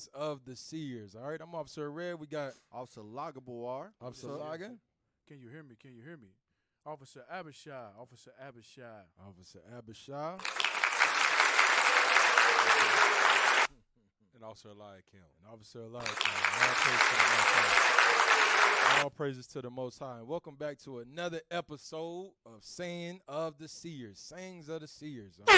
sayings of the seers. All right, I'm Officer Red. We got Officer Lagaboar. Officer Laga. Can you hear me? Can you hear me? Officer Abishai. Officer Abishai. Officer Abishai. And Officer Eliakim. And Officer Eliakim. All praises to the Most High. And welcome back to another episode of Saying of the Seers. Sayings of the Seers. All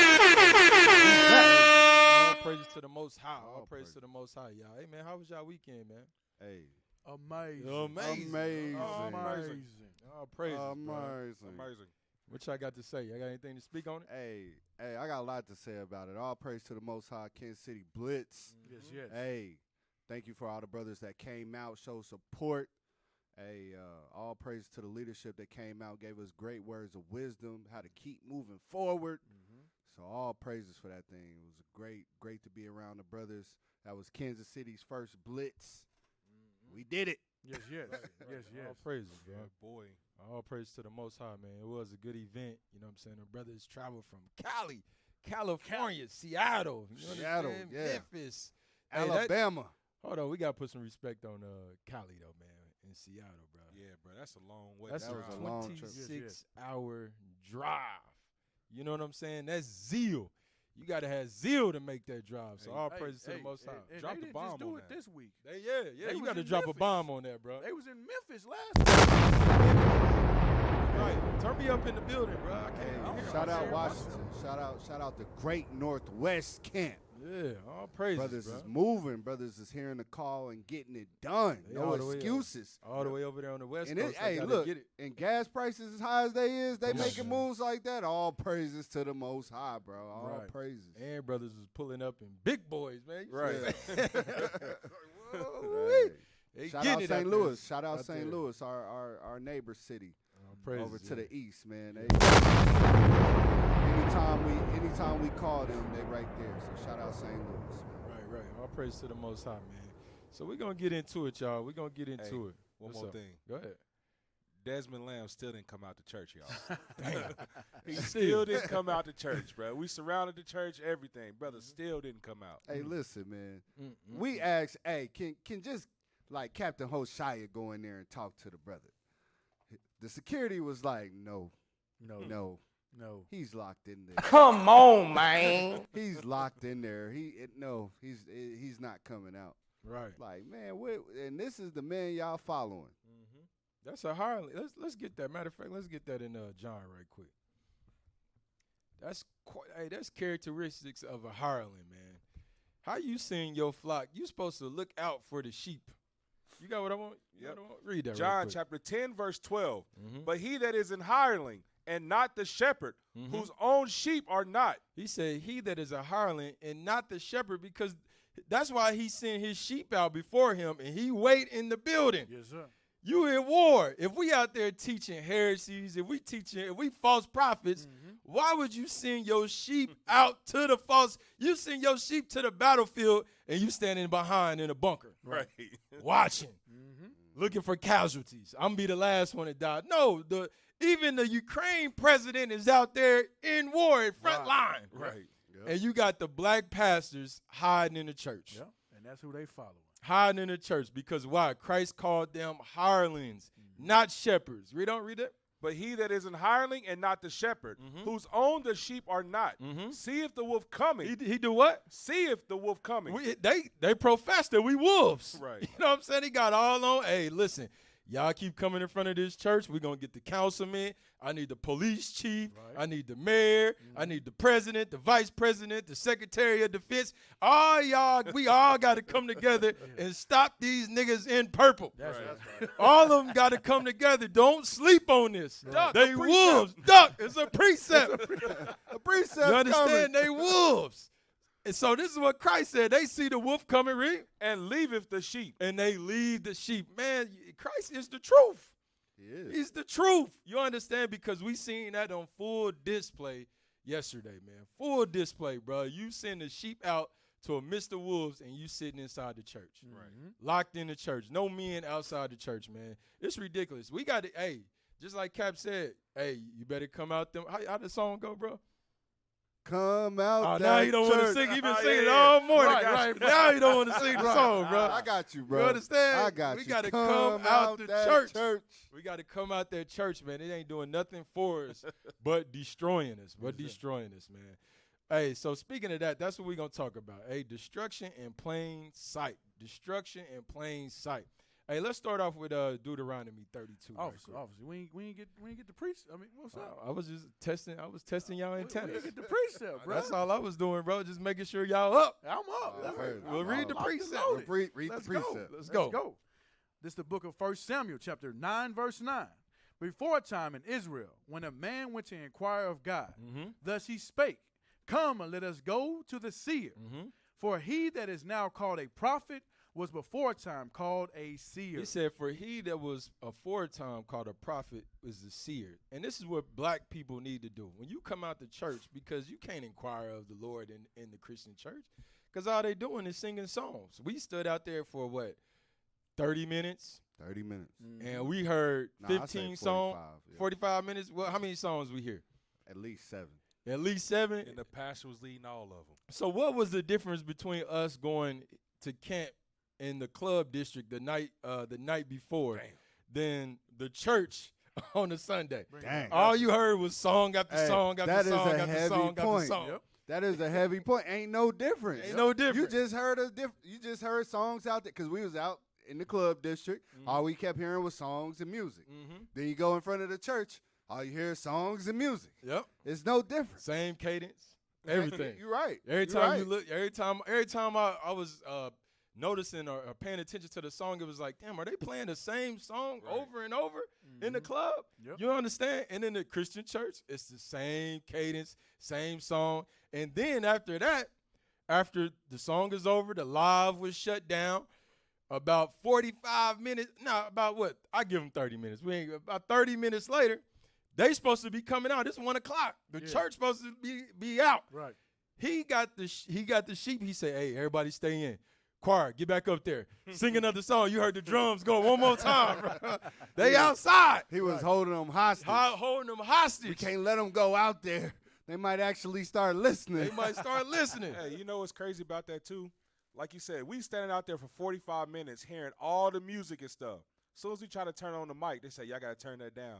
praises to the Most High. All praises to the Most High, y'all. Hey, man, how was y'all weekend, man? Hey. Amazing. Amazing. All praises. Amazing. What y'all got to say? Y'all got anything to speak on it? Hey, I got a lot to say about it. All praise to the Most High, Kansas City Blitz. Yes. Hey, thank you for all the brothers that came out, showed support. Hey, all praise to the leadership that came out, gave us great words of wisdom, how to keep moving forward. So all praises for that thing. It was great to be around the brothers. That was Kansas City's first Blitz. We did it. Yes. All praises, bro. Yeah, boy. All praise to the Most High, man. It was a good event. You know what I'm saying? The brothers traveled from Cali, California, Seattle, Memphis, Alabama. Hold on, we got to put some respect on Cali, though, man, in Seattle, bro. Yeah, bro, that's a long way. That's That was a a long trip. 26-hour drive. You know what I'm saying? That's zeal. You got to have zeal to make that drive. So all praises to the Most High. And Drop they the didn't bomb just do on it that. this week. Yeah, They you was got to in drop a Memphis. bomb on that, bro. They was in Memphis last week. Right. Turn me up in the building, bro. I Hey, can't. shout out Washington. Shout out the Great Northwest Camp. Yeah, all praises, Brothers bro. is moving. Brothers is hearing the call and getting it done. They No all the way up. excuses. All the way over there on the West And Coast. hey, gotta look, get it. and gas prices as high as they is, they Come on, making man. moves like that. All praises to the Most High, bro. All Right. praises. And brothers was pulling up in big boys, man. You Right. see that? Right. They Shout getting out it St. out Louis. there. Shout out Out St. there. Louis, our neighbor city. All praises, over to yeah. the east, man. Anytime we call them, they right there. So shout out St. Louis. Right. All praise to the Most High, man. So we're going to get into it, y'all. We're going to get into Hey, it. One What's more up? thing. Go ahead. Desmond Lamb still didn't come out to church, y'all. Damn. He still didn't come out to church, bro. We surrounded the church, everything. Brother still didn't come out. Hey, listen, man. Mm-mm. We asked, hey, can just like Captain Hoshea go in there and talk to the brother? The security was like, no. He's locked in there. Come on, man. He's locked in there. He's not coming out. Right. Like, man, and this is the man y'all following. That's a hireling. Let's get that. Matter of fact, let's get that in John right quick. That's characteristics of a hireling, man. How you send your flock? You supposed to look out for the sheep. You got what I want? You got what I want? Read that. John right quick. chapter 10, verse 12. Mhm. But he that is an hireling and not the shepherd, whose own sheep are not. He said, he that is a hireling and not the shepherd, because that's why he sent his sheep out before him and he wait in the building. Yes, sir. You in war. If we out there teaching heresies, if we false prophets, why would you send your sheep out to the false? You send your sheep to the battlefield and you standing behind in a bunker. Right. Watching. Looking for casualties. I'm going to be the last one to die. No, even the Ukraine president is out there in war at front line. Right. And you got the black pastors hiding in the church. Yeah, and that's who they following. Hiding in the church. Because why? Christ called them hirelings, not shepherds. Read it. But he that is an hireling and not the shepherd, whose own the sheep are not. See if the wolf coming. He do what? See if the wolf coming. They profess that we wolves. Right. You know what I'm saying? He got all on. Hey, listen, y'all keep coming in front of this church. We're going to get the councilman. I need the police chief. Right. I need the mayor. I need the president, the vice president, the secretary of defense. All y'all, we all got to come together and stop these niggas in purple. That's right. All of them got to come together. Don't sleep on this. Duck, They a wolves. Duck. It's a precept. A precept You understand? coming. They wolves. And so this is what Christ said. They see the wolf coming, read, And leaveth the sheep. and they leave the sheep. Man, Christ is the truth. Yeah. He's the truth. You understand? Because we seen that on full display yesterday, man. Full display, bro. You send the sheep out to amidst the wolves, and you sitting inside the church. Right. Locked in the church. No men outside the church, man. It's ridiculous. We got to, hey, just like Cap said, hey, you better come out them. How the song go, bro? come out. Oh, now he don't want to sing. He been singing all morning. Right. Now he don't want to sing the song, bro. I got you, bro. You understand? I got you. We got to come out the that church. We got to come out that church, man. It ain't doing nothing for us but destroying us. Man. Hey, so speaking of that, that's what we're going to talk about. Hey, destruction in plain sight. Destruction in plain sight. Hey, let's start off with Deuteronomy 32. Officer, we ain't get the priest. I mean, what's up? I was just testing. I was testing y'all antennas. We ain't get the precept, bro. That's all I was doing, bro. Just making sure y'all up. I'm up. We'll read the precept. Read the precept. Let's go. This is the book of 1 Samuel, chapter 9, verse 9. Before a time in Israel, when a man went to inquire of God, thus he spake, come and let us go to the seer. For he that is now called a prophet was before time called a seer. He said, for he that was aforetime called a prophet is a seer. And this is what black people need to do. When you come out to church, because you can't inquire of the Lord in the Christian church, because all they doing is singing songs. We stood out there for what, 30 minutes? 30 minutes. And we heard 15 songs, 45 minutes. Well, how many songs we hear? At least 7. At least 7? And the pastor was leading all of them. So what was the difference between us going to camp in the club district the night before than the church on a Sunday? Dang. All you heard was song after song after song after song after song. Yep. That is a heavy point. Ain't no difference. You just heard You just heard songs out there because we was out in the club district. All we kept hearing was songs and music. Then you go in front of the church. All you hear is songs and music. Yep. It's no different. Same cadence. Everything. You're right. Every time you look. Every time I was noticing or paying attention to the song, it was like, damn, are they playing the same song over and over in the club? Yep. You understand? And in the Christian church, it's the same cadence, same song. And then after that, after the song is over, the live was shut down. About 45 minutes, about what? I give them 30 minutes. About 30 minutes later, they supposed to be coming out. It's 1 o'clock. The church supposed to be out. Right. He got the sheep. He said, hey, everybody stay in. Choir, get back up there. Sing another song. You heard the drums go one more time. Bro. They outside. He was holding them hostage. Holding them hostage. We can't let them go out there. They might actually start listening. Hey, you know what's crazy about that, too? Like you said, we standing out there for 45 minutes hearing all the music and stuff. As soon as we try to turn on the mic, they say, y'all got to turn that down.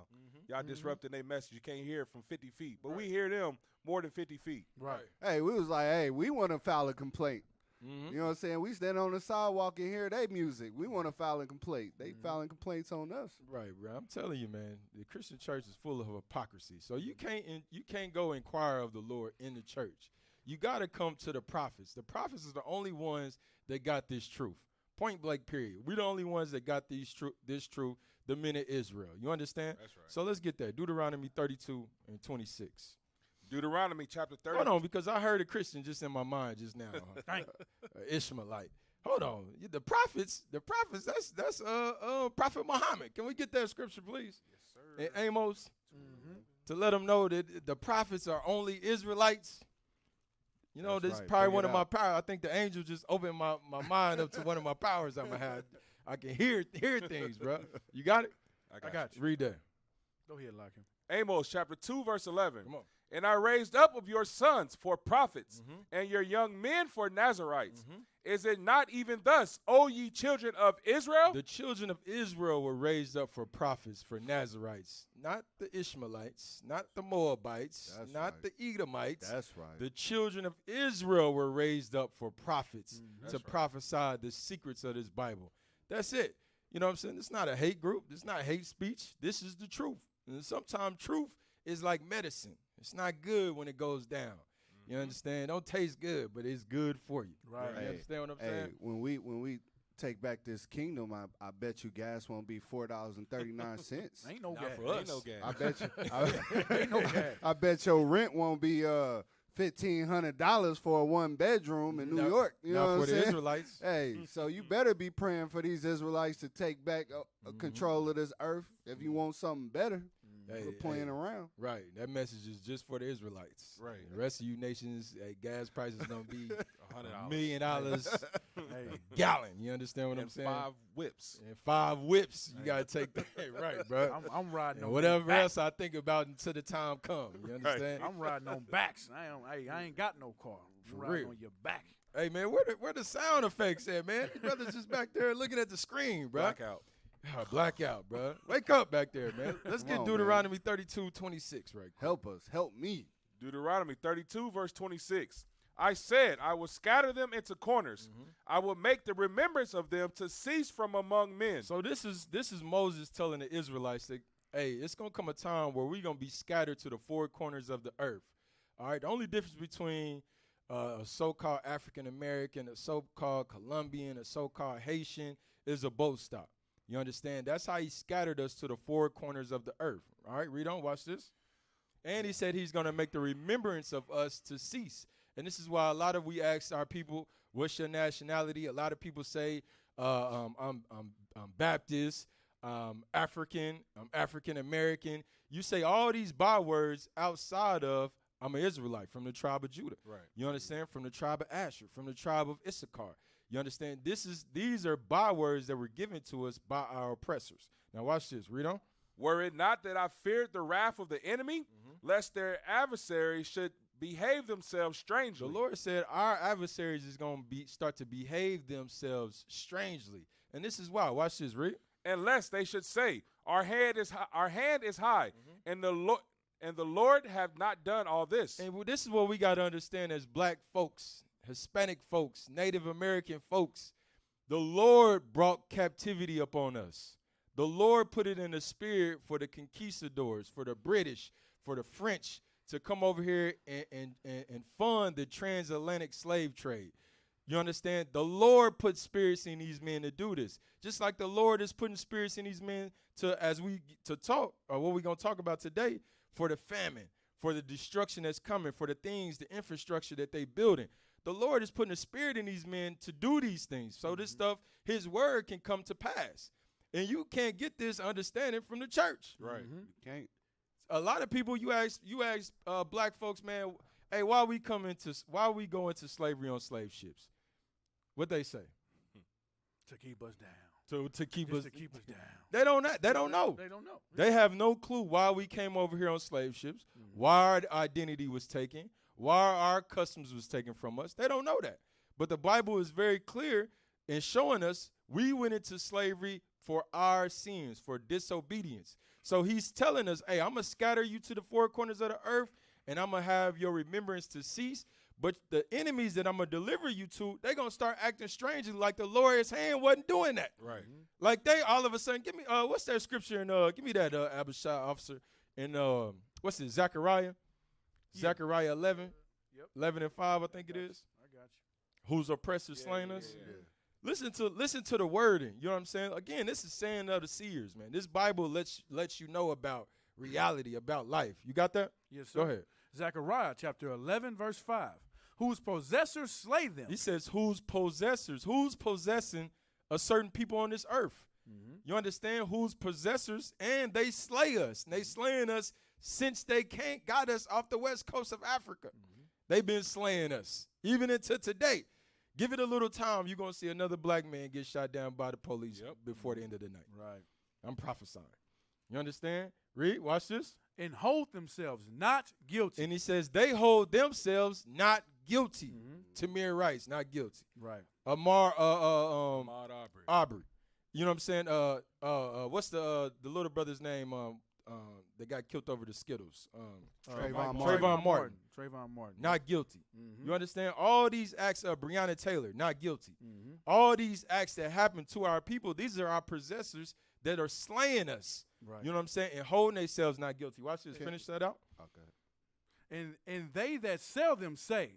Y'all disrupting their message. You can't hear it from 50 feet. But we hear them more than 50 feet. Right. Hey, we was like, hey, we want to file a complaint. You know what I'm saying? We stand on the sidewalk and hear their music. We want to file a complaint. They filing complaints on us. Right, bro. I'm telling you, man, the Christian church is full of hypocrisy. So you can't go inquire of the Lord in the church. You got to come to the prophets. The prophets are the only ones that got this truth. Point blank, period. We're the only ones that got this truth, the men of Israel. You understand? That's right. So let's get that. Deuteronomy 32 and 26. Deuteronomy chapter 30. Hold on, because I heard a Christian just in my mind just now. Ishmaelite. Hold on. The prophets, that's Prophet Muhammad. Can we get that scripture, please? Yes, sir. In Amos, to let them know that the prophets are only Israelites. You know, That's this right. is probably Bring one it of my out. powers. I think the angel just opened my mind up to one of my powers I'm going to have. I can hear things, bro. You got it? I got you. Read that. Go ahead, like him. Amos chapter 2, verse 11. Come on. And I raised up of your sons for prophets, and your young men for Nazarites. Is it not even thus, O ye children of Israel? The children of Israel were raised up for prophets, for Nazarites, not the Ishmaelites, not the Moabites, That's not right. the Edomites. That's right. The children of Israel were raised up for prophets to prophesy the secrets of this Bible. That's it. You know what I'm saying? It's not a hate group. It's not hate speech. This is the truth. And sometimes truth is like medicine. It's not good when it goes down. You understand? Don't taste good, but it's good for you. Right. You understand what I'm saying? Hey, when we take back this kingdom, I bet you gas won't be $4.39. Ain't no Not gas. for us. Ain't no gas. I bet you. Ain't no gas. I bet your rent won't be $1,500 for a 1-bedroom in New York. You know Not what for I'm the saying? Israelites. Hey, so you better be praying for these Israelites to take back control of this earth if you want something better. Hey, We're playing around. Right. That message is just for the Israelites. Right. The rest of you nations, gas prices gonna be $100. $1 million a gallon. You understand what I'm saying? 5 whips. And 5 whips. You gotta take that right, bro. I'm riding And on whatever back. else I think about until the time comes. You understand? I'm riding on backs. I ain't got no car. I'm For riding real. on your back. Hey man, where the sound effects at, man? You brothers just back there looking at the screen, bro. Blackout. Blackout, bro. Wake up back there, man. Let's Come get on, Deuteronomy 32:26 right quick. Help us. Help me. Deuteronomy 32, verse 26. I said, I will scatter them into corners. I will make the remembrance of them to cease from among men. So this is Moses telling the Israelites that, hey, it's going to come a time where we're going to be scattered to the 4 corners of the earth. All right, the only difference between a so-called African-American, a so-called Colombian, a so-called Haitian is a boat stop. You understand? That's how he scattered us to the 4 corners of the earth. All right, read on, watch this. And he said he's going to make the remembrance of us to cease. And this is why we ask our people, what's your nationality? A lot of people say, I'm Baptist, African, I'm African-American. You say all these bywords outside of, I'm an Israelite from the tribe of Judah. Right. You understand? From the tribe of Asher, from the tribe of Issachar. You understand? These are bywords that were given to us by our oppressors. Now watch this. Read on. Were it not that I feared the wrath of the enemy, lest their adversaries should behave themselves strangely. The Lord said our adversaries is going to start to behave themselves strangely. And this is why. Watch this, read. Unless they should say, our hand is high, and the Lord have not done all this. And this is what we got to understand as black folks, Hispanic folks, Native American folks. The Lord brought captivity upon us. The Lord put it in the spirit for the conquistadors, for the British, for the French to come over here and fund the transatlantic slave trade. You understand? The Lord put spirits in these men to do this. Just like the Lord is putting spirits in these men to talk, or what we're going to talk about today, for the famine, for the destruction that's coming, for the things, the infrastructure that they building. The Lord is putting a spirit in these men to do these things. So this stuff, his word can come to pass. And you can't get this understanding from the church. Right. You can't. A lot of people, you ask black folks, man, hey, why we go into slavery on slave ships? What they say? To keep us down. To keep Just us to keep us down. They don't know. They don't know. They have no clue why we came over here on slave ships, why our identity was taken, why our customs was taken from us. They don't know that. But the Bible is very clear in showing us we went into slavery for our sins, for disobedience. So he's telling us, hey, I'm going to scatter you to the 4 corners of the earth, and I'm going to have your remembrance to cease. But the enemies that I'm going to deliver you to, they're going to start acting strangely like the Lord's hand wasn't doing that. Right. Like they all of a sudden, give me, what's that scripture in, give me that, Abishai officer, in, what's it, Zechariah? Yeah. Zechariah 11, Yep. 11 and 5, I think it is. I got you. Whose oppressor slain us? Listen to the wording. You know what I'm saying? Again, this is saying of the seers, man. This Bible lets you know about reality, about life. You got that? Yes, sir. Go ahead. Zechariah chapter 11, verse 5. Whose possessors slay them. He says, whose possessors? Who's possessing a certain people on this earth? You understand? Whose possessors? And they slay us. And they slaying us since they got us off the west coast of Africa. They've been slaying us, even into today. Give it a little time, you're going to see another black man get shot down by the police before the end of the night. Right. I'm prophesying. You understand? Read, watch this. And hold themselves not guilty. And he says they hold themselves not guilty. Tamir Rice, not guilty. Right. Ahmaud Aubrey. Aubrey. You know what I'm saying? What's the little brother's name that got killed over the Skittles? Trayvon Martin. Trayvon Martin. Not guilty. You understand? All these acts of Breonna Taylor, not guilty. All these acts that happen to our people, these are our possessors that are slaying us. Right. You know what I'm saying? And holding themselves not guilty. Watch this. Finish that out. Okay. And they that sell them say,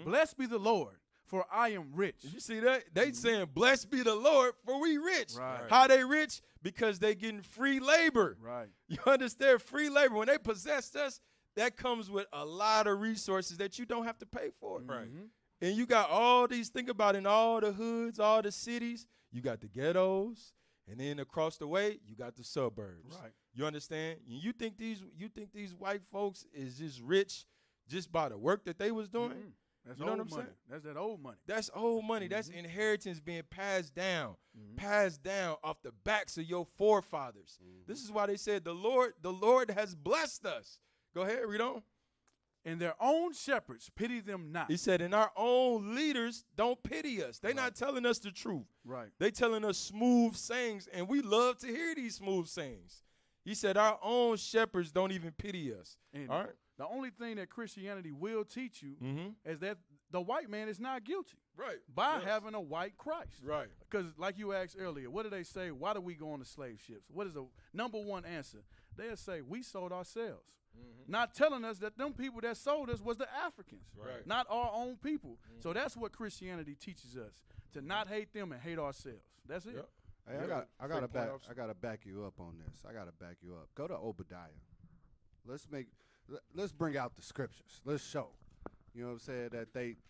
Blessed be the Lord, for I am rich. Did you see that? They saying, blessed be the Lord, for we rich. Right. How they rich? Because they getting free labor. Right. You understand? Free labor. When they possessed us, that comes with a lot of resources that you don't have to pay for. Right. And you got all these, think about in all the hoods, all the cities, you got the ghettos, And then across the way, you got the suburbs. Right. You understand? You think these white folks is just rich just by the work that they was doing? Mm-hmm. That's You know old what I'm money. saying? That's that old money. That's old money. That's inheritance being passed down off the backs of your forefathers. This is why they said the Lord has blessed us. Go ahead, read on. And their own shepherds pity them not. He said, and our own leaders don't pity us. They're not telling us the truth. Right. They telling us smooth sayings, and we love to hear these smooth sayings. He said, our own shepherds don't even pity us. And all right? the only thing that Christianity will teach you is that the white man is not guilty. Right. By having a white Christ. Right. Because like you asked earlier, what do they say? Why do we go on the slave ships? What is the number one answer? They'll say, we sold ourselves. Not telling us that them people that sold us was the Africans. Right. Not our own people. So that's what Christianity teaches us, to not hate them and hate ourselves. That's it. Yep. Hey, I gotta back you up on this. I gotta back you up. Go to Obadiah. Let's bring out the scriptures. Let's show. You know what I'm saying?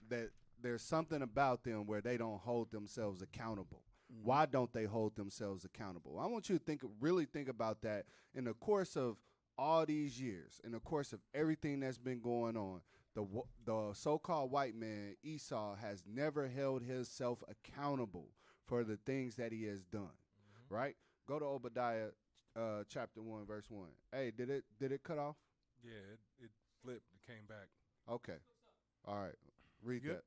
That there's something about them where they don't hold themselves accountable. Why don't they hold themselves accountable? I want you to really think about that in the course of all these years, in the course of everything that's been going on. The so-called white man, Esau, has never held himself accountable for the things that he has done, right? Go to Obadiah chapter 1, verse 1. Hey, did it cut off? Yeah, it flipped. It came back. Okay. All right. Read Good. that.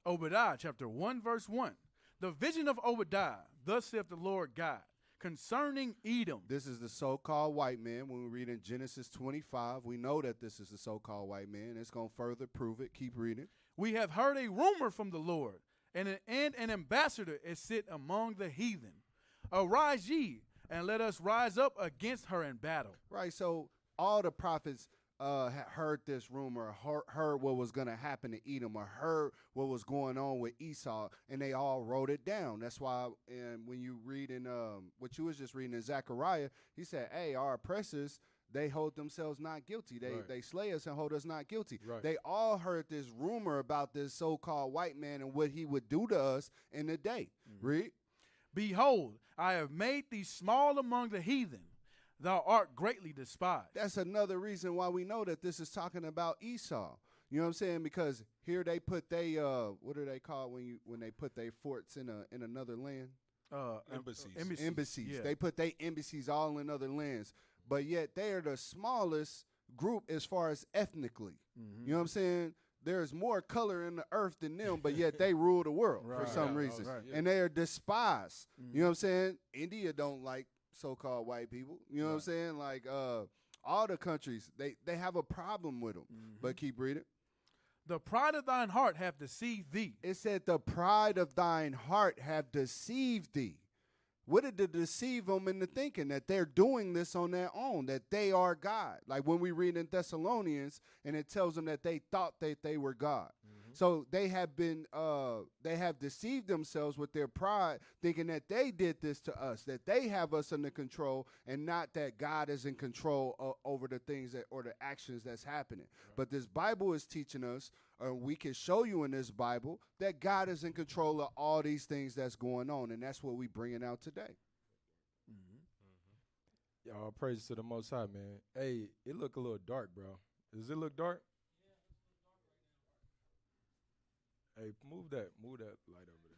Obadiah chapter 1, verse 1. The vision of Obadiah, thus saith the Lord God, concerning Edom. This is the so-called white man. When we read in Genesis 25, we know that this is the so-called white man. It's going to further prove it. Keep reading. We have heard a rumor from the Lord, and an ambassador is sit among the heathen. Arise ye, and let us rise up against her in battle. Right, so all the prophets had heard this rumor, heard what was going to happen to Edom, or heard what was going on with Esau, and they all wrote it down. That's why when you read in what you was just reading in Zechariah, he said, hey, our oppressors, they hold themselves not guilty. They slay us and hold us not guilty. Right. They all heard this rumor about this so-called white man and what he would do to us in the day. Read. Behold, I have made thee small among the heathen. Thou art greatly despised. That's another reason why we know that this is talking about Esau. You know what I'm saying? Because here they put they what are they called when they put their forts in another land? Embassies. Embassies. Yeah. They put their embassies all in other lands, but yet they are the smallest group as far as ethnically. You know what I'm saying? There's more color in the earth than them, but yet they rule the world for some reason, and they are despised. You know what I'm saying? India don't like so-called white people. You know what I'm saying? Like all the countries, they have a problem with them. But keep reading. The pride of thine heart hath deceived thee. It said the pride of thine heart have deceived thee. What did it deceive them into thinking? That they're doing this on their own, that they are God. Like when we read in Thessalonians, and it tells them that they thought that they were God. So they have deceived themselves with their pride, thinking that they did this to us, that they have us under control, and not that God is in control over the things or the actions that's happening. But this Bible is teaching us, or we can show you in this Bible, that God is in control of all these things that's going on, and that's what we bringing out today. Y'all praise to the Most High, man. Hey, it look a little dark, bro. Does it look dark? Hey, move that light over there.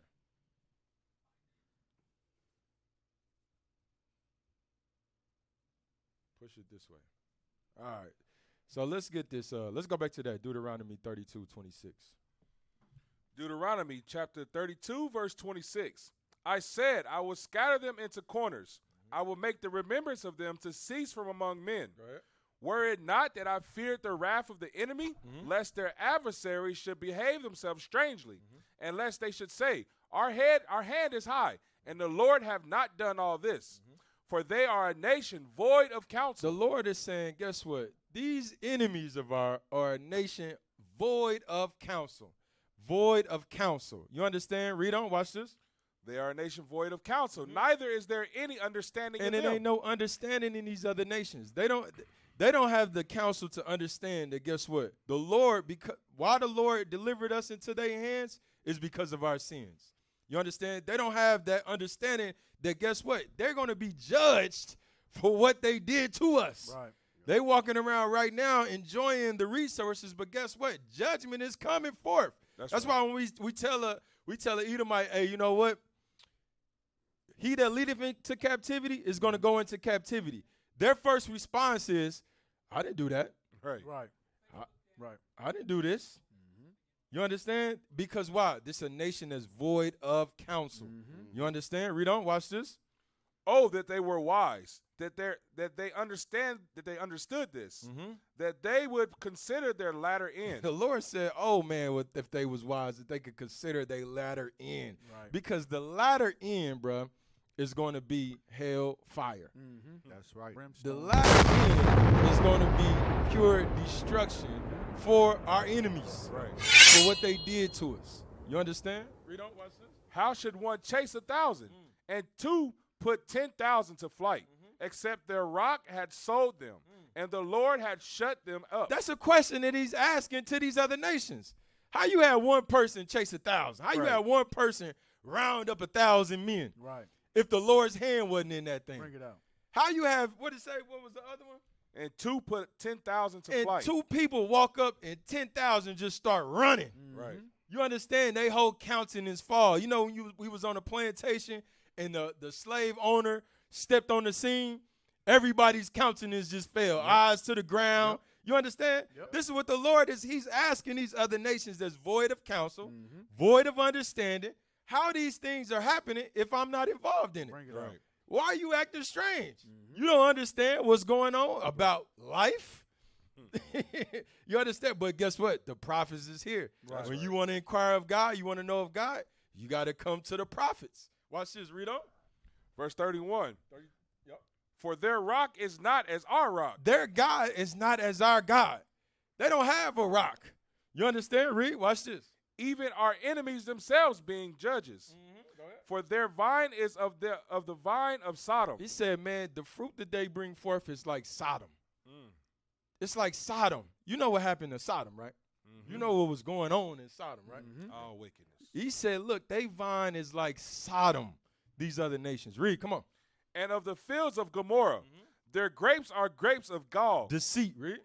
Push it this way. All right. So let's get this. Let's go back to that Deuteronomy 32:26. Deuteronomy chapter 32, verse 26. I said, I will scatter them into corners. I will make the remembrance of them to cease from among men. Right. Were it not that I feared the wrath of the enemy, lest their adversaries should behave themselves strangely, and lest they should say, our hand is high, and the Lord have not done all this. For they are a nation void of counsel. The Lord is saying, guess what? These enemies of ours are a nation void of counsel. Void of counsel. You understand? Read on. Watch this. They are a nation void of counsel. Neither is there any understanding in them. And it ain't no understanding in these other nations. They don't have the counsel to understand that, guess what? The Lord, why the Lord delivered us into their hands is because of our sins. You understand? They don't have that understanding that, guess what? They're going to be judged for what they did to us. Right. They walking around right now enjoying the resources, but guess what? Judgment is coming forth. That's why when we tell a Edomite, hey, you know what? He that leadeth into captivity is going to go into captivity. Their first response is, I didn't do that. Right. Right. I didn't do this. You understand? Because why? This is a nation that's void of counsel. You understand? Read on. Watch this. Oh, that they were wise, that they understood this, that they would consider their latter end. The Lord said, oh, man, if they was wise, that they could consider their latter end. Right. Because the latter end, bro, is going to be hell fire. That's right. The Brimstone. latter end is going to be pure destruction for our enemies, Right. for what they did to us. You understand? Read on. Watch this. How should one chase 1,000 and two put 10,000 to flight, except their rock had sold them, and the Lord had shut them up? That's a question that he's asking to these other nations. How you have one person chase 1,000? How you Right. have one person round up 1,000 men Right. if the Lord's hand wasn't in that thing? Bring it out. How you have, what did it say, what was the other one? And two put 10,000 to And flight. two people walk up and 10,000 just start running. Right. You understand? They whole countenance fall. You know, when we was on a plantation and the slave owner stepped on the scene, everybody's countenance just fell, eyes to the ground. You understand? This is what the Lord is. He's asking these other nations that's void of counsel, void of understanding, how these things are happening if I'm not involved in it. Bring it out. Why are you acting strange? You don't understand what's going on about life. You understand? But guess what? The prophets is here. Right. When you want to inquire of God, you want to know of God, you got to come to the prophets. Watch this. Read on. Verse 31. Yep. For their rock is not as our rock. Their God is not as our God. They don't have a rock. You understand? Read. Watch this. Even our enemies themselves being judges. Go ahead. For their vine is of the vine of Sodom. He said, man, the fruit that they bring forth is like Sodom. It's like Sodom. You know what happened to Sodom, right? You know what was going on in Sodom, right? All wickedness. He said, look, they vine is like Sodom, these other nations. Read, come on. And of the fields of Gomorrah, their grapes are grapes of gall. Deceit, read.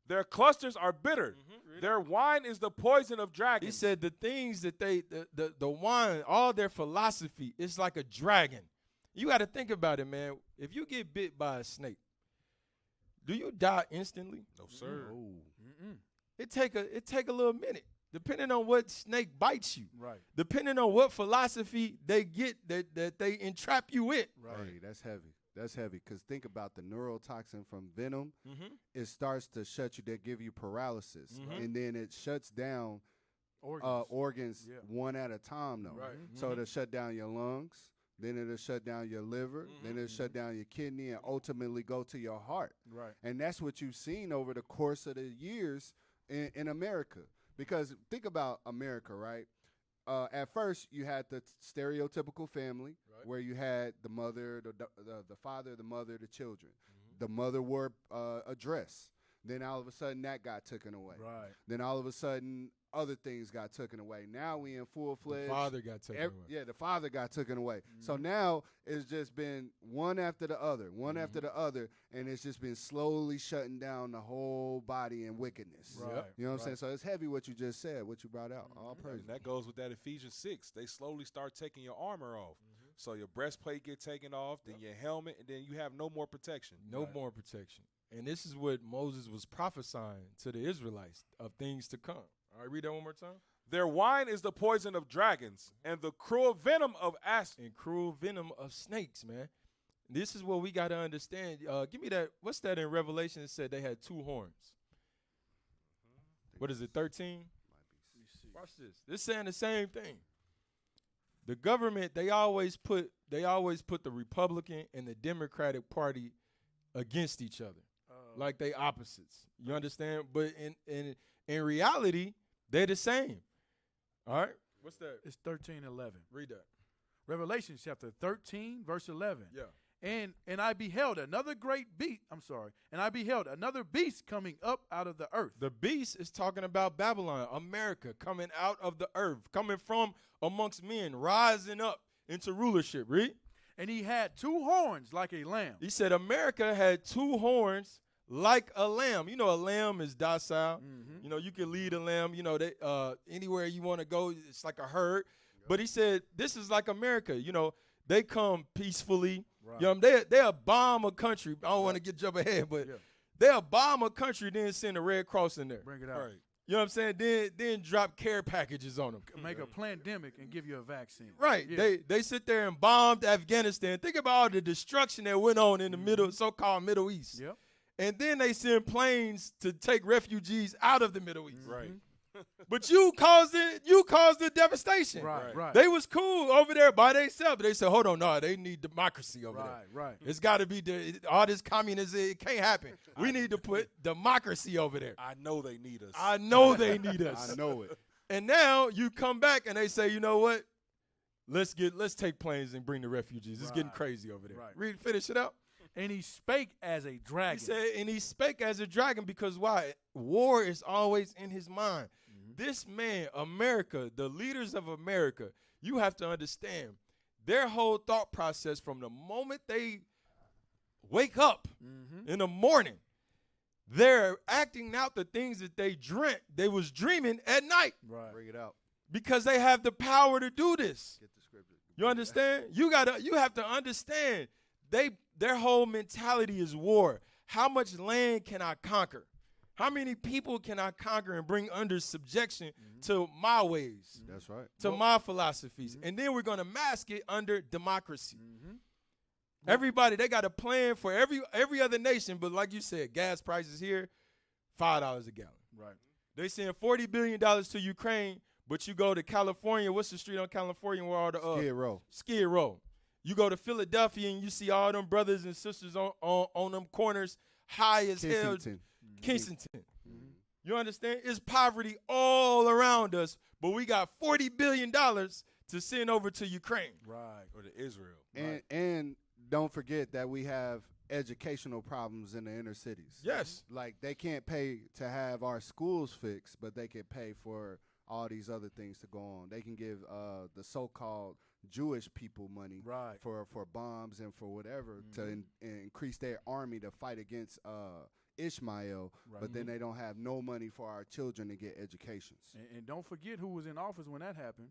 Their clusters are bitter. Their wine is the poison of He dragons. said the things that the wine, all their philosophy, is like a dragon. You got to think about it, man. If you get bit by a snake, do you die instantly? No, sir. It take a little minute, depending on what snake bites you. Right. Depending on what philosophy they get that they entrap you with. Hey, that's heavy. That's heavy. Because think about the neurotoxin from venom. It starts to shut you, they give you paralysis. And then it shuts down organs one at a time, though. Right. So it'll shut down your lungs. Then it'll shut down your liver. Then it'll shut down your kidney and ultimately go to your heart. Right. And that's what you've seen over the course of the years in America. Because think about America, right? At first, you had the stereotypical family where you had the mother, the father, the mother, the children. The mother wore a dress. Then all of a sudden, that got taken away. Right. Then all of a sudden, other things got taken away. Now we in full-fledged. The father got taken away. Yeah, the father got taken away. So now it's just been one after the other, after the other, and it's just been slowly shutting down the whole body in wickedness. Right. You know what I'm saying? So it's heavy what you just said, what you brought out. All praise. And that goes with that Ephesians 6. They slowly start taking your armor off. So your breastplate get taken off, then your helmet, and then you have no more protection. No more protection. And this is what Moses was prophesying to the Israelites of things to come. All right, read that one more time. Their wine is the poison of dragons and the cruel venom of asps. And cruel venom of snakes, man. This is what we got to understand. Give me that. What's that in Revelation? It said they had two horns. What is it, 13? Watch this. This saying the same thing. The government, they always put the Republican and the Democratic Party against each other. Like they opposites. You understand? But in reality, they're the same. All right? What's that? It's 13:11. Read that. Revelation chapter 13, verse 11. Yeah. And I beheld another great beast. And I beheld another beast coming up out of the earth. The beast is talking about Babylon, America, coming out of the earth, coming from amongst men, rising up into rulership. Read. And he had 2 horns like a lamb. He said America had 2 horns like a lamb. You know, a lamb is docile. Mm-hmm. You know, you can lead a lamb. You know, they, anywhere you want to go, it's like a herd. Yep. But he said this is like America. You know, they come peacefully. Right. You know, they'll bomb a country. I don't want to jump ahead, but they'll bomb a country, then send a Red Cross in there. Bring it out. Right. You know what I'm saying? Then drop care packages on them. Make a pandemic and give you a vaccine. Right. Yeah. They sit there and bombed Afghanistan. Think about all the destruction that went on in the so-called Middle East. Yep. And then they send planes to take refugees out of the Middle East. Right. But you caused the devastation. Right. They was cool over there by themselves. But they said, hold on, no, they need democracy over there. Right. It's got to be all this communism. It can't happen. We need to put democracy over there. I know they need us. I know they need us. I know it. And now you come back and they say, you know what? Let's take planes and bring the refugees. It's getting crazy over there. Right. Finish it up. And he spake as a dragon. He said, and he spake as a dragon because why? War is always in his mind. This man, America, the leaders of America, you have to understand their whole thought process from the moment they wake up in the morning, they're acting out the things that they was dreaming at night. Right. Bring it out. Because they have the power to do this. Get the scripture. You understand? You have to understand their whole mentality is war. How much land can I conquer? How many people can I conquer and bring under subjection to my ways? That's right. To my philosophies. And then we're going to mask it under democracy. Everybody, they got a plan for every other nation, but like you said, gas prices here, $5 a gallon. Right. They send $40 billion to Ukraine, but you go to California. What's the street on California where all the Skid Row. You go to Philadelphia and you see all them brothers and sisters on them corners, high as hell. Kensington. You understand? It's poverty all around us, but we got $40 billion to send over to Ukraine. Right. Or to Israel. And don't forget that we have educational problems in the inner cities. Yes. Like they can't pay to have our schools fixed, but they can pay for all these other things to go on. They can give the so-called Jewish people money for bombs and for whatever to increase their army to fight against Ishmael, but then they don't have no money for our children to get educations. And don't forget who was in office when that happened.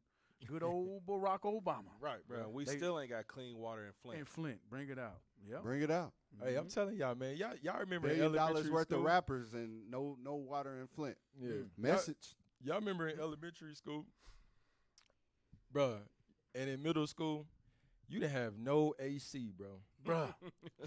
Good old Barack Obama. Right, bro. We still ain't got clean water in Flint. In Flint. Bring it out. Yep. Bring it out. Hey, I'm telling y'all, man. Y'all remember $1 billion elementary worth school? of rappers and no water in Flint. Yeah. Message. Y'all remember in elementary school? Bruh, and in middle school, you didn't have no AC, bro. Bruh.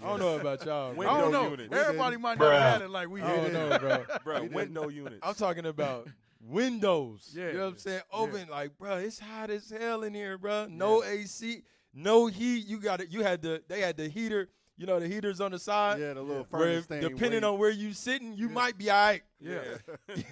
I don't know about y'all. Window I don't know. unit. Everybody might not have had it like we I don't did. know, bro. Bro, window units. I'm talking about windows. Yeah. You know what I'm saying? Open, like, bro, it's hot as hell in here, bro. No AC, no heat. They had the heater, you know, the heaters on the side. Yeah, the little where furnace thing. depending on where you sitting, you might be all right. Yeah.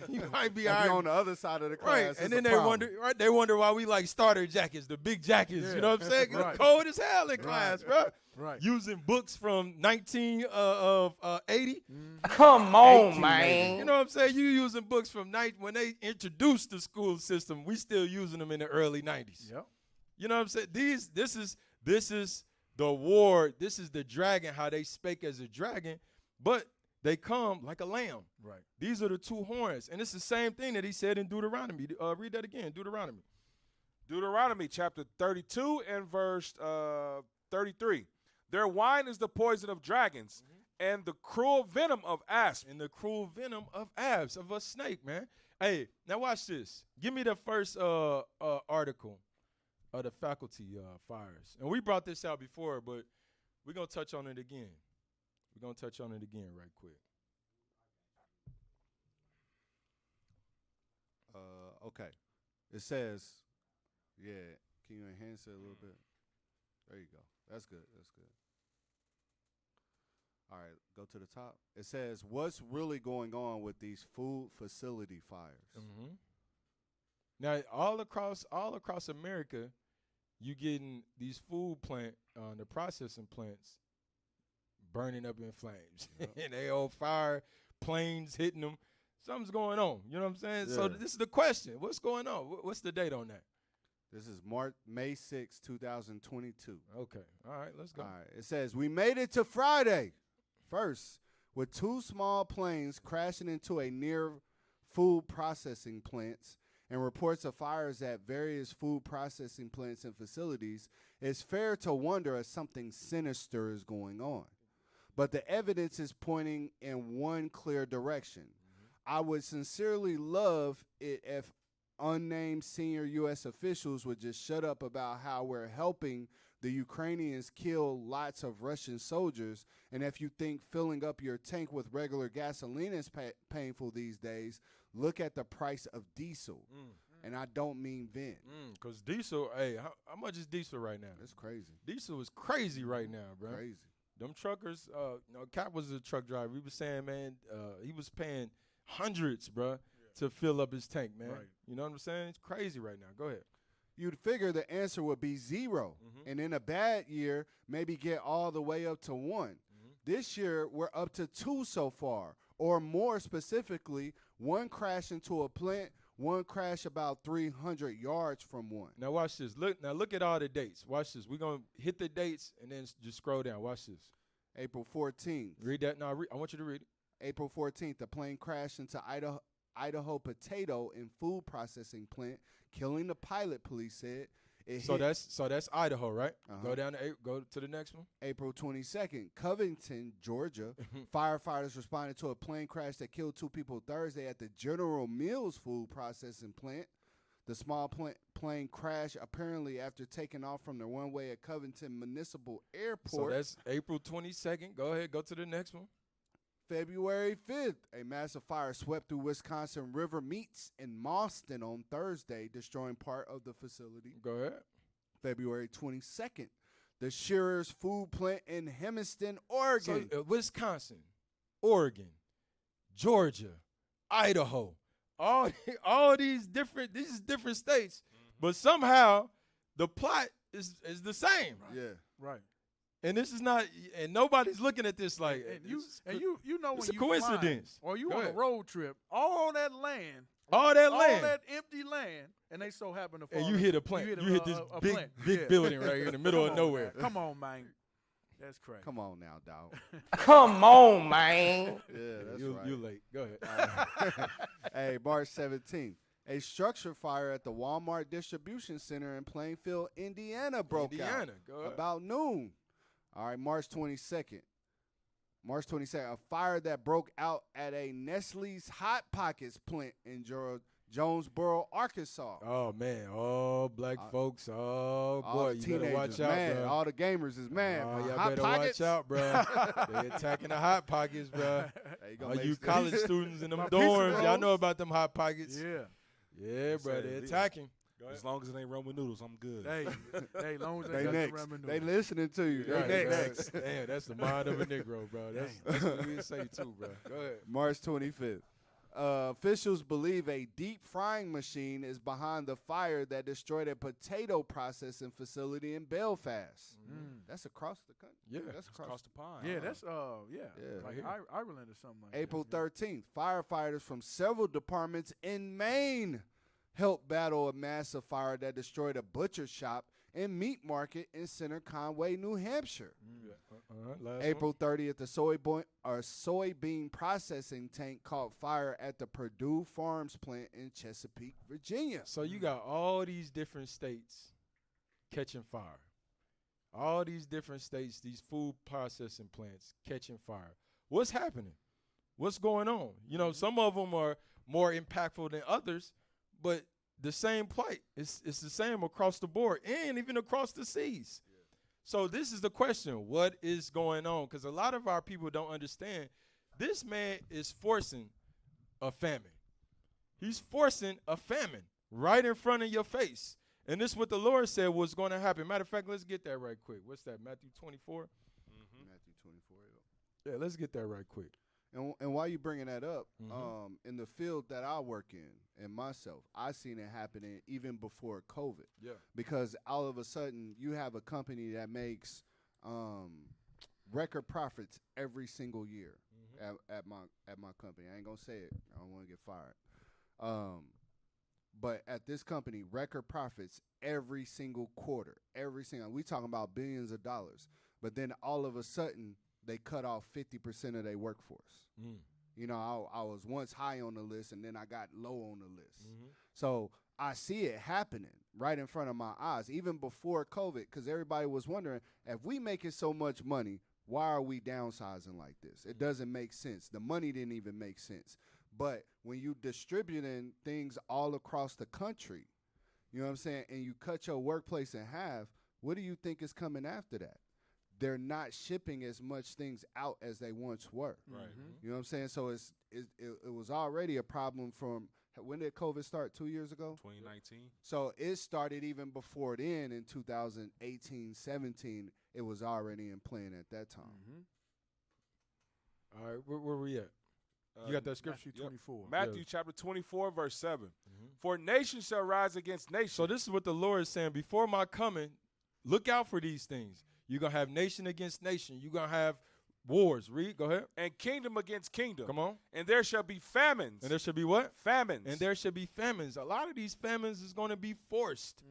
You might be If all right. you're on the other side of the class, Right, it's and a then they problem. wonder why we like starter jackets, the big jackets. Yeah. You know what I'm saying? Right. It's cold as hell in class, bro. Right. Using books from 1980. Come on, man. You know what I'm saying? You using books from when they introduced the school system. We still using them in the early 90s. Yep. You know what I'm saying? This is the war. This is the dragon. How they spake as a dragon, but they come like a lamb. Right. These are the 2 horns, and it's the same thing that he said in Deuteronomy. Read that again, Deuteronomy. Deuteronomy chapter 32 and verse 33. Their wine is the poison of dragons and the cruel venom of asps. And the cruel venom of asps, of a snake, man. Hey, now watch this. Give me the first article of the faculty fires. And we brought this out before, but we're going to touch on it again. We're going to touch on it again right quick. Okay. It says, yeah, can you enhance it a little bit? There you go. That's good. That's good. All right, go to the top. It says, what's really going on with these food facility fires? Mm-hmm. Now, all across America, you getting these food the processing plants burning up in flames. And they on fire, planes hitting them. Something's going on. You know what I'm saying? Yeah. So this is the question. What's going on? What's the date on that? This is May 6, 2022. Okay. All right, let's go. All right. It says, we made it to Friday first with 2 small planes crashing into a near food processing plants and reports of fires at various food processing plants and facilities. It's fair to wonder if something sinister is going on. But the evidence is pointing in one clear direction. I would sincerely love it if unnamed senior U.S. officials would just shut up about how we're helping the Ukrainians kill lots of Russian soldiers. And if you think filling up your tank with regular gasoline is painful these days, look at the price of diesel. And I don't mean Vin. Because diesel, hey, how much is diesel right now? That's crazy. Diesel is crazy right now, bro. Crazy. Them truckers, Cap was a truck driver. He was saying, man, he was paying hundreds, bro, to fill up his tank, man. Right. You know what I'm saying? It's crazy right now. Go ahead. You'd figure the answer would be 0. And in a bad year, maybe get all the way up to 1. This year, we're up to 2 so far. Or more specifically, 1 crash into a plant, 1 crash about 300 yards from 1. Now watch this. Look at all the dates. Watch this. We're going to hit the dates and then just scroll down. Watch this. April 14th. Read that. No, I want you to read it. April 14th, a plane crashed into Idaho potato and food processing plant, killing the pilot, police said. So that's Idaho, right? Uh-huh. Go to the next one. April 22nd, Covington, Georgia. Firefighters responded to a plane crash that killed 2 people Thursday at the General Mills food processing plant. The small plane crashed apparently after taking off from the runway at Covington Municipal Airport. So that's April 22nd. Go ahead. Go to the next one. February 5th, a massive fire swept through Wisconsin River Meats in Mauston on Thursday, destroying part of the facility. Go ahead. February 22nd, the Shearer's food plant in Hermiston, Oregon. So, Wisconsin, Oregon, Georgia, Idaho, all these different states, but somehow the plot is the same. Yeah. Right. And this is not, and nobody's looking at this like, and you know when it's a you coincidence. Fly, or you Go on ahead. a road trip, all that land, all that empty land, and they so happen to fall. And you hit a plant. You hit this a big plant. building right here in the middle of on, nowhere. Man. Come on, man. That's crazy. Come on now, dog. Come on, man. Yeah, that's right. You late. Go ahead. Hey, March 17th. A structure fire at the Walmart distribution center in Plainfield, Indiana broke out Go ahead. about noon. All right, March 22nd. A fire that broke out at a Nestle's Hot Pockets plant in Jonesboro, Arkansas. Oh, man. Oh, black folks. Oh, All boy. the You better watch teenagers out, mad. bro. All the gamers is mad. Oh, y'all Hot better Pockets? watch out, bro. They attacking the Hot Pockets, bro. Hey, All you college students in them My pizza dorms, y'all rolls. know about them Hot Pockets. Yeah. Yeah, bro. Say They're it. attacking. As long as it ain't Roman noodles, I'm good. Hey, long as They got next. the ramen They noodles. listening to you. Right, They bro. next. Damn, that's the mind of a Negro, bro. That's what we say, too, bro. Go ahead. March 25th. Officials believe a deep frying machine is behind the fire that destroyed a potato processing facility in Belfast. That's across the country. Yeah. That's Across the pond. Yeah, that's Yeah. like Ireland or something like April that. 13th. Firefighters from several departments in Maine helped battle a massive fire that destroyed a butcher shop and meat market in Center Conway, New Hampshire. Last April 30th, the soybean processing tank caught fire at the Purdue Farms plant in Chesapeake, Virginia. So you got all these different states catching fire. All these different states, these food processing plants catching fire. What's happening? What's going on? You know, some of them are more impactful than others, but the same plight. It's the same across the board and even across the seas. Yeah. So this is the question. What is going on? Because a lot of our people don't understand. This man is forcing a famine. He's forcing a famine right in front of your face. And this is what the Lord said was going to happen. Matter of fact, let's get that right quick. What's that, Matthew 24? Matthew 24. Yeah, let's get that right quick. And while you bringing that up, in the field that I work in, and myself, I seen it happening even before COVID. Yeah. Because all of a sudden, you have a company that makes record profits every single year at my company. I ain't gonna say it. I don't want to get fired. But at this company, record profits every single quarter. We talking about billions of dollars. But then all of a sudden, they cut off 50% of their workforce. You know, I was once high on the list, and then I got low on the list. So I see it happening right in front of my eyes, even before COVID, because everybody was wondering, if we making so much money, why are we downsizing like this? It doesn't make sense. The money didn't even make sense. But when you distributing things all across the country, you know what I'm saying, and you cut your workplace in half, what do you think is coming after that? They're not shipping as much things out as they once were. Right. You know what I'm saying? So it was already a problem from, when did COVID start? 2 years ago? 2019. So it started even before then in 2018, 17. It was already in plan at that time. All right, where we at? You got that scripture? Matthew 24. Matthew chapter 24, verse 7. For nation shall rise against nation. So this is what the Lord is saying. Before my coming, look out for these things. You're going to have nation against nation. You're going to have wars. Read. Go ahead. And kingdom against kingdom. Come on. And there shall be famines. And there should be what? Famines. And there should be famines. A lot of these famines is going to be forced.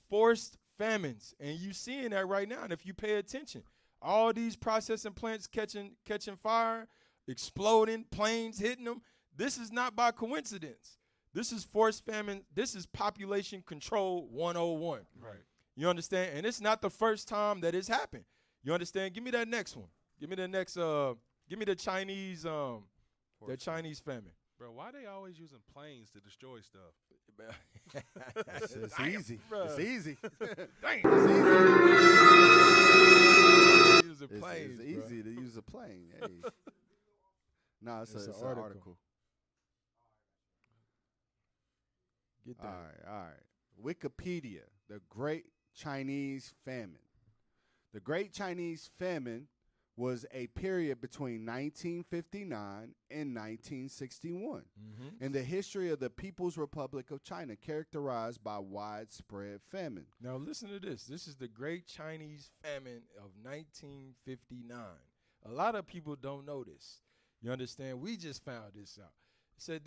Forced famines. And you seeing that right now. And if you pay attention, all these processing plants catching fire, exploding, planes hitting them. This is not by coincidence. This is forced famine. This is population control 101. Right. You understand? And it's not the first time that it's happened. You understand? Give me that next one. Give me the next. Give me the Chinese. The Chinese famine. Bro, why they always using planes to destroy stuff? It's easy. It's easy. Dang. Use a plane. It's easy to use a plane. Hey. No, it's an article. Get that. All right. Wikipedia, the Great Chinese Famine. The Great Chinese Famine was a period between 1959 and 1961 in the history of the People's Republic of China, characterized by widespread famine. Now listen to this. This is the Great Chinese Famine of 1959. A lot of people don't know this. You understand? We just found this out. It said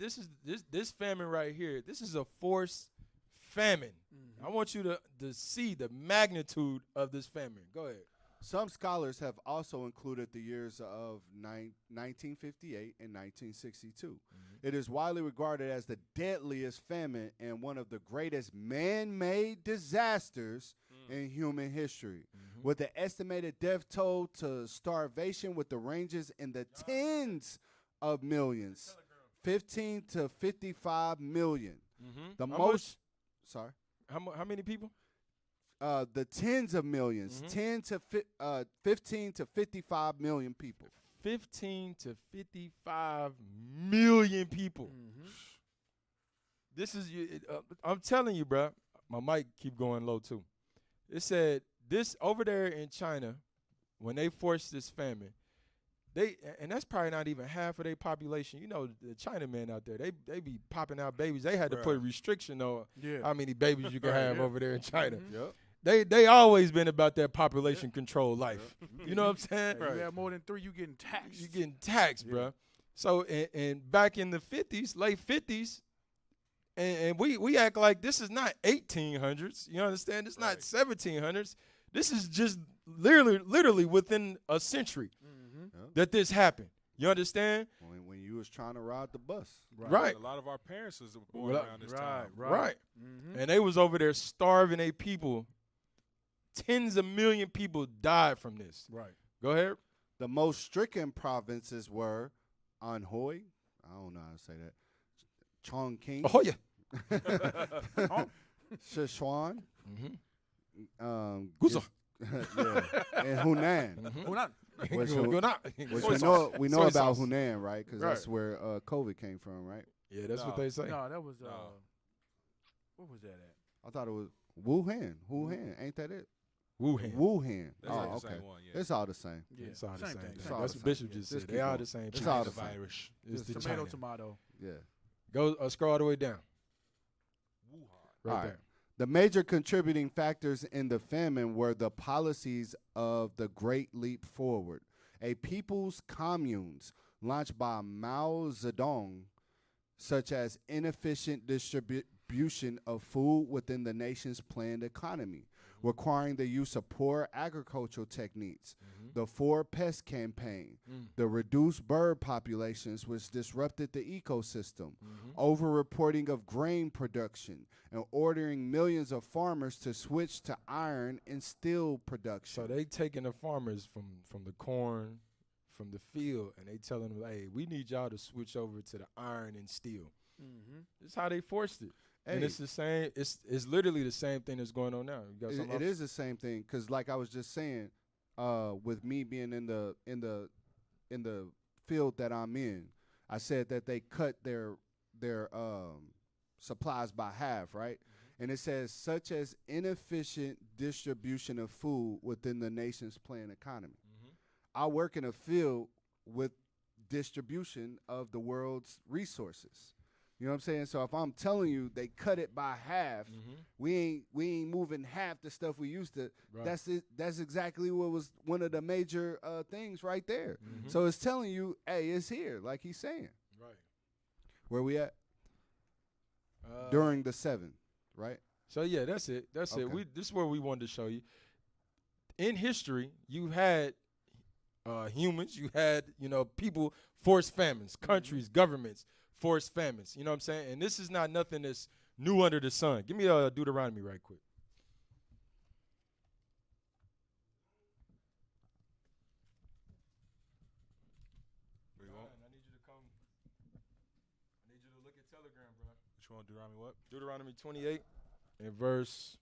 this famine right here, this is a forced famine. I want you to see the magnitude of this famine. Go ahead. Some scholars have also included the years of 1958 and 1962. It is widely regarded as the deadliest famine and one of the greatest man-made disasters in human history, with the estimated death toll to starvation with the ranges in the tens of millions, 15 to 55 million. The How most, much? sorry. How many people? The tens of millions, 15 to 55 million people. 15 to 55 million people. This is, I'm telling you, bro. My mic keep going low too. It said this over there in China, when they forced this famine, and that's probably not even half of their population. You know, the Chinamen out there, they be popping out babies. They had to put a restriction on how many babies you can have over there in China. They always been about that population control life. You know what I'm saying? You have more than 3, you getting taxed. You getting taxed, bro. So and back in the 50s, late 50s, and we act like this is not 1800s. You understand? It's not 1700s. This is just literally within a century that this happened. You understand? When you was trying to ride the bus. Right. A lot of our parents was born around this time. Right. And they was over there starving their people. Tens of million people died from this. Right. Go ahead. The most stricken provinces were Anhui. I don't know how to say that. Chongqing. Oh, yeah. Sichuan. Guzo. And Hunan. Which we know Soy about sauce. Hunan, right? Because that's where COVID came from, right? Yeah, that's what they say. No, that was what was that at? I thought it was Wuhan. Ain't that it? Wuhan. That's like the same one, It's all the same. Yeah, It's all the same thing. Same That's thing. what Bishop just said. Just They keep are going. the same. It's China all the virus. same. It's the Tomato, China. tomato. Yeah. Go scroll all the way down. Wuhan. Right All right. there. The major contributing factors in the famine were the policies of the Great Leap Forward, a people's communes launched by Mao Zedong, such as inefficient distribution of food within the nation's planned economy, requiring the use of poor agricultural techniques, the Four Pest Campaign, the reduced bird populations which disrupted the ecosystem, over-reporting of grain production, and ordering millions of farmers to switch to iron and steel production. So they taking the farmers from the corn, from the field, and they telling them, hey, we need y'all to switch over to the iron and steel. This is how they forced it. And it's the same. It's literally the same thing that's going on now. You got something It else? is the same thing because, like I was just saying, with me being in the field that I'm in, I said that they cut their supplies by half, right? And it says such as inefficient distribution of food within the nation's planned economy. I work in a field with distribution of the world's resources. You know what I'm saying? So if I'm telling you they cut it by half, we ain't moving half the stuff we used to. Right. That's it. That's exactly what was one of the major things right there. So it's telling you, hey, it's here, like he's saying. Right. Where we at? During the 7, right? So yeah, that's it. That's it. Okay. This is where we wanted to show you. In history, you had humans, you had people forced famines, countries, governments forced famines. You know what I'm saying? And this is not nothing that's new under the sun. Give me Deuteronomy right quick. Where you want? I need you to come. I need you to look at Telegram, bro. Which one? Deuteronomy what? Deuteronomy 28 and verse.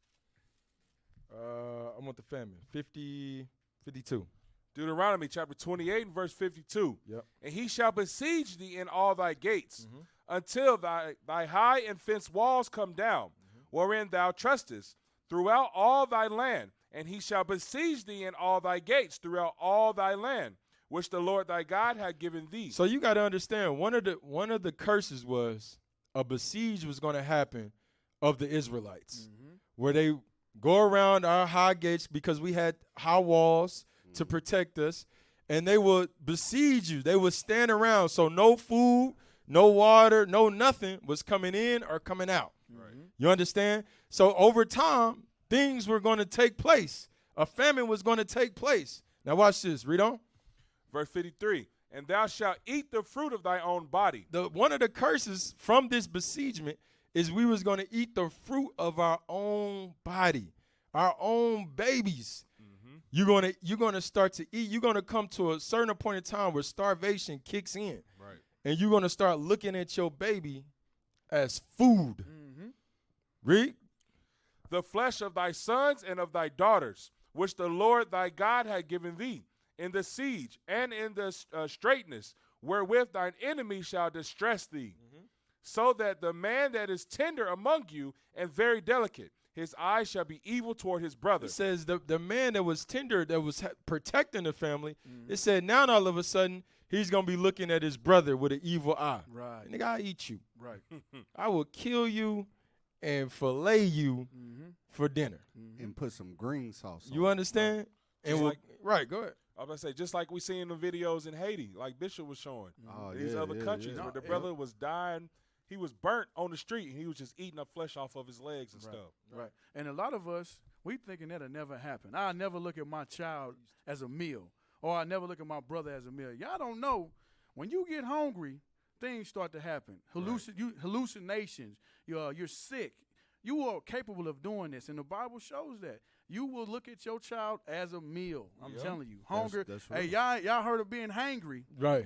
I want the famine. 52. Deuteronomy chapter 28 and verse 52. Yep. And he shall besiege thee in all thy gates until thy high and fenced walls come down, wherein thou trustest, throughout all thy land. And he shall besiege thee in all thy gates throughout all thy land, which the Lord thy God hath given thee. So you got to understand, one of the curses was a besiege was going to happen of the Israelites, where they go around our high gates because we had high walls to protect us, and they would besiege you. They would stand around, so no food, no water, no nothing was coming in or coming out. Right. You understand? So over time, things were going to take place. A famine was going to take place. Now watch this. Read on. Verse 53. And thou shalt eat the fruit of thy own body. One of the curses from this besiegement is we was going to eat the fruit of our own body, our own babies. You're gonna start to eat. You're gonna come to a certain point in time where starvation kicks in, Right. and you're gonna start looking at your baby as food. Read. The flesh of thy sons and of thy daughters, which the Lord thy God hath given thee, in the siege and in the straitness, wherewith thine enemy shall distress thee, so that the man that is tender among you and very delicate, his eyes shall be evil toward his brother. It says the man that was tender, that was protecting the family, it said now all of a sudden he's going to be looking at his brother with an evil eye. Right. Nigga, I'll eat you. Right. I will kill you and fillet you for dinner. And put some green sauce on You it. understand? And Just right, go ahead. I was going to say, just like we see in the videos in Haiti, like Bishop was showing, Oh, these yeah, other yeah, countries yeah. where the No, brother was dying. He was burnt on the street, and he was just eating up flesh off of his legs and stuff. Right. And a lot of us, we thinking that'll never happen. I'll never look at my child as a meal, or I never look at my brother as a meal. Y'all don't know, when you get hungry, things start to happen. Hallucinations. You're sick. You are capable of doing this, and the Bible shows that. You will look at your child as a meal. I'm telling you. Hunger. That's Hey, right. y'all heard of being hangry. Right.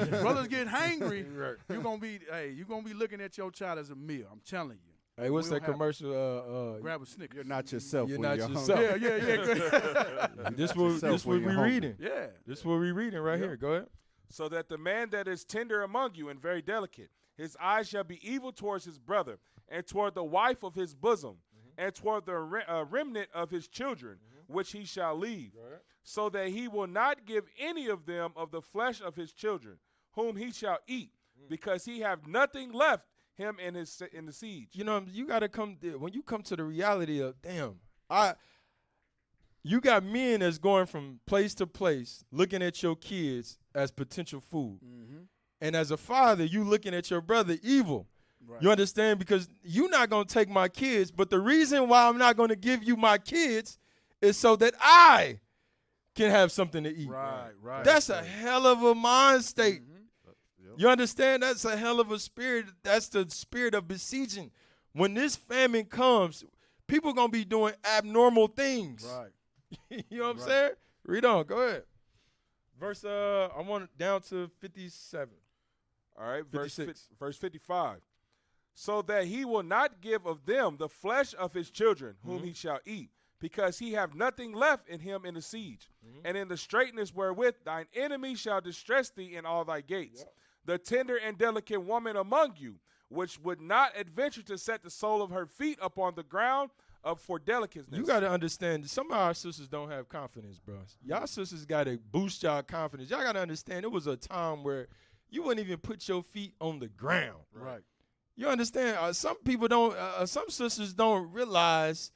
Brothers get hangry. Right. You're gonna be looking at your child as a meal. I'm telling you. Hey, what's We'll that have- commercial? Grab a Snickers. You're not yourself You're when not you're yourself. hungry. Yeah. This yourself what when we you're hungry. reading. Yeah. This what we reading right here. Go ahead. So that the man that is tender among you and very delicate, his eyes shall be evil towards his brother, and toward the wife of his bosom, and toward the remnant of his children, which he shall leave, so that he will not give any of them of the flesh of his children, whom he shall eat, because he have nothing left him in the siege. You know, you got to when you come to the reality of, you got men that's going from place to place looking at your kids as potential food. Mm-hmm. And as a father, you looking at your brother evil. Right. You understand? Because you're not going to take my kids, but the reason why I'm not going to give you my kids is so that I can have something to eat. Right. That's a hell of a mind state. Mm-hmm. You understand? That's a hell of a spirit. That's the spirit of besieging. When this famine comes, people going to be doing abnormal things. Right. You know what I'm saying? Read on. Go ahead. Verse, I want it down to 57. All right, verse 56. 55. So that he will not give of them the flesh of his children, whom Mm-hmm. he shall eat, because he have nothing left in him in the siege. Mm-hmm. And in the straightness wherewith thine enemy shall distress thee in all thy gates. Yep. The tender and delicate woman among you, which would not adventure to set the sole of her feet upon the ground for delicateness. You got to understand, some of our sisters don't have confidence, bro. Y'all sisters got to boost y'all confidence. Y'all got to understand, it was a time where you wouldn't even put your feet on the ground. Right. You understand? Some people don't, some sisters don't realize,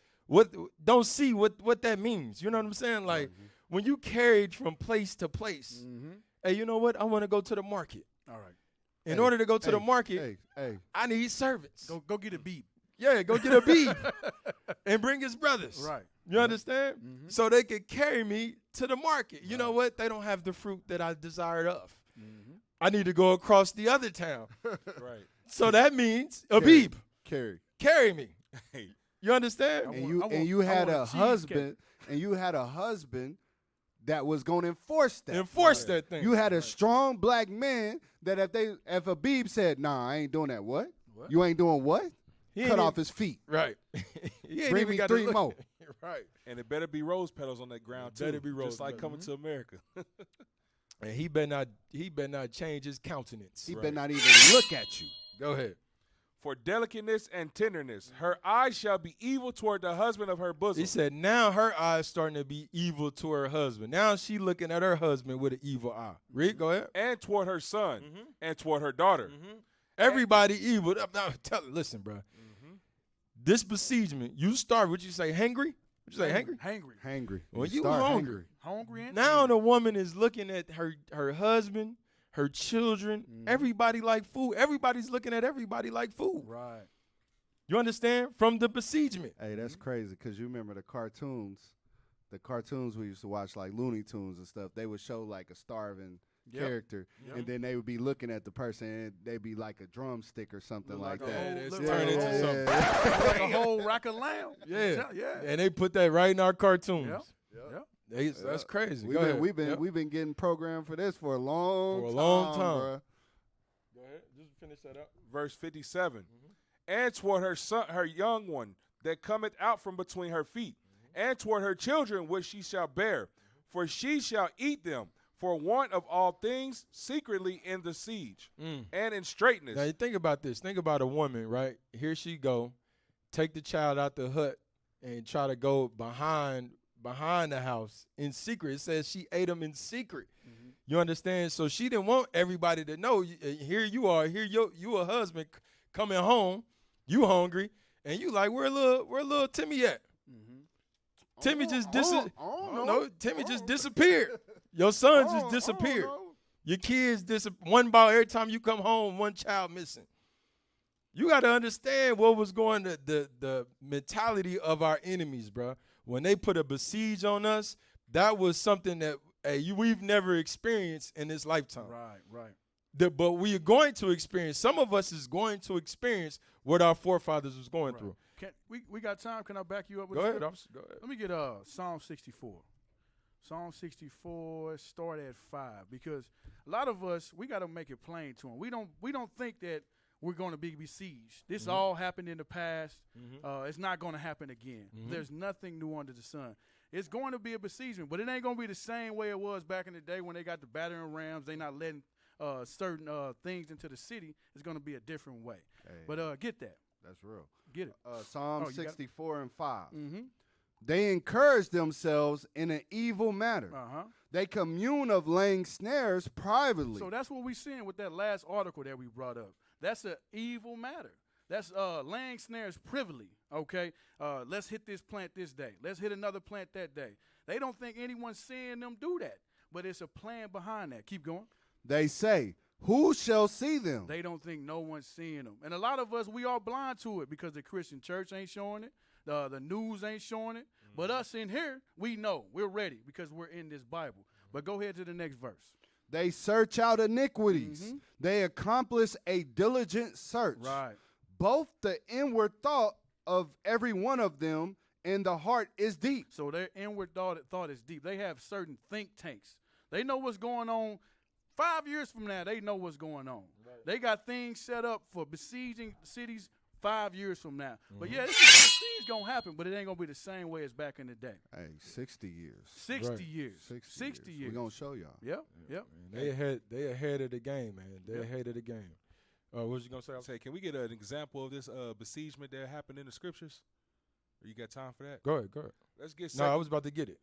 don't see what that means. You know what I'm saying? Like, when you carried from place to place, hey, you know what? I want to go to the market. All right. In order to go to the market, Hey. I need servants. Go get a beep. Yeah, go get a bee and bring his brothers. Right. You understand? Mm-hmm. So they could carry me to the market. You know what? They don't have the fruit that I desired of. Mm-hmm. I need to go across the other town. Right. So that means Abib, carry me. Hey. You understand? And you had a husband that was going to enforce that. Enforce that thing. You had a strong black man that if Abib said, "Nah, I ain't doing that," what? You ain't doing what? He Cut ain't off even- his feet. Right. He ain't Bring even me got to 3 look- more. Right. And it better be rose petals on that ground, too. better be rose just like petals. coming to America. And he better not change his countenance. He better not even look at you. Go ahead. For delicateness and tenderness, her eyes shall be evil toward the husband of her bosom. He said, now her eyes starting to be evil to her husband. Now she looking at her husband with an evil eye. Read, go ahead. and toward her son, and toward her daughter. Everybody evil. Listen, bro. This besiegement, you start, would you say hangry? Would you say hangry? Hangry. Well, you start hungry. Hungry and Now the woman is looking at her husband, her children, everybody like food. Everybody's looking at everybody like food. Right. You understand? From the besiegement. Hey, that's crazy because you remember the cartoons we used to watch, like Looney Tunes and stuff. They would show like a starving character, and then they would be looking at the person, and they'd be like a drumstick or something like that. It's look turned like into a something. Like a whole rack of lamb. Yeah. Yeah. And they put that right in our cartoons. Yep. That's crazy. We've been getting programmed for this for a long time. bruh. Go ahead. Just finish that up. Verse 57. And toward her son, her young one, that cometh out from between her feet, and toward her children which she shall bear, for she shall eat them for want of all things secretly in the siege and in straitness. Now you think about this. Think about a woman, right? Here she go, take the child out the hut and try to go behind the house in secret. It says she ate them in secret. You understand? So she didn't want everybody to know. Here you are. Here you a husband coming home. You hungry, and you like, where little Timmy at? Timmy just Timmy just disappeared. Your son just disappeared. Your kids one ball every time you come home, one child missing. You got to understand what was going to the mentality of our enemies, bro. When they put a besiege on us, that was something that we've never experienced in this lifetime. Right. But we are going to experience. Some of us is going to experience what our forefathers was going through. We got time? Can I back you up with Go ahead. a Go ahead. Let me get Psalm 64. Psalm 64, start at 5, because a lot of us, we got to make it plain to them. We don't think that we're going to be besieged. This all happened in the past. It's not going to happen again. There's nothing new under the sun. It's going to be a besiegement, but it ain't going to be the same way it was back in the day when they got the battering rams. They not letting certain things into the city. It's going to be a different way. Hey, But get that. that's real. Get it. Psalm you got it? 64 and 5. Mm-hmm. They encourage themselves in an evil manner. They commune of laying snares privately. So that's what we're seeing with that last article that we brought up. That's an evil matter. That's laying snares privily, okay? Let's hit this plant this day. Let's hit another plant that day. They don't think anyone's seeing them do that, but it's a plan behind that. Keep going. They say, who shall see them? They don't think no one's seeing them. And a lot of us, we are blind to it because the Christian church ain't showing it. The news ain't showing it. But us in here, we know. We're ready because we're in this Bible. But go ahead to the next verse. They search out iniquities. They accomplish a diligent search. Right. Both the inward thought of every one of them and the heart is deep. So their inward thought is deep. They have certain think tanks. They know what's going on. 5 years from now, they know what's going on. Right. They got things set up for besieging cities 5 years from now. But yeah, this is going to happen, but it ain't going to be the same way as back in the day. Hey, 60 years. 60 years. 60 years. We're going to show y'all. Yep. They ahead of the game, man. They ahead of the game. What was you going to say? Can we get an example of this besiegement that happened in the scriptures? Or you got time for that? Go ahead. Let's get. I was about to get it.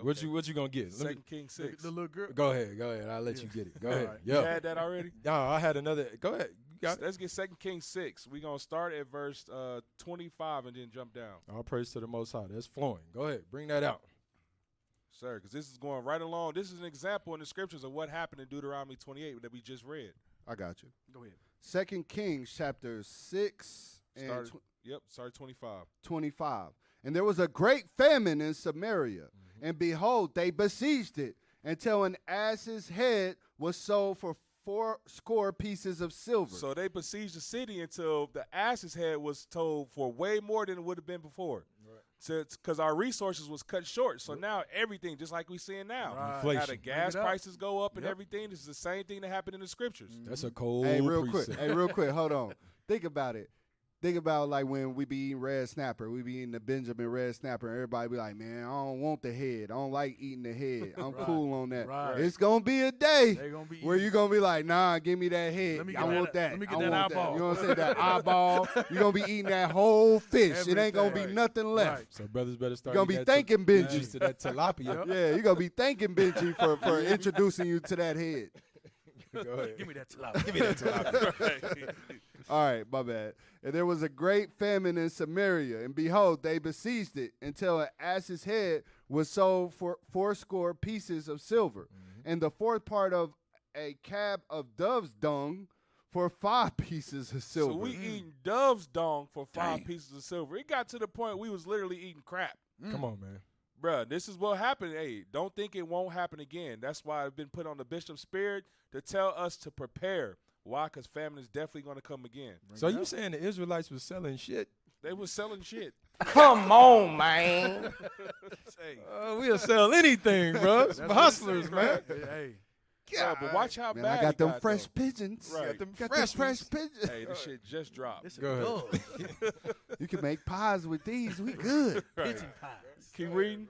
What you gonna get? 2 Kings 6. The little girl. Go ahead. I'll let you get it. Go ahead. Right. Yeah. You had that already? No, I had another. Go ahead. Let's get 2 Kings 6. We're gonna start at verse 25 and then jump down. All praise to the Most High. That's flowing. Go ahead. Bring that out, sir, because this is going right along. This is an example in the scriptures of what happened in Deuteronomy 28 that we just read. I got you. Go ahead. 2 Kings chapter 6 and start 25. 25. And there was a great famine in Samaria, and behold, they besieged it until an ass's head was sold for 80 pieces of silver. So they besieged the city until the ass's head was told for way more than it would have been before. Right. Because our resources was cut short. So now everything, just like we're seeing now. Right. Inflation. How the gas prices go up and everything. This is the same thing that happened in the scriptures. That's a cold real precept. quick, hold on. Think about it. Think about like when we be eating red snapper, we be eating the Benjamin red snapper, and everybody be like, man, I don't want the head. I don't like eating the head. I'm cool on that. Right. It's going to be a day where you're going to be like, nah, give me that head. I want that. Let me get that eyeball. You know what I'm saying? That eyeball. You're going to be eating that whole fish. It ain't going to be nothing left. Right. So brothers better start. You're going to be thanking Benji. To that tilapia. Yeah, you're going to be thanking Benji for introducing you to that head. Go ahead. Give me that tilapia. Give me that tilapia. All right, my bad. And there was a great famine in Samaria, and behold, they besieged it until an ass's head was sold for 80 pieces of silver, and the fourth part of a cab of dove's dung for 5 pieces of silver. So we eating dove's dung for 5 pieces of silver. It got to the point we was literally eating crap. Come on, man. Bruh, this is what happened. Hey, don't think it won't happen again. That's why I've been put on the bishop's spirit to tell us to prepare. Why? Because famine is definitely going to come again. So you saying the Israelites was selling shit? They was selling shit. Come on, man. We'll sell anything, bro. Some hustlers, man. Hey. Yeah, but watch how Man, bad I got them though. fresh pigeons. Right. Got them fresh pigeons. Hey, this shit just dropped. Go ahead. You can make pies with these. We good. Pigeon pies. Keep reading.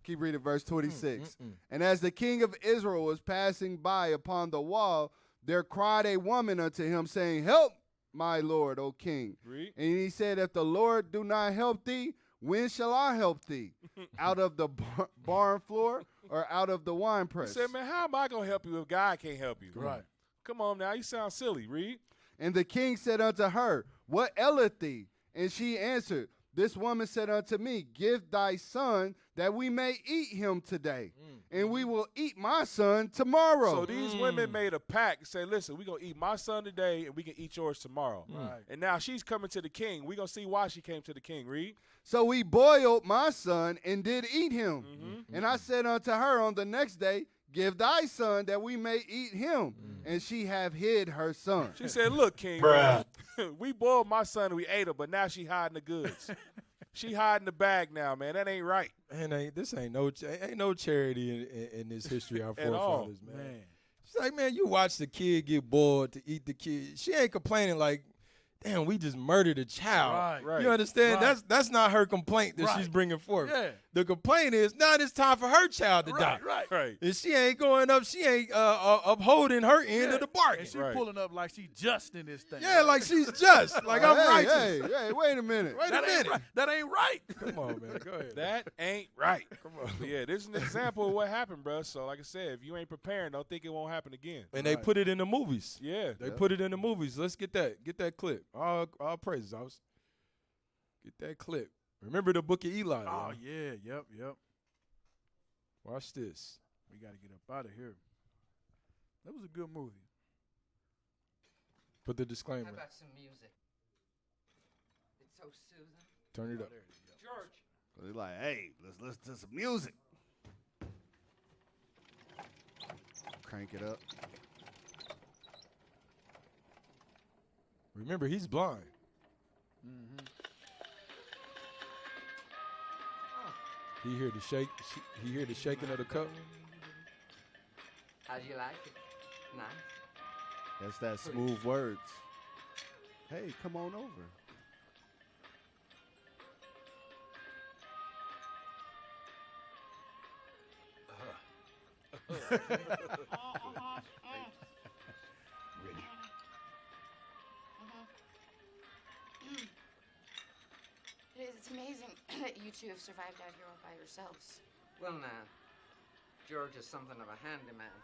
Keep reading verse 26. And as the king of Israel was passing by upon the wall, there cried a woman unto him, saying, help, my lord, O king. Read. And he said, if the Lord do not help thee, when shall I help thee? Out of the barn floor or out of the winepress? He said, man, how am I going to help you if God can't help you? Right. Come on now. You sound silly. Read. And the king said unto her, what aileth thee? And she answered, this woman said unto me, give thy son that we may eat him today, and we will eat my son tomorrow. So these women made a pact, say, listen, we're going to eat my son today, and we can eat yours tomorrow. Right. And now she's coming to the king. We're going to see why she came to the king. Read. So we boiled my son and did eat him. And I said unto her on the next day, give thy son that we may eat him. And she have hid her son. She said, look, king, we boiled my son and we ate him, but now she hiding the goods. She hiding the bag now, man. That ain't right. And this ain't no charity in this history of our forefathers, man. She's like, man, you watch the kid get boiled to eat the kid. She ain't complaining like, damn, we just murdered a child. Right. Right. You understand? Right. That's not her complaint that Right. she's bringing forth. Yeah. The complaint is, now it's time for her child to die. Right. Right. And she ain't going up. She ain't upholding her end of the bargain. And she Right. pulling up like she just in this thing. Yeah, like she's just. Like I'm righteous. Hey, wait a minute. Wait a that ain't minute. right. That ain't right. Come on, man. Go ahead. That ain't right. Come on. But yeah, this is an example of what happened, bro. So like I said, if you ain't preparing, don't think it won't happen again. And they put it in the movies. Yeah. They put it in the movies. Let's get that clip. All praises, House. Get that clip. Remember the Book of Eli. Oh, y'all. yeah. Yep. Watch this. We got to get up out of here. That was a good movie. Put the disclaimer. How about some music? It's so soothing. Turn it up. George. They're like, hey, let's listen to some music. Crank it up. Remember, he's blind. He hear the shake. He hear the shaking of the cup. How do you like it? Nice. That's that smooth words. Hey, come on over. It's amazing that you two have survived out here all by yourselves. Well, now, George is something of a handyman.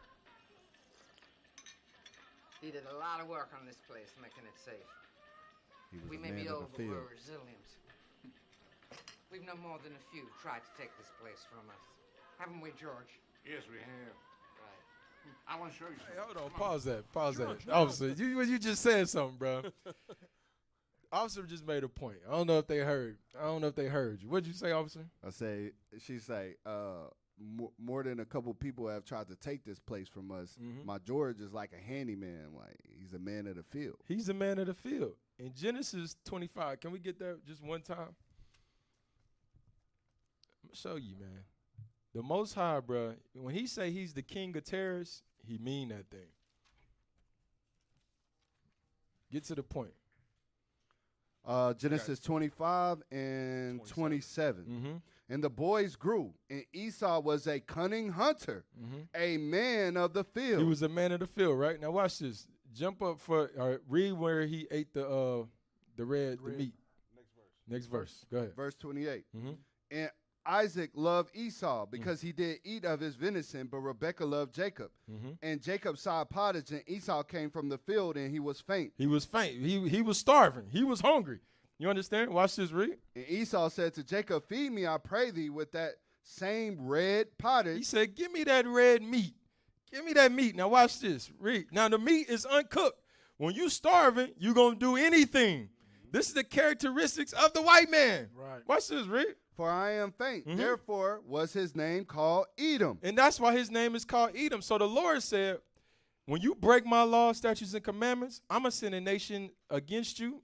He did a lot of work on this place, making it safe. He was We a may man be of old, the but field. we're resilient. We've no more than a few tried to take this place from us. Haven't we, George? Yes, we have. Right. I want to show you Hey, something. hold on. Pause that. Officer, you just said something, bro. Officer just made a point. I don't know if they heard you. What'd you say, officer? She say, more than a couple people have tried to take this place from us. Mhm. My George is like a handyman. Like, he's a man of the field. He's a man of the field. In Genesis 25, can we get that just one time? I'm going to show you, man. The Most High, bro, when he say he's the king of terrorists, he mean that thing. Get to the point. Genesis 25 and 27. Mm-hmm. And the boys grew, and Esau was a cunning hunter, a man of the field. He was a man of the field, right? Now watch this. Jump up read where he ate the meat. Next verse. Go ahead. Verse 28. Mm-hmm. And Isaac loved Esau because he did eat of his venison, but Rebekah loved Jacob. Mm-hmm. And Jacob saw pottage, and Esau came from the field, and he was faint. He was faint. He was starving. He was hungry. You understand? Watch this, read. And Esau said to Jacob, feed me, I pray thee, with that same red pottage. He said, give me that red meat. Give me that meat. Now watch this. Read. Now the meat is uncooked. When you starving, you going to do anything. This is the characteristics of the white man. Right. Watch this, read. For I am faint. Mhm. Therefore was his name called Edom. And that's why his name is called Edom. So the Lord said, when you break my laws, statutes, and commandments, I'm going to send a nation against you,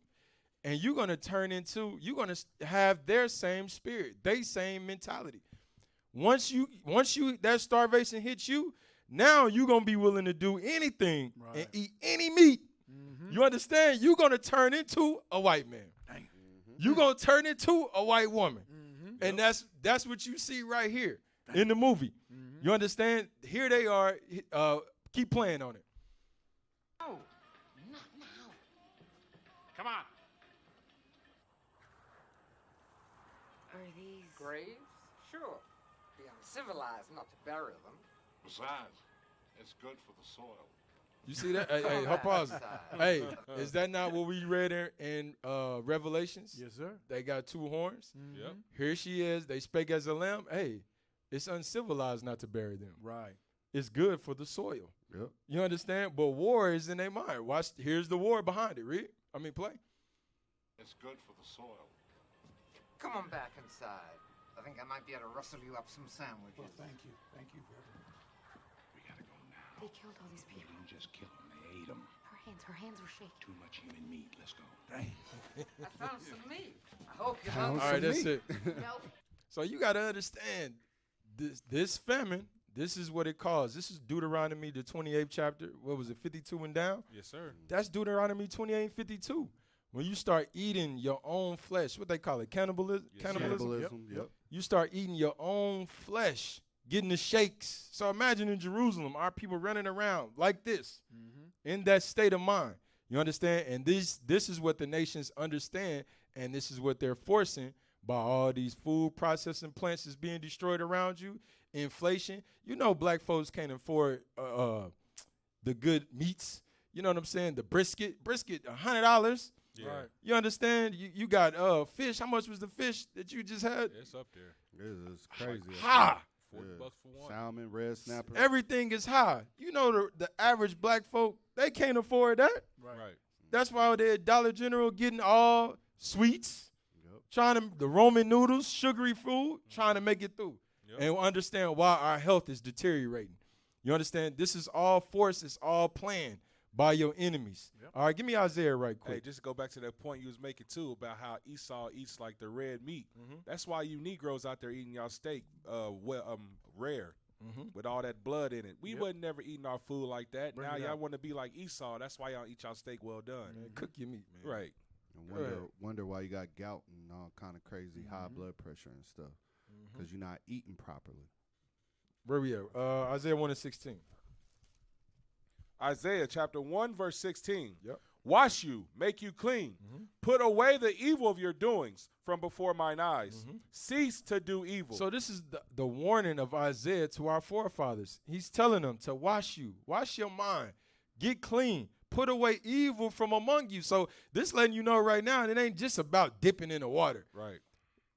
and you're going to you're going to have their same spirit, their same mentality. Once that starvation hits you, now you're going to be willing to do anything and eat any meat. Mm-hmm. You understand? You're going to turn into a white man. Dang. You're going to turn into a white woman. Mm-hmm. And that's what you see right here in the movie. Mm-hmm. You understand? Here they are. Keep playing on it. No, not now. Come on. Are these... Graves? Sure. Be uncivilized not to bury them. Besides, it's good for the soil. You see that? Hey, pause. Hey, is that not what we read in Revelations? Yes, sir. They got two horns. Mm-hmm. Yep. Here she is. They spake as a lamb. Hey, it's uncivilized not to bury them. Right. It's good for the soil. Yep. You understand? But war is in their mind. Watch. Here's the war behind it. Play. It's good for the soil. Come on back inside. I think I might be able to rustle you up some sandwiches. Well, thank you, brother. We gotta go now. They killed all these We people. didn't just kill them; they ate them. Her hands were shaking. Too much human meat. Let's go. I found some meat. I hope you Found love All right, that's meat. it. No. So you got to understand this famine. This is what it caused. This is Deuteronomy, the 28th chapter. What was it, 52 and down? Yes, sir. That's Deuteronomy 28 and 52. When you start eating your own flesh, what they call it, cannibalism? Yes, Cannibalism. Yep. You start eating your own flesh, getting the shakes. So imagine in Jerusalem, our people running around like this, in that state of mind. You understand? And this is what the nations understand, and this is what they're forcing by all these food processing plants that's being destroyed around you, inflation. You know black folks can't afford the good meats. You know what I'm saying? The brisket, $100. Yeah. Right. You understand? You got fish. How much was the fish that you just had? It's up there. It's crazy. High. $40 for one. Salmon, red snapper. Everything is high. You know the average black folk, they can't afford that. Right. That's why they're at Dollar General getting all sweets, the Roman noodles, sugary food, trying to make it through. Yep. And understand why our health is deteriorating. You understand? This is all forced. It's all planned by your enemies. Yep. All right, give me Isaiah right Hey, quick. just to go back to that point you was making too about how Esau eats like the red meat. That's why you Negroes out there eating y'all steak rare with all that blood in it. We wasn't never eating our food like that. Bring now it y'all out. want to be like Esau. That's why y'all eat y'all steak well done. Man, cook your meat, man. Right. And wonder why you got gout and all kind of crazy high blood pressure and stuff because you're not eating properly. Where we at? Isaiah 1:16. Isaiah chapter 1 verse 16. Yep. Wash you, make you clean. Put away the evil of your doings from before mine eyes. Cease to do evil. So this is the warning of Isaiah to our forefathers. He's telling them to wash you, wash your mind, get clean, put away evil from among you. So this letting you know right now, it ain't just about dipping in the water. right.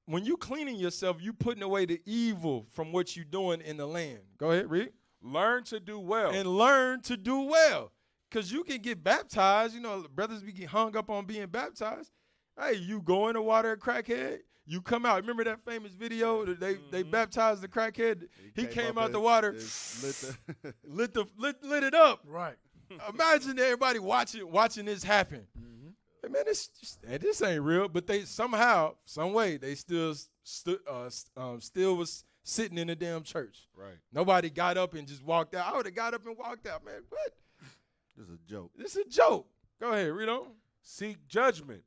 When you cleaning yourself, you putting away the evil from what you doing in the land. Go ahead, read. Learn to do well. And learn to do well. Because you can get baptized. You know, brothers be hung up on being baptized. Hey, you go in the water a crackhead, you come out. Remember that famous video that they baptized the crackhead? He came out the water, lit it up. Right. Imagine everybody watching this happen. Hey, man, this ain't real. But they somehow, some way, they still was sitting in the damn church. Right. Nobody got up and just walked out. I would have got up and walked out, man. What? This is a joke. This is a joke. Go ahead, read on. Seek judgment.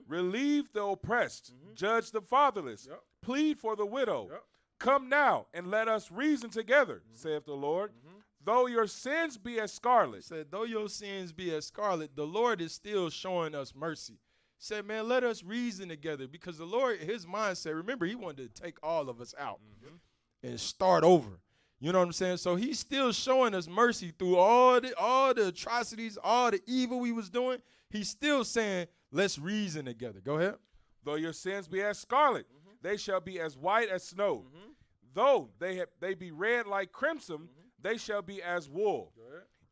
Relieve the oppressed. Judge the fatherless. Yep. Plead for the widow. Yep. Come now and let us reason together, saith the Lord. Though your sins be as scarlet. Said, though your sins be as scarlet, the Lord is still showing us mercy. Said, man, let us reason together, because the Lord, his mindset, remember, he wanted to take all of us out and start over. You know what I'm saying? So he's still showing us mercy through all the atrocities, all the evil we was doing. He's still saying, let's reason together. Go ahead. Though your sins be as scarlet, they shall be as white as snow. Though they be red like crimson, they shall be as wool.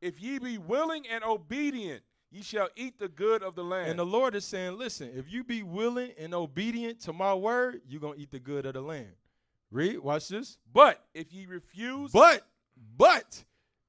If ye be willing and obedient, ye shall eat the good of the land. And the Lord is saying, listen, if you be willing and obedient to my word, you're going to eat the good of the land. Read, watch this. But if ye refuse. But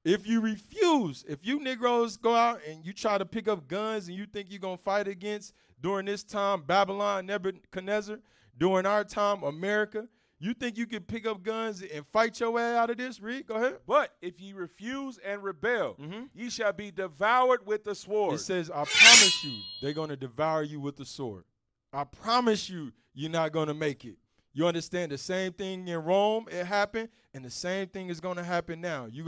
if you refuse, if you Negroes go out and you try to pick up guns and you think you're going to fight against during this time, Babylon, Nebuchadnezzar, during our time, America, you think you can pick up guns and fight your way out of this? Read, go ahead. But if ye refuse and rebel, ye shall be devoured with the sword. It says, I promise you, they're going to devour you with the sword. I promise you, you're not going to make it. You understand? The same thing in Rome, it happened, and the same thing is going to happen now. You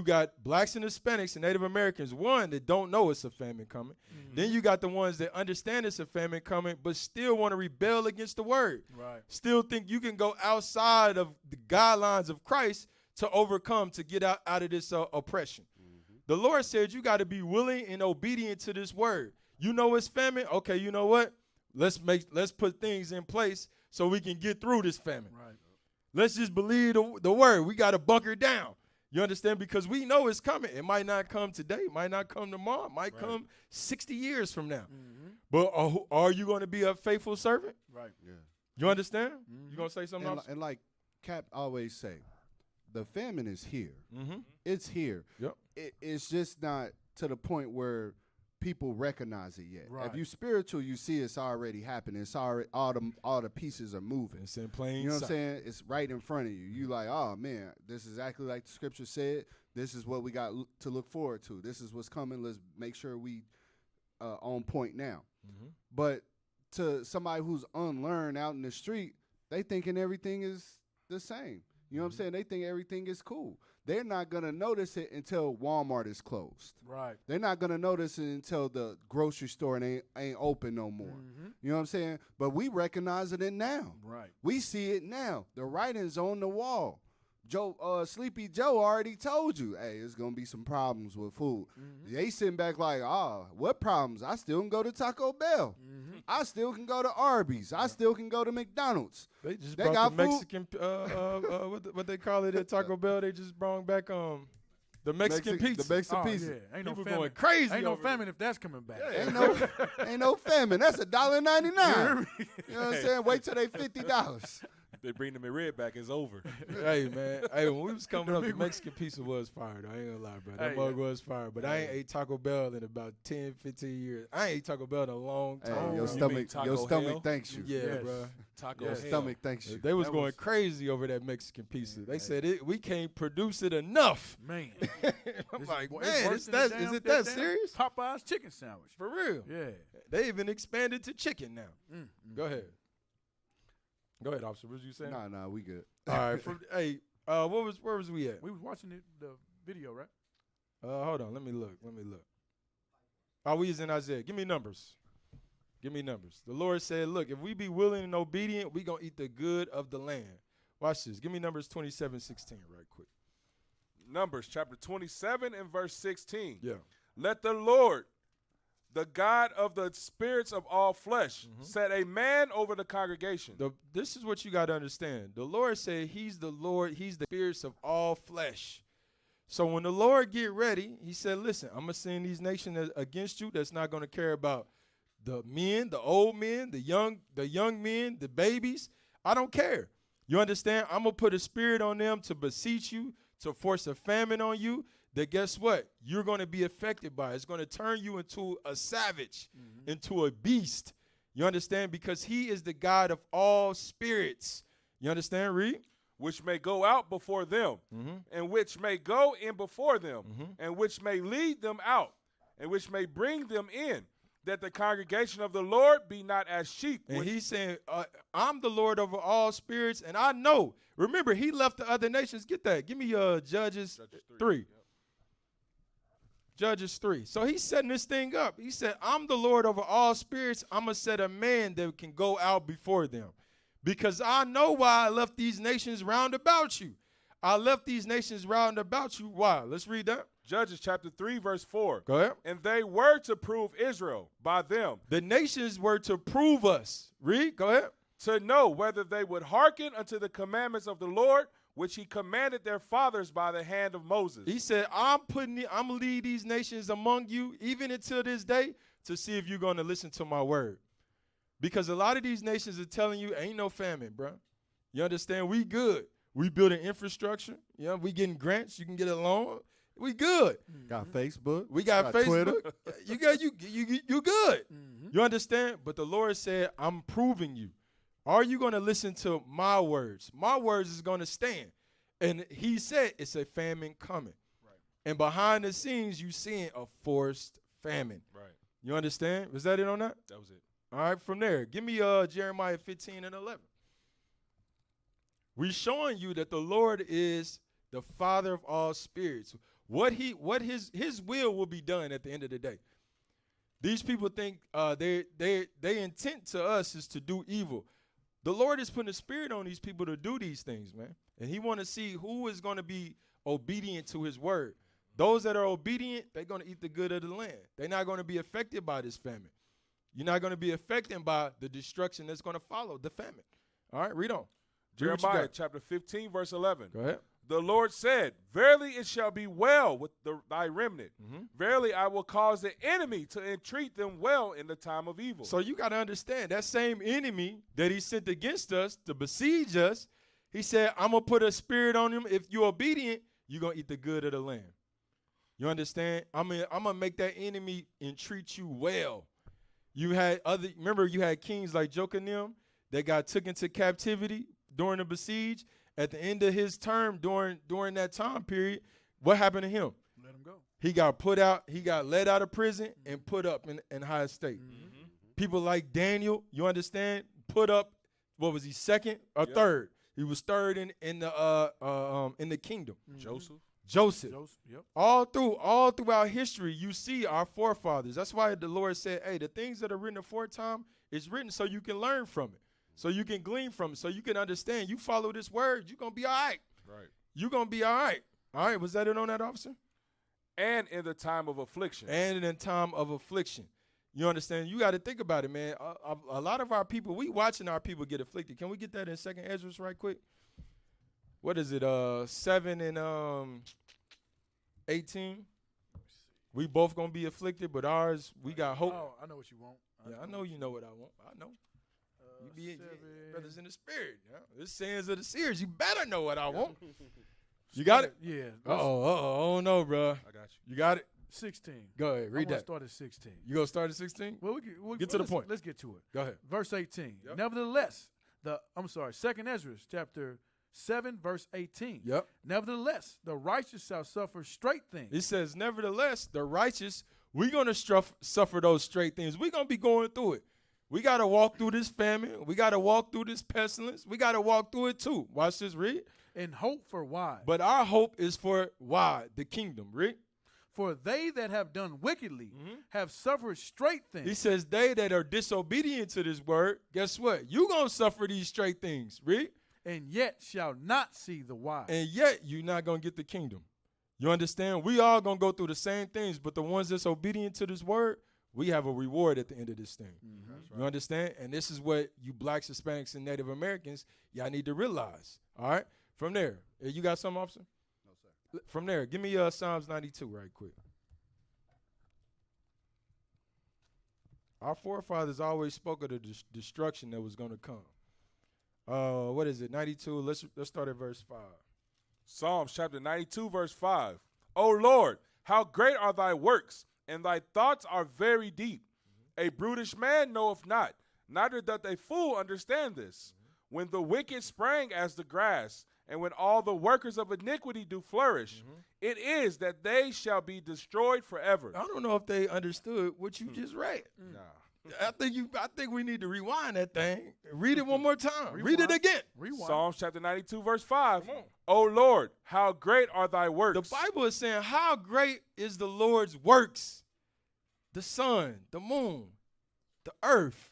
got blacks and Hispanics and Native Americans, one, that don't know it's a famine coming. Then you got the ones that understand it's a famine coming, but still want to rebel against the word. Right. Still think you can go outside of the guidelines of Christ to overcome, to get out of this oppression. The Lord said you got to be willing and obedient to this word. You know it's famine? Okay, you know what? Let's put things in place so we can get through this famine. Right. Let's just believe the word. We got to bunker down. You understand? Because we know it's coming. It might not come today. It might not come tomorrow. It might come 60 years from now. But are you going to be a faithful servant? Right. Yeah. You understand? You going to say something else? And like Cap always say, the famine is here. It's here. Yep. It's just not to the point where people recognize it yet. Right. If you spiritual, you see it's already happening. It's already all the pieces are moving. It's in plain You know what I'm sight. saying? It's right in front of you. You like, oh man, this is exactly like the scripture said. This is what we got to look forward to. This is what's coming. Let's make sure we on point now. But to somebody who's unlearned out in the street, they thinking everything is the same. You know what I'm saying? They think everything is cool. They're not going to notice it until Walmart is closed. Right. They're not going to notice it until the grocery store ain't open no more. You know what I'm saying? But we recognize it now. Right. We see it now. The writing's on the wall. Sleepy Joe already told you, hey, there's going to be some problems with food. They sitting back like, what problems? I still can go to Taco Bell. I still can go to Arby's. I still can go to McDonald's. They just brought got the food. Mexican, what they call it at Taco Bell. They just brought back the Mexican pizza. The Mexican Oh, pizza. yeah. Ain't no People famine. going crazy. Ain't no over there. famine if that's coming back. Ain't no famine. That's $1.99. You know what I'm saying? Wait till they $50. They bring them in red back. It's over. Hey, man. Hey, when we was coming up, the Mexican pizza was fire, though. I ain't gonna lie, bro. That mug was fire. But I ain't ate Taco Bell in about 10, 15 years. I ain't ate Taco Bell in a long Hey, time. your mean Taco stomach Hell? thanks you. Yeah, Yes. bro. Taco Your hell. stomach thanks you. They was That going was- crazy over that Mexican pizza. They said we can't produce it enough. Man. I'm It's like, wor- man, it's worse is than the that damn- that damn serious? Popeye's chicken sandwich. For real. Yeah. They even expanded to chicken now. Go ahead. Go ahead, officer. What was you saying? Nah, we good. All right. Hey, where was we at? We was watching the video, right? Hold on. Let me look. Oh, we is in Isaiah. Give me numbers. The Lord said, look, if we be willing and obedient, we going to eat the good of the land. Watch this. Give me Numbers 27:16 right quick. Numbers chapter 27 and verse 16. Yeah. Let the Lord, the God of the spirits of all flesh, set a man over the congregation. This is what you got to understand. The Lord said he's the Lord. He's the spirits of all flesh. So when the Lord get ready, he said, listen, I'm going to send these nations against you that's not going to care about the men, the old men, the young men, the babies. I don't care. You understand? I'm going to put a spirit on them to beseech you, to force a famine on you, that guess what? You're going to be affected by it. It's going to turn you into a savage, into a beast. You understand? Because he is the God of all spirits. You understand, Reed? Which may go out before them, and which may go in before them, and which may lead them out, and which may bring them in, that the congregation of the Lord be not as sheep. And he's saying, I'm the Lord over all spirits, and I know. Remember, he left the other nations. Get that. Give me Judges 3. Judges 3. So he's setting this thing up. He said, I'm the Lord over all spirits. I'm going to set a man that can go out before them. Because I know why I left these nations round about you. I left these nations round about you. Why? Let's read that. Judges chapter 3, verse 4. Go ahead. And they were to prove Israel by them, The nations were to prove us. Read. Go ahead. to know whether they would hearken unto the commandments of the Lord, which he commanded their fathers by the hand of Moses. He said, I'm going to lead these nations among you, even until this day, to see if you're going to listen to my word. Because a lot of these nations are telling you, ain't no famine, bro. You understand? We good. We building infrastructure. You know, we getting grants. You can get a loan. We good. Got Facebook. We got Facebook. Twitter. You good. You understand? But the Lord said, I'm proving you. Are you going to listen to my words? My words is going to stand. And he said it's a famine coming. Right. And behind the scenes, you seeing a forced famine. Right. You understand? Was that it on that? That was it. All right, from there, give me Jeremiah 15 and 11. We're showing you that the Lord is the Father of all spirits. What his will be done at the end of the day. These people think their intent to us is to do evil. The Lord is putting a spirit on these people to do these things, man. And he want to see who is going to be obedient to his word. Those that are obedient, they're going to eat the good of the land. They're not going to be affected by this famine. You're not going to be affected by the destruction that's going to follow the famine. All right, read on. Read what you Jeremiah got. chapter 15, verse 11. Go ahead. The Lord said, verily it shall be well with thy remnant. Verily I will cause the enemy to entreat them well in the time of evil. So you got to understand, that same enemy that he sent against us to besiege us, he said, I'm going to put a spirit on him. If you're obedient, you're going to eat the good of the land. You understand? I'm going to make that enemy entreat you well. You had remember you had kings like Joachim that got took into captivity during the besiege. At the end of his term during that time period, what happened to him? Let him go. He got put out, he got let out of prison and put up in high estate. People like Daniel, you understand, put up, what was he, second or third? He was third in the kingdom. Joseph. Yep. All throughout history, you see our forefathers. That's why the Lord said, hey, the things that are written aforetime is written so you can learn from it, so you can glean from it, so you can understand. You follow this word, you're going to be all right. Right. You're going to be all right. All right, was that it on that, officer? And in the time of affliction. And in time of affliction. You understand? You got to think about it, man. A lot of our people, we watching our people get afflicted. Can we get that in 2nd Ezra right quick? What is it, 7 and 18? We both going to be afflicted, but ours, we got hope. Oh, I know what you want. I know you know what I want. I know. You be brothers in the spirit. Yeah. This sayings of the SEERS. You better know what I want. You got it? Yeah. Oh no, bro. I got you. You got it? 16. Go ahead. Read that. Start at 16. You going to start at 16? Well, Get to the point. Let's get to it. Go ahead. Verse 18. Yep. Nevertheless, 2nd Ezra, chapter 7, verse 18. Yep. Nevertheless, the righteous shall suffer straight things. It says, nevertheless, the righteous, we're going to suffer those straight things. We're going to be going through it. We got to walk through this famine. We got to walk through this pestilence. We got to walk through it too. Watch this, read. And hope for why? But our hope is for why? The kingdom, read. For they that have done wickedly have suffered straight things. He says, they that are disobedient to this word, guess what? You going to suffer these straight things, read. And yet shall not see the why. And yet you're not going to get the kingdom. You understand? We all going to go through the same things, but the ones that's obedient to this word, we have a reward at the end of this thing. You understand? And this is what you blacks, Hispanics, and Native Americans, y'all need to realize. All right? From there, you got something, officer? No, sir. From there, give me Psalms 92 right quick. Our forefathers always spoke of the destruction that was going to come. What is it? 92. Let's start at verse 5. Psalms chapter 92, verse 5. O Lord, how great are thy works, and thy thoughts are very deep. A brutish man knoweth not, neither doth a fool understand this. When the wicked sprang as the grass, and when all the workers of iniquity do flourish, it is that they shall be destroyed forever. I don't know if they understood what you just read. Nah. I think we need to rewind that thing. Read it one more time. Read it again. Psalms chapter 92, verse 5. O Lord, how great are thy works. The Bible is saying, how great is the Lord's works? The sun, the moon, the earth.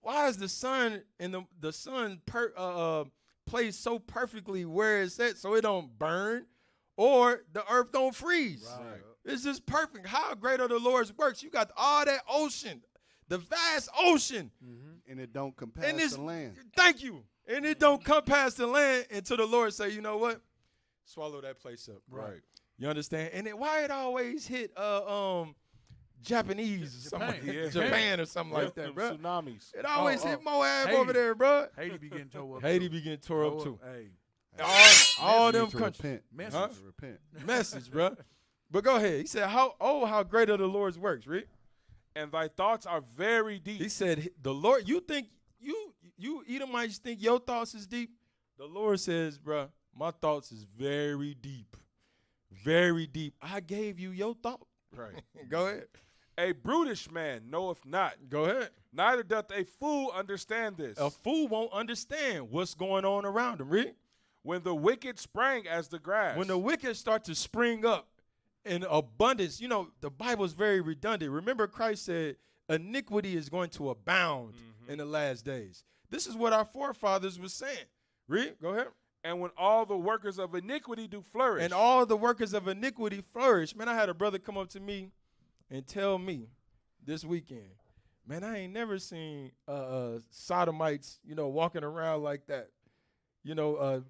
Why is the sun and the sun plays so perfectly where it's at so it don't burn or the earth don't freeze? Right. It's just perfect. How great are the Lord's works? You got all that ocean, the vast ocean. And it don't come past the land. Thank you. And it don't come past the land until the Lord say, you know what? Swallow that place up. Right. You understand? And then why it always hit Japanese or something, Japan or something like that, bro. Tsunamis. It always hit Moab over there, bro. Haiti be getting tore up. Haiti be getting tore up too. Hey. All them To countries. repent. Huh? To repent. Message, bro. But go ahead. He said, how great are the Lord's works, Rick? And thy thoughts are very deep. He said, the Lord, you think, you Edomites think your thoughts is deep? The Lord says, bro, my thoughts is very deep. Very deep. I gave you your thought. Right. Go ahead. A brutish man knoweth not. Go ahead. Neither doth a fool understand this. A fool won't understand what's going on around him, Rick. When the wicked sprang as the grass. When the wicked start to spring up in abundance, the Bible is very redundant. Remember, Christ said iniquity is going to abound in the last days. This is what our forefathers were saying. Rick, go ahead. And when all the workers of iniquity do flourish. And all the workers of iniquity flourish. Man, I had a brother come up to me and tell me this weekend, man, I ain't never seen sodomites, walking around like that.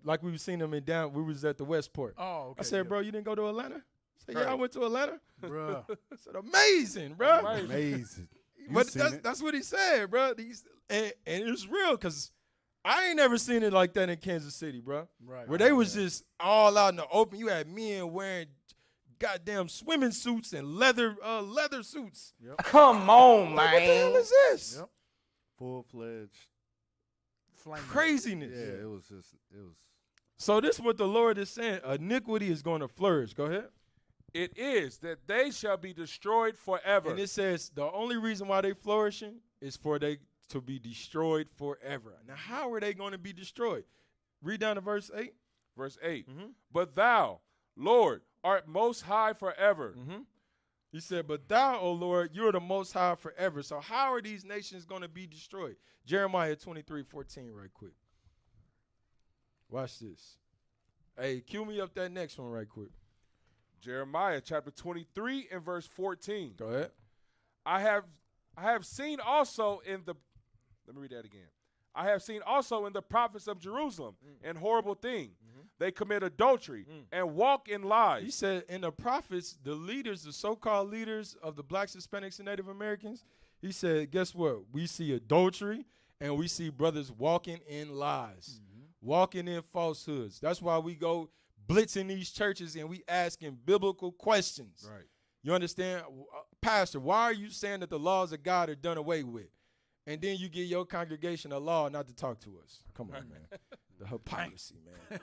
Like we've seen them we was at the Westport. Oh, okay. I said, bro, you didn't go to Atlanta? I said, yeah, I went to Atlanta. Bruh. I said, amazing, bro. Amazing. But that's what he said, bro. And it's real because I ain't never seen it like that in Kansas City, bro. Right. Where they was just all out in the open. You had men wearing goddamn swimming suits and leather suits. Yep. Come on, man. What the hell is this? Yep. Full-fledged. Craziness. Yeah, it was. So this is what the Lord is saying. Iniquity is going to flourish. Go ahead. It is that they shall be destroyed forever. And it says the only reason why they flourishing is for they to be destroyed forever. Now, how are they going to be destroyed? Read down to verse 8. Verse 8. But thou, Lord, art most high forever. He said, but thou, O Lord, you're the most high forever. So how are these nations going to be destroyed? Jeremiah 23:14 right quick. Watch this. Hey, cue me up that next one right quick. Jeremiah chapter 23 and verse 14. Go ahead. I have seen also in the, let me read that again. I have seen also in the prophets of Jerusalem an horrible thing. They commit adultery and walk in lies. He said in the prophets, the leaders, the so-called leaders of the blacks, Hispanics, and Native Americans, he said, guess what? We see adultery and we see brothers walking in lies, walking in falsehoods. That's why we go blitzing these churches and we asking biblical questions. Right. You understand? Pastor, why are you saying that the laws of God are done away with? And then you give your congregation a law not to talk to us. Come on, man. The hypocrisy, man.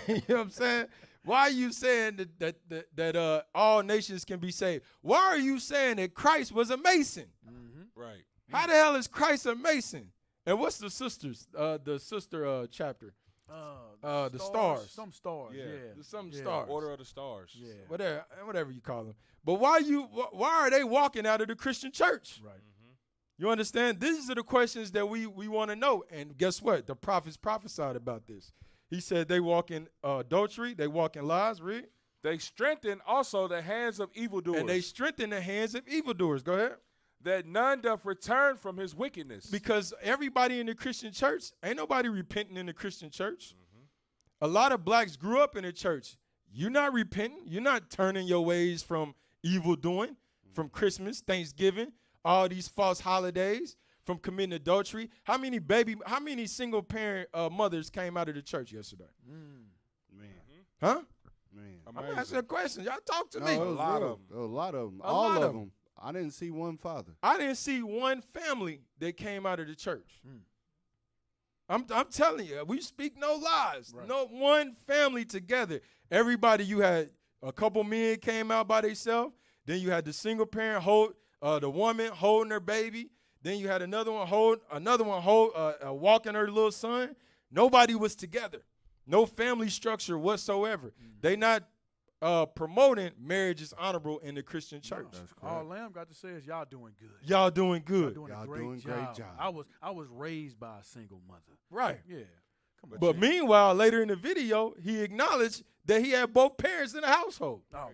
You know what I'm saying? Why are you saying that all nations can be saved? Why are you saying that Christ was a Mason? Right. How the hell is Christ a Mason? And what's the sister chapter? The stars. Some stars, Yeah. yeah. Some stars. Order of the stars. Yeah. Whatever you call them. But why are they walking out of the Christian church? Right. You understand? These are the questions that we want to know. And guess what? The prophets prophesied about this. He said they walk in adultery. They walk in lies. Read. They strengthen also the hands of evildoers. And they strengthen the hands of evildoers. Go ahead. That none doth return from his wickedness. Because everybody in the Christian church, ain't nobody repenting in the Christian church. A lot of blacks grew up in the church. You're not repenting. You're not turning your ways from evil doing, from Christmas, Thanksgiving, all these false holidays, from committing adultery. How many single parent mothers came out of the church yesterday? Man. Huh? Man. I'm asking a question. Y'all talk to No, me. it was A lot real. of 'em. A lot of them. A All lot of of 'em. them. I didn't see one father. I didn't see one family that came out of the church. I'm telling you, we speak no lies. Right. No one family together. Everybody, you had a couple men came out by themselves. Then you had the single parent the woman holding her baby. Then you had another one walking her little son. Nobody was together. No family structure whatsoever. They not promoting marriage is honorable in the Christian church. That's correct. All Lamb got to say is y'all doing good. Y'all doing good. Doing Y'all a doing great job. I was raised by a single mother. Right. Yeah. Come on. But meanwhile, later in the video, he acknowledged that he had both parents in the household. Oh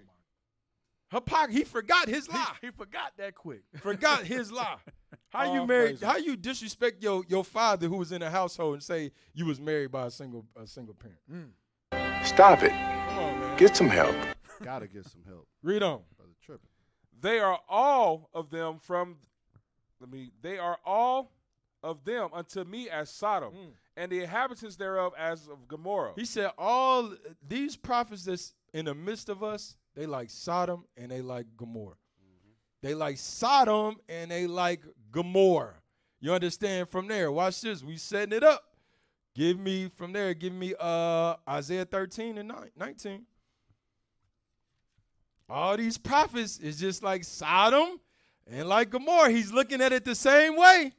He forgot his lie. he forgot that quick. Forgot his lie. How you Oh, married? crazy. How you disrespect your father who was in the household and say you was married by a single parent? Stop it. Come on, man. Get some help. Gotta get some help. Read on. Brother tripping. They are all of them unto me as Sodom, and the inhabitants thereof as of Gomorrah. He said all these prophets that's in the midst of us, they like Sodom and they like Gomorrah. They like Sodom and they like Gomorrah. You understand from there? Watch this. We setting it up. Give me Isaiah 13 and 19. All these prophets is just like Sodom and like Gomorrah. He's looking at it the same way.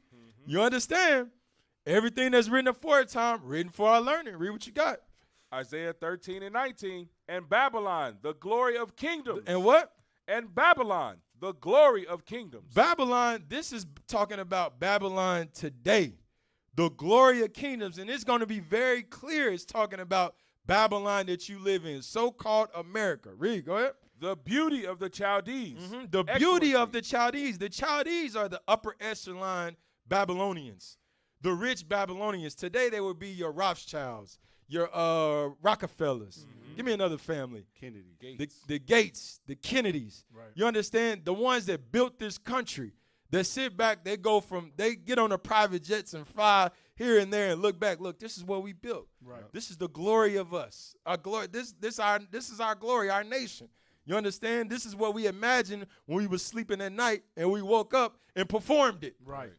You understand? Everything that's written aforetime, written for our learning. Read what you got. Isaiah 13 and 19. And Babylon, the glory of kingdoms. And what? And Babylon, the glory of kingdoms. Babylon, this is talking about Babylon today. The glory of kingdoms. And it's going to be very clear. It's talking about Babylon that you live in, so-called America. Read, go ahead. The beauty of the Chaldees. The beauty of the Chaldees. The Chaldees are the upper echelon Babylonians, the rich Babylonians. Today they would be your Rothschilds, your Rockefellers. Give me another family. Kennedy. Gates. The Gates, the Kennedys. Right. You understand? The ones that built this country, that sit back, they get on the private jets and fly here and there and look back. Look, this is what we built. Right. This is the glory of us. Our glory. This is our glory, our nation. You understand? This is what we imagined when we were sleeping at night and we woke up and performed it. Right.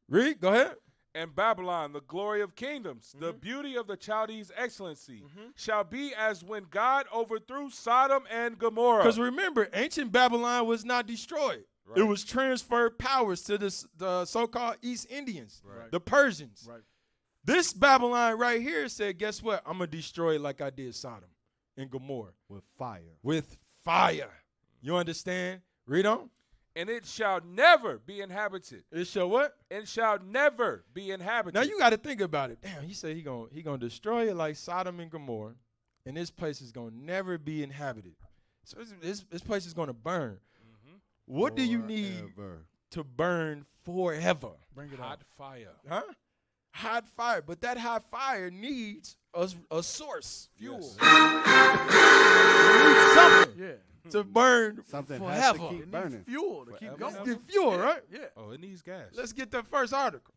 Read, go ahead. And Babylon, the glory of kingdoms, the beauty of the Chaldees' excellency, shall be as when God overthrew Sodom and Gomorrah. Because remember, ancient Babylon was not destroyed. It was transferred powers to the so-called East Indians, Right. the Persians. Right. This Babylon right here said, guess what? I'm going to destroy it like I did Sodom and Gomorrah. With fire. With fire. You understand? Read on. And it shall never be inhabited. It shall what? It shall never be inhabited. Now you got to think about it. Damn, he said he gonna destroy it like Sodom and Gomorrah, and this place is gonna never be inhabited. So this place is gonna burn. What do you need Forever. to burn forever? Bring it hot on. fire. Huh? Hot fire. But that hot fire needs a source. Fuel. It needs something Yeah. to burn Something forever. has to keep It needs burning. fuel to keep Forever. going. Get fuel, right? Yeah. Oh, it needs gas. Let's get the first article.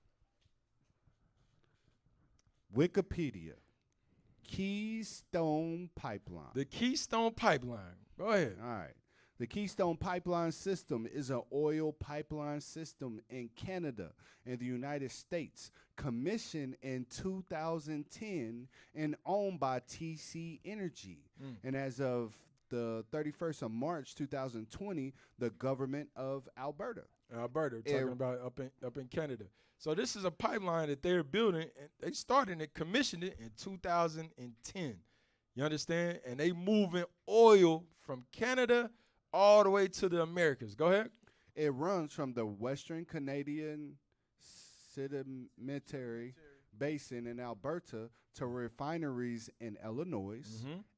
Wikipedia. Keystone Pipeline. The Keystone Pipeline. Go ahead. All right. The Keystone Pipeline System is an oil pipeline system in Canada and the United States, commissioned in 2010 and owned by TC Energy. And as of the 31st of March 2020, the government of Alberta. Alberta, talking about up in Canada. So this is a pipeline that they're building, and they started it, commissioned it in 2010. You understand? And they moving oil from Canada all the way to the Americas. Go ahead. It runs from the Western Canadian Sedimentary Basin in Alberta to refineries in Illinois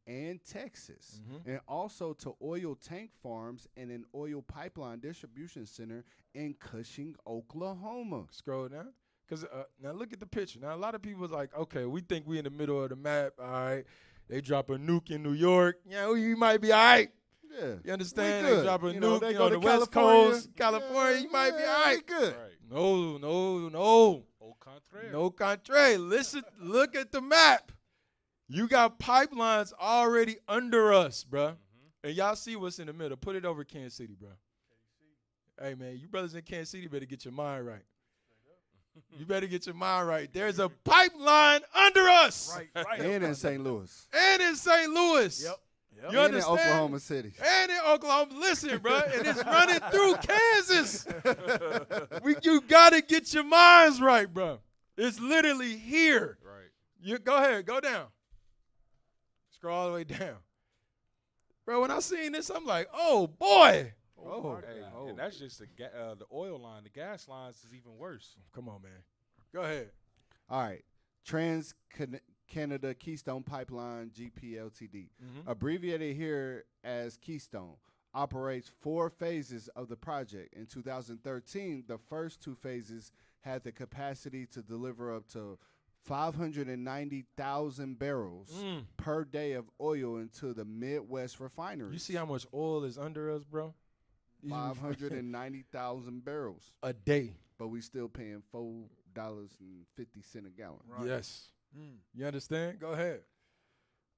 and Texas, and also to oil tank farms and an oil pipeline distribution center in Cushing, Oklahoma. Scroll down. Because now look at the picture. Now, a lot of people is like, okay, we think we in the middle of the map. All right. They drop a nuke in New York. Yeah, you might be all right. Yeah. You understand? We They good. drop a You know, nuke they you go on to the West California. Coast, California. You might be all right. We good. Right. No. Au contraire. No contrary. Listen, look at the map. You got pipelines already under us, bruh. And y'all see what's in the middle. Put it over Kansas City, bruh. Hey, man, you brothers in Kansas City better get your mind right. You better get your mind right. There's a pipeline under us. Right. And in St. Louis. And in St. Louis. Yep. You And in understand? Oklahoma City. And in Oklahoma. Listen, bro, and it's running through Kansas. You got to get your minds right, bro. It's literally here. Right. You go ahead, go down. Scroll all the way down. Bro, when I seen this, I'm like, oh, boy. Oh, Hey, and that's just the oil line. The gas lines is even worse. Come on, man. Go ahead. All right. Trans-Canada Keystone Pipeline, GPLTD, abbreviated here as Keystone, operates 4 phases of the project. In 2013, the first 2 phases had the capacity to deliver up to 590,000 barrels per day of oil into the Midwest refineries. You see how much oil is under us, bro? 590,000 barrels. A day. But we still paying $4.50 a gallon. Yes. You understand? Go ahead.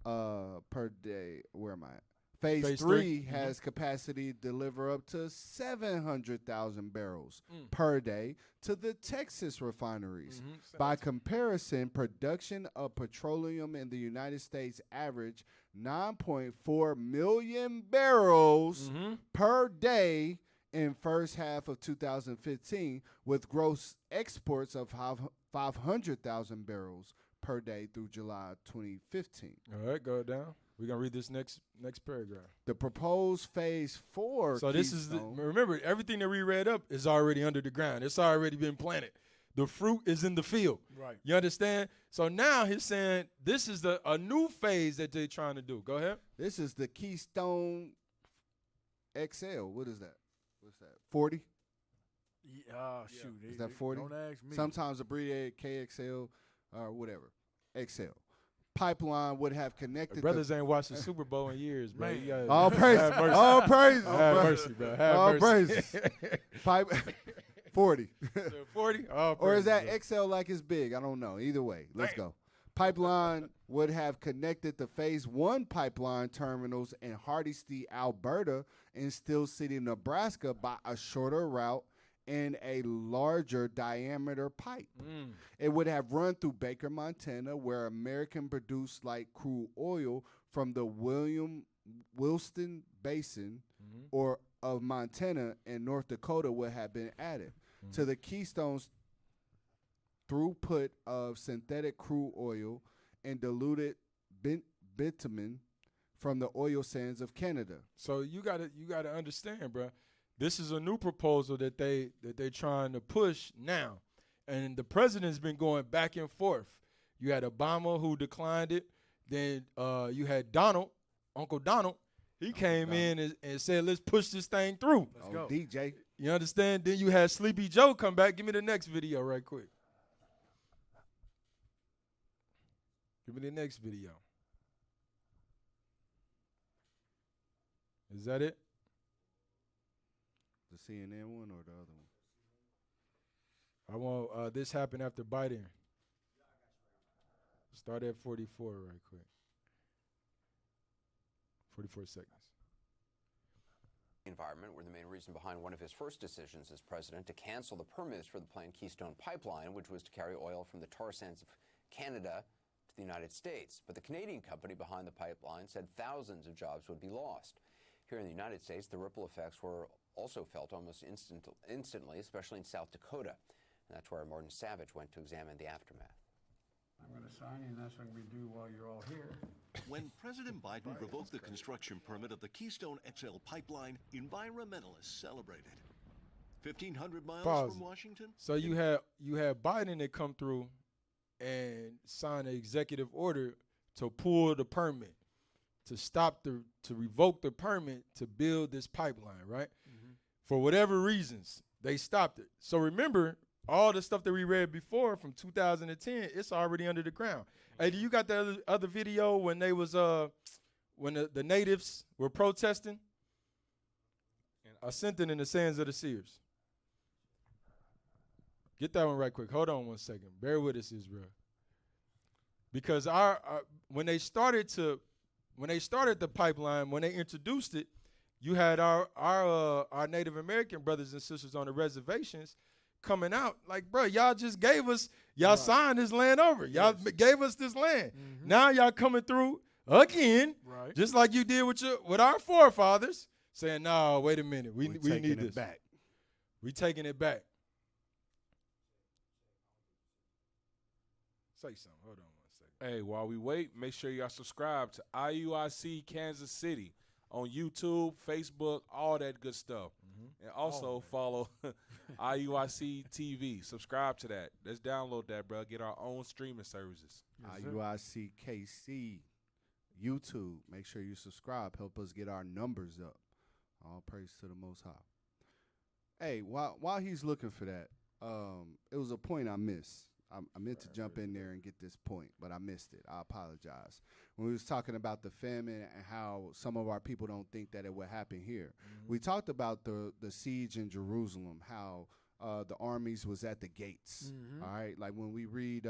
Per day. Where am I at? Phase Phase 3 3, has capacity to deliver up to 700,000 barrels per day to the Texas refineries. By comparison, production of petroleum in the United States averaged 9.4 million barrels per day in first half of 2015, with gross exports of 500,000 barrels per day through July 2015. All right, go down. We're going to read this next paragraph. The proposed phase 4 So this is remember, everything that we read up is already under the ground. It's already been planted. The fruit is in the field. Right. You understand? So now he's saying this is a new phase that they're trying to do. Go ahead. This is the Keystone XL. What is that? What's that? 40? Shoot. Is that 40? Don't ask me. Sometimes abbreviated KXL or whatever. XL. Pipeline would have connected. Brothers ain't watched the Super Bowl in years, bro. You gotta All praises. have mercy. All praises. Have mercy, bro. Have All mercy. praises. Pipe 40. 40? Or is that XL like it's big? I don't know. Either way, let's go. Pipeline would have connected the Phase 1 pipeline terminals in Hardisty, Alberta, and Steel City, Nebraska by a shorter route and a larger diameter pipe. It would have run through Baker, Montana, where American-produced light crude oil from the Williston Basin or of Montana and North Dakota would have been added to the Keystone's throughput of synthetic crude oil and diluted bitumen from the oil sands of Canada. So you gotta understand, bro. This is a new proposal that they're trying to push now, and the president's been going back and forth. You had Obama who declined it. Then you had Uncle Donald. He came in and said, "Let's push this thing through." Let's go. DJ. You understand? Then you had Sleepy Joe come back. Give me the next video right quick. Give me the next video. Is that it? The CNN one or the other one? I want this happened after Biden. Start at 44 right quick. 44 seconds. Environment were the main reason behind one of his first decisions as president to cancel the permits for the planned Keystone Pipeline, which was to carry oil from the tar sands of Canada to the United States. But the Canadian company behind the pipeline said thousands of jobs would be lost. Here in the United States, the ripple effects were also felt almost instantly, especially in South Dakota. And that's where Martin Savage went to examine the aftermath. I'm going to sign you, and that's what we do while you're all here. When President Biden revoked the construction permit of the Keystone XL pipeline, environmentalists celebrated. 1,500 miles from Washington. So you had Biden that come through and sign an executive order to pull the permit, to revoke the permit to build this pipeline, right? Mm-hmm. For whatever reasons, they stopped it. So remember, all the stuff that we read before from 2010, it's already under the ground. Mm-hmm. Hey, do you got the other video when they was when the natives were protesting? I sent it in the sands of the SEERS. Get that one right quick. Hold on one second. Bear with us, Israel. Because when they started the pipeline, when they introduced it, you had our Native American brothers and sisters on the reservations coming out like, bro, y'all just gave us, y'all signed this land over. Y'all gave us this land. Mm-hmm. Now y'all coming through again, just like you did with our forefathers, saying, no, wait a minute, we need this back. We taking it back. Say something. Hold on one second. Hey, while we wait, make sure y'all subscribe to IUIC Kansas City on YouTube, Facebook, all that good stuff. Mm-hmm. And also follow IUIC TV. Subscribe to that. Let's download that, bro. Get our own streaming services. IUIC KC YouTube. Make sure you subscribe. Help us get our numbers up. All praise to the Most High. Hey, while he's looking for that, it was a point I missed. I meant to jump in there and get this point, but I missed it. I apologize. When we was talking about the famine and how some of our people don't think that it would happen here, we talked about the siege in Jerusalem, how the armies was at the gates. All right, like when we read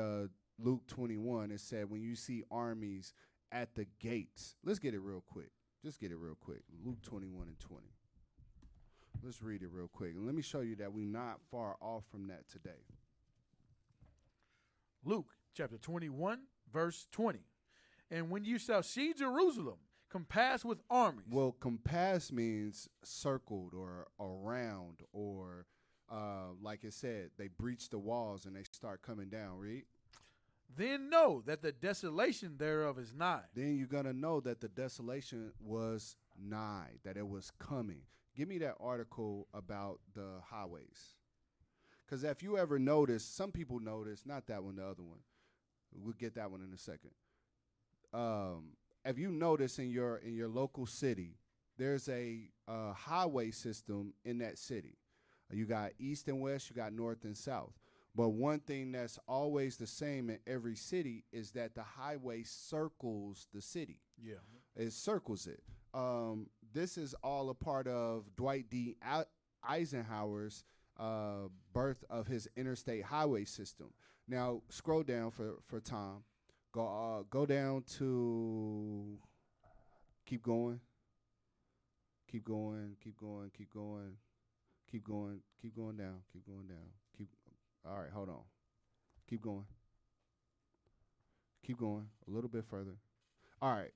Luke 21, it said when you see armies at the gates. Let's get it real quick. Just get it real quick. Luke 21 and 20. Let's read it real quick. And let me show you that we're not far off from that today. Luke chapter 21, verse 20. And when you shall see Jerusalem compassed with armies. Well, compass means circled or around or like it said, they breach the walls and they start coming down. Read. Then know that the desolation thereof is nigh. Then you're going to know that the desolation was nigh, that it was coming. Give me that article about the highways. Because if you ever notice, some people notice, not that one, the other one. We'll get that one in a second. If you notice in your local city, there's a highway system in that city. You got east and west, you got north and south. But one thing that's always the same in every city is that the highway circles the city. Yeah. It circles it. This is all a part of Dwight D. Eisenhower's birth of his interstate highway system. Now, scroll down for Tom. Go down to, keep going. Keep going, keep going, keep going. Keep going, keep going down, keep going down. All right, hold on. Keep going. Keep going a little bit further. All right.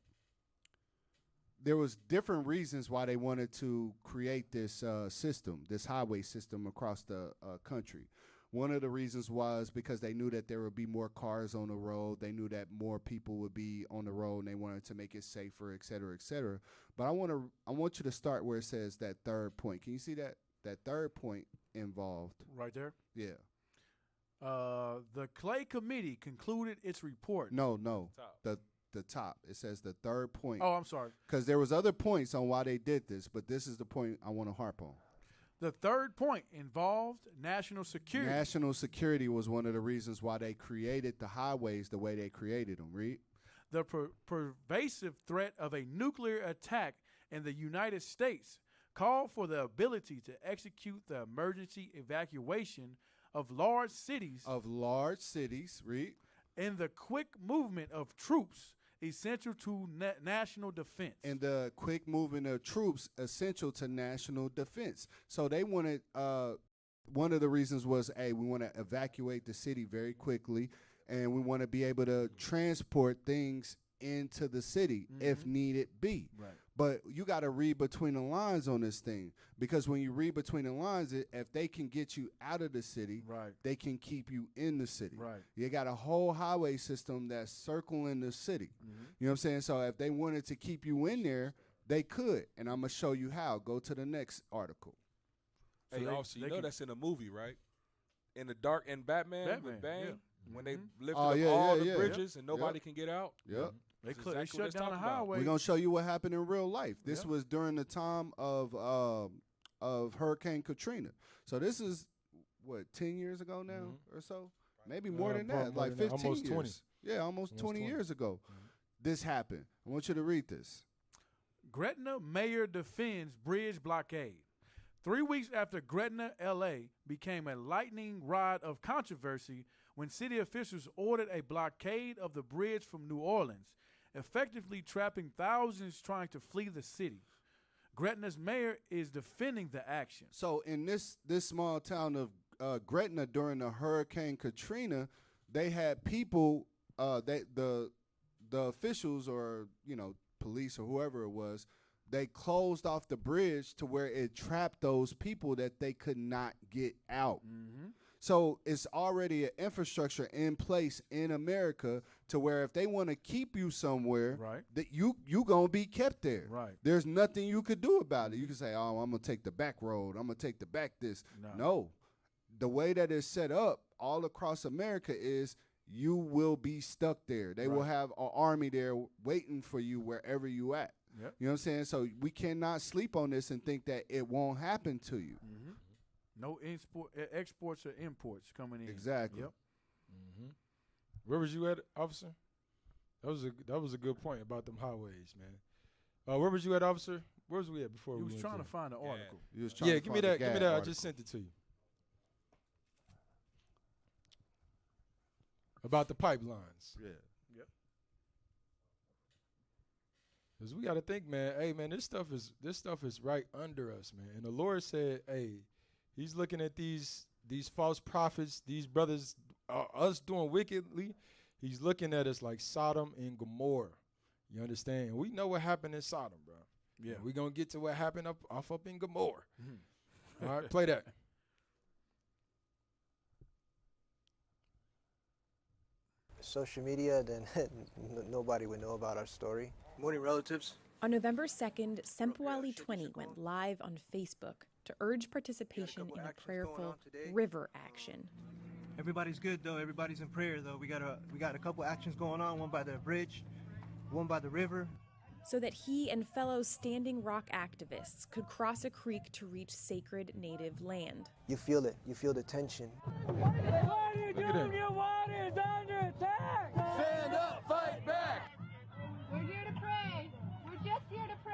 there was different reasons why they wanted to create this system, this highway system across the country. One of the reasons was because they knew that there would be more cars on the road. They knew that more people would be on the road, and they wanted to make it safer, et cetera, et cetera. But I want you to start where it says that third point. Can you see that third point involved? Right there. Yeah. The Clay Committee concluded its report. No. The top. It says the third point. Oh, I'm sorry. Because there was other points on why they did this, but this is the point I want to harp on. The third point involved national security. National security was one of the reasons why they created the highways the way they created them. Read. The pervasive threat of a nuclear attack in the United States called for the ability to execute the emergency evacuation of large cities. Read. And the quick movement of troops essential to national defense. And the quick movement of troops essential to national defense. So they wanted, one of the reasons was, we want to evacuate the city very quickly, and we want to be able to transport things into the city if needed be. Right. But you got to read between the lines on this thing, because when you read between the lines, if they can get you out of the city, they can keep you in the city. Right. You got a whole highway system that's circling the city. You know what I'm saying? So if they wanted to keep you in there, they could. And I'm going to show you how. Go to the next article. Hey, So also, you know that's in a movie, right? In the dark, in Batman with Bane, yeah. when they lifted Oh, up yeah, all yeah, the yeah. bridges and nobody can get out. Yep. They That's shut exactly what down the it's talking about. highway. We're going to show you what happened in real life. This was during the time of Hurricane Katrina. So this is, 10 years ago now or so? Maybe more than that, like 15 almost years. 20. Yeah, almost 20 years ago. This happened. I want you to read this. Gretna mayor defends bridge blockade. 3 weeks after Gretna, L.A. became a lightning rod of controversy when city officials ordered a blockade of the bridge from New Orleans, effectively trapping thousands trying to flee the city. Gretna's mayor is defending the action. So in this small town of Gretna during the Hurricane Katrina, they had people, the officials or police or whoever it was, they closed off the bridge to where it trapped those people that they could not get out. So it's already an infrastructure in place in America to where if they want to keep you somewhere, that you gonna be kept there. Right. There's nothing you could do about it. You can say, "Oh, I'm gonna take the back road. I'm gonna take the back this." No. The way that it's set up all across America is you will be stuck there. They will have an army there waiting for you wherever you at. Yep. You know what I'm saying? So we cannot sleep on this and think that it won't happen to you. No exports or imports coming in. Exactly. Yep. Where was you at, officer? That was a good point about them highways, man. Where was you at, officer? Where was we at before? He we was went trying to to find the article. You was trying to give me find the that. Give me GAD that. I article. just sent it to you. About the pipelines. Yeah. Yep. Because we got to think, man. Hey, man, this stuff is right under us, man. And the Lord said, hey, He's looking at these false prophets, these brothers, us doing wickedly. He's looking at us like Sodom and Gomorrah. You understand? And we know what happened in Sodom, bro. Yeah. We're going to get to what happened up in Gomorrah. All right, play that. Social media, then nobody would know about our story. Morning, relatives. On November 2nd, Sempuali 20 went live on Facebook to urge participation in a prayerful river action. Everybody's good though. Everybody's in prayer though. We got a couple actions going on. One by the bridge, one by the river. So that he and fellow Standing Rock activists could cross a creek to reach sacred native land. You feel it. You feel the tension. What are you doing? Your water is under attack! Stand up, fight back! We're here to pray. We're just here to pray.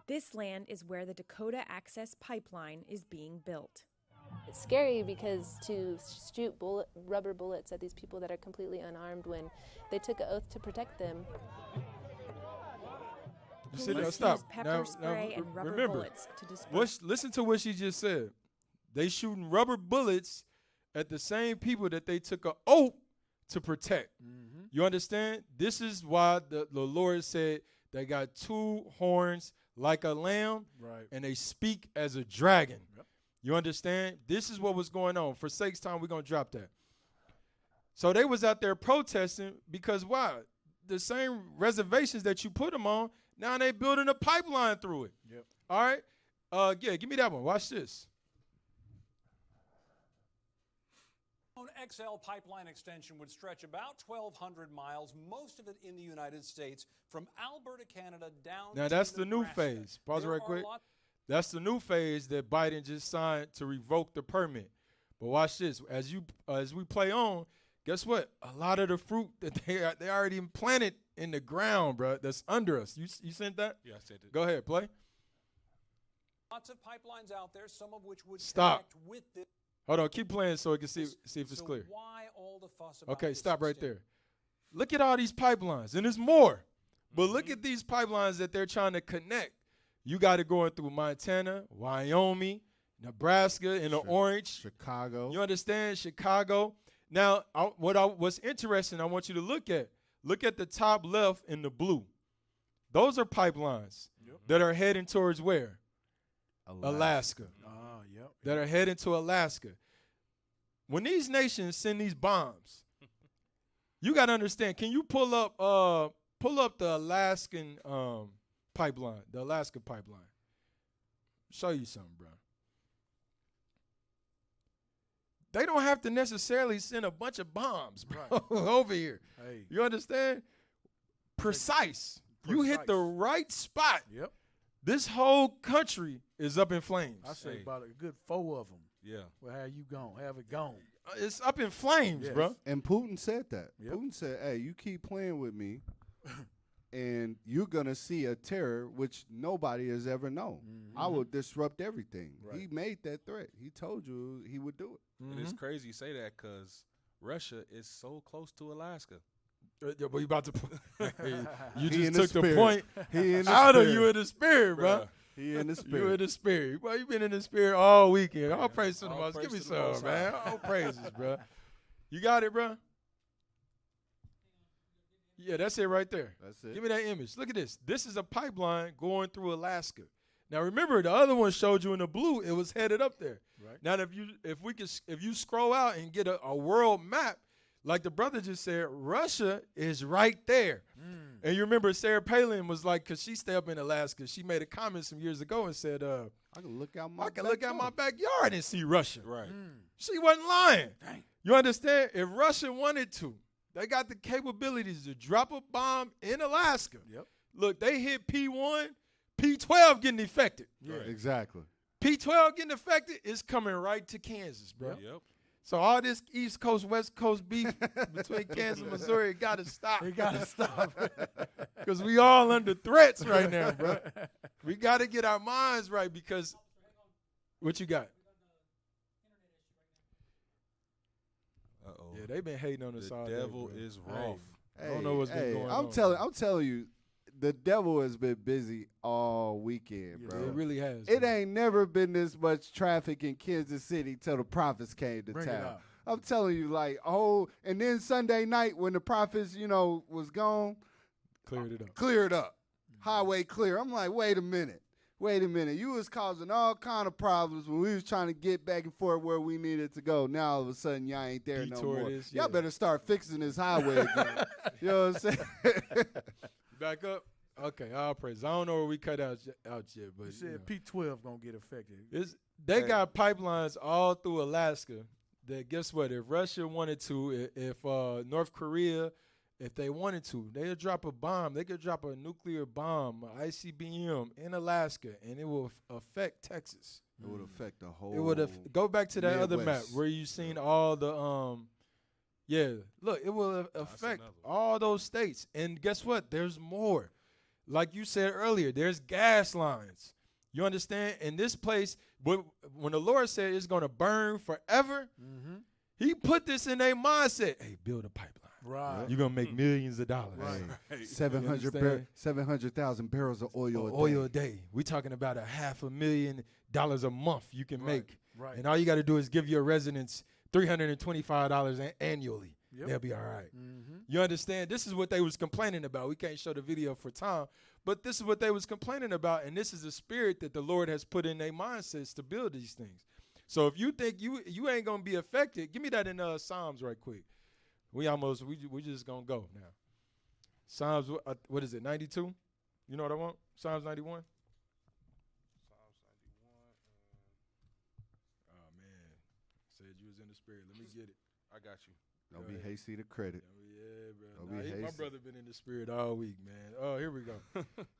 This land is where the Dakota Access Pipeline is being built. It's scary because to shoot rubber bullets at these people that are completely unarmed when they took an oath to protect them. Stop. Pepper spray and rubber remember, bullets to disperse. Listen to what she just said. They shooting rubber bullets at the same people that they took an oath to protect. You understand? This is why the Lord said They got 2 horns like a lamb, Right. and they speak as a dragon. Yep. You understand? This is what was going on. For sake's time, we're going to drop that. So they was out there protesting because why? The same reservations that you put them on, now they building a pipeline through it. Yep. All right? Yeah, give me that one. Watch this. XL pipeline extension would stretch about 1,200 miles, most of it in the United States, from Alberta, Canada, down Now, to that's the new Nebraska. phase. Pause There right are quick. lots- That's the new phase that Biden just signed to revoke the permit. But watch this. As we play on, guess what? A lot of the fruit that they already planted in the ground, bro, that's under us. You sent that? Yeah, I sent it. Go ahead, play. Lots of pipelines out there, some of which would Stop. connect with this. Hold on. Keep playing so we can see if it's So clear. why all the fuss about Okay, this stop right extension? there. Look at all these pipelines, and there's more. But look at these pipelines that they're trying to connect. You got it going through Montana, Wyoming, Nebraska, in the orange. Chicago. You understand? Chicago. Now, what's interesting, I want you to look at the top left in the blue. Those are pipelines that are heading towards where? Alaska. Yep. That are heading to Alaska. When these nations send these bombs, you got to understand. Can you pull up the Alaskan pipeline, the Alaska pipeline? Show you something, bro. They don't have to necessarily send a bunch of bombs, bro, over here. Hey. You understand? Precise. You hit the right spot. Yep. This whole country is up in flames. I say about a good 4 of them. Yeah. Well, how you gone? Have it gone. It's up in flames, bro. And Putin said that. Yep. Putin said, hey, you keep playing with me, and you're going to see a terror which nobody has ever known. I will disrupt everything. Right. He made that threat. He told you he would do it. And it's crazy you say that because Russia is so close to Alaska. But you about to you He just in the took the spirit. point He in the out of spirit. you in the spirit, bro. Bruh. He in the You spirit. in the spirit. Well, you been in the spirit all weekend. All praise to the All most. praise Give me to the Most some, High. man. All praises, bro. You got it, bro? Yeah, that's it right there. That's it. Give me that image. Look at this. This is a pipeline going through Alaska. Now remember, the other one showed you in the blue. It was headed up there. Right. Now, if you scroll out and get a world map, like the brother just said, Russia is right there. And you remember Sarah Palin was like, because she stayed up in Alaska, she made a comment some years ago and said, I can look out my I can look out my backyard and see Russia. Right. She wasn't lying. You understand? If Russia wanted to, they got the capabilities to drop a bomb in Alaska. Yep. Look, they hit P1, P12 getting affected. Yeah, exactly. P12 getting affected is coming right to Kansas, bro. Yep. So all this East Coast, West Coast beef between Kansas and Missouri got to stop. It got to stop. Because we all under threats right now, bro. We got to get our minds right because what you got? Uh-oh. Yeah, they've been hating on us all The day, devil bro. is rough. I don't know what's been going on. I'm telling you, the devil has been busy all weekend, bro. It really has. It bro. ain't never been this much traffic in Kansas City till the prophets came to Bring it town. out. I'm telling you, like, and then Sunday night when the prophets, was gone, Cleared it up. cleared up. Highway clear. I'm like, wait a minute. You was causing all kind of problems when we was trying to get back and forth where we needed to go. Now all of a sudden y'all ain't there no Detour more. this, Y'all yeah. better start fixing this highway again. You know what I'm saying? Back up. Okay, all praise. I don't know where we cut out yet, but You said P12 going to get affected. they got pipelines all through Alaska that guess what? If Russia wanted to, if North Korea, if they wanted to, they'd drop a bomb. They could drop a nuclear bomb, ICBM in Alaska, and it will affect Texas. It would affect the whole. It would go back to that other map Midwest. where you seen all the look, it will affect all those states. And guess what? There's more. Like you said earlier, there's gas lines. You understand? In this place, when the Lord said it's going to burn forever, he put this in their mindset. Hey, build a pipeline. Right. You're going to make millions of dollars. Right. 700,000 barrels of oil A day. We're talking about $500,000 a month you can make. Right. And all you got to do is give your residents $325 annually. Yep. They'll be all right. You understand? This is what they was complaining about. We can't show the video for time, But this is what they was complaining about, and this is a spirit that the Lord has put in their mindsets to build these things. So if you think you ain't gonna be affected, give me that in Psalms right quick. We just gonna go now. Psalms, what is it, 92? You know what I want? Psalms 91? Psalms 91. Oh, man. Said you was in the spirit. Let me get it. I got you. Don't be hasty to credit. Yeah, bro. Don't be hasty. My brother been in the spirit all week, man. Oh, here we go.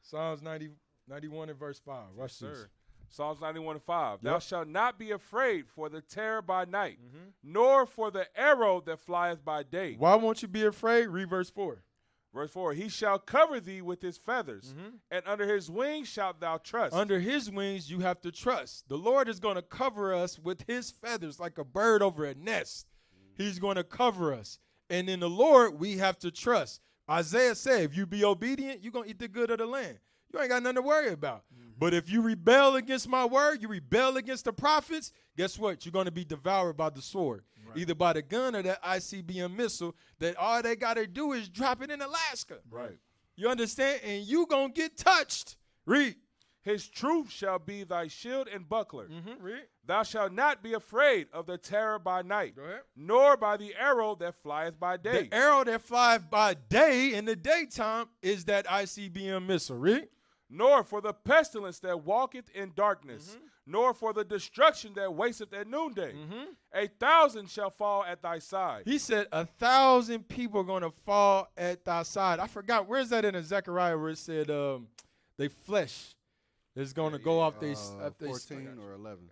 Psalms 91 and verse 5. Watch this. Sir. Psalms 91 and 5. Yep. Thou shalt not be afraid for the terror by night, nor for the arrow that flieth by day. Why won't you be afraid? Read verse 4. Verse 4, he shall cover thee with his feathers, and under his wings shalt thou trust. Under his wings you have to trust. The Lord is going to cover us with his feathers like a bird over a nest. He's going to cover us. And in the Lord we have to trust. Isaiah said, if you be obedient, you're going to eat the good of the land. You ain't got nothing to worry about. But if you rebel against my word, you rebel against the prophets, guess what? You're going to be devoured by the sword. Right. Either by the gun or that ICBM missile that all they got to do is drop it in Alaska. Right. You understand? And you going to get touched. Read. His truth shall be thy shield and buckler. Read. Thou shalt not be afraid of the terror by night, Go ahead. nor by the arrow that flieth by day. The arrow that flies by day in the daytime is that ICBM missile. Read. Nor for the pestilence that walketh in darkness, nor for the destruction that wasteth at noonday. 1,000 shall fall at thy side. He said 1,000 people are going to fall at thy side. I forgot. Where's that in Zechariah where it said they flesh is going to go off they 14 or 11.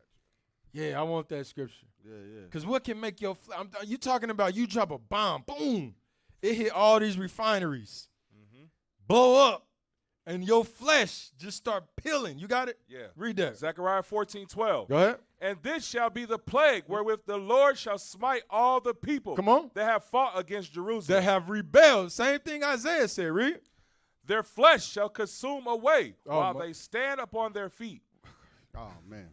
Yeah, I want that scripture. Yeah. Because what can make your you talking about you drop a bomb, boom, it hit all these refineries, blow up. And your flesh just start peeling. You got it? Yeah. Read that. Zechariah 14:12. Go ahead. And this shall be the plague wherewith the Lord shall smite all the people that have fought against Jerusalem. That have rebelled. Same thing Isaiah said. Read. Their flesh shall consume away while they stand upon their feet. Oh, man.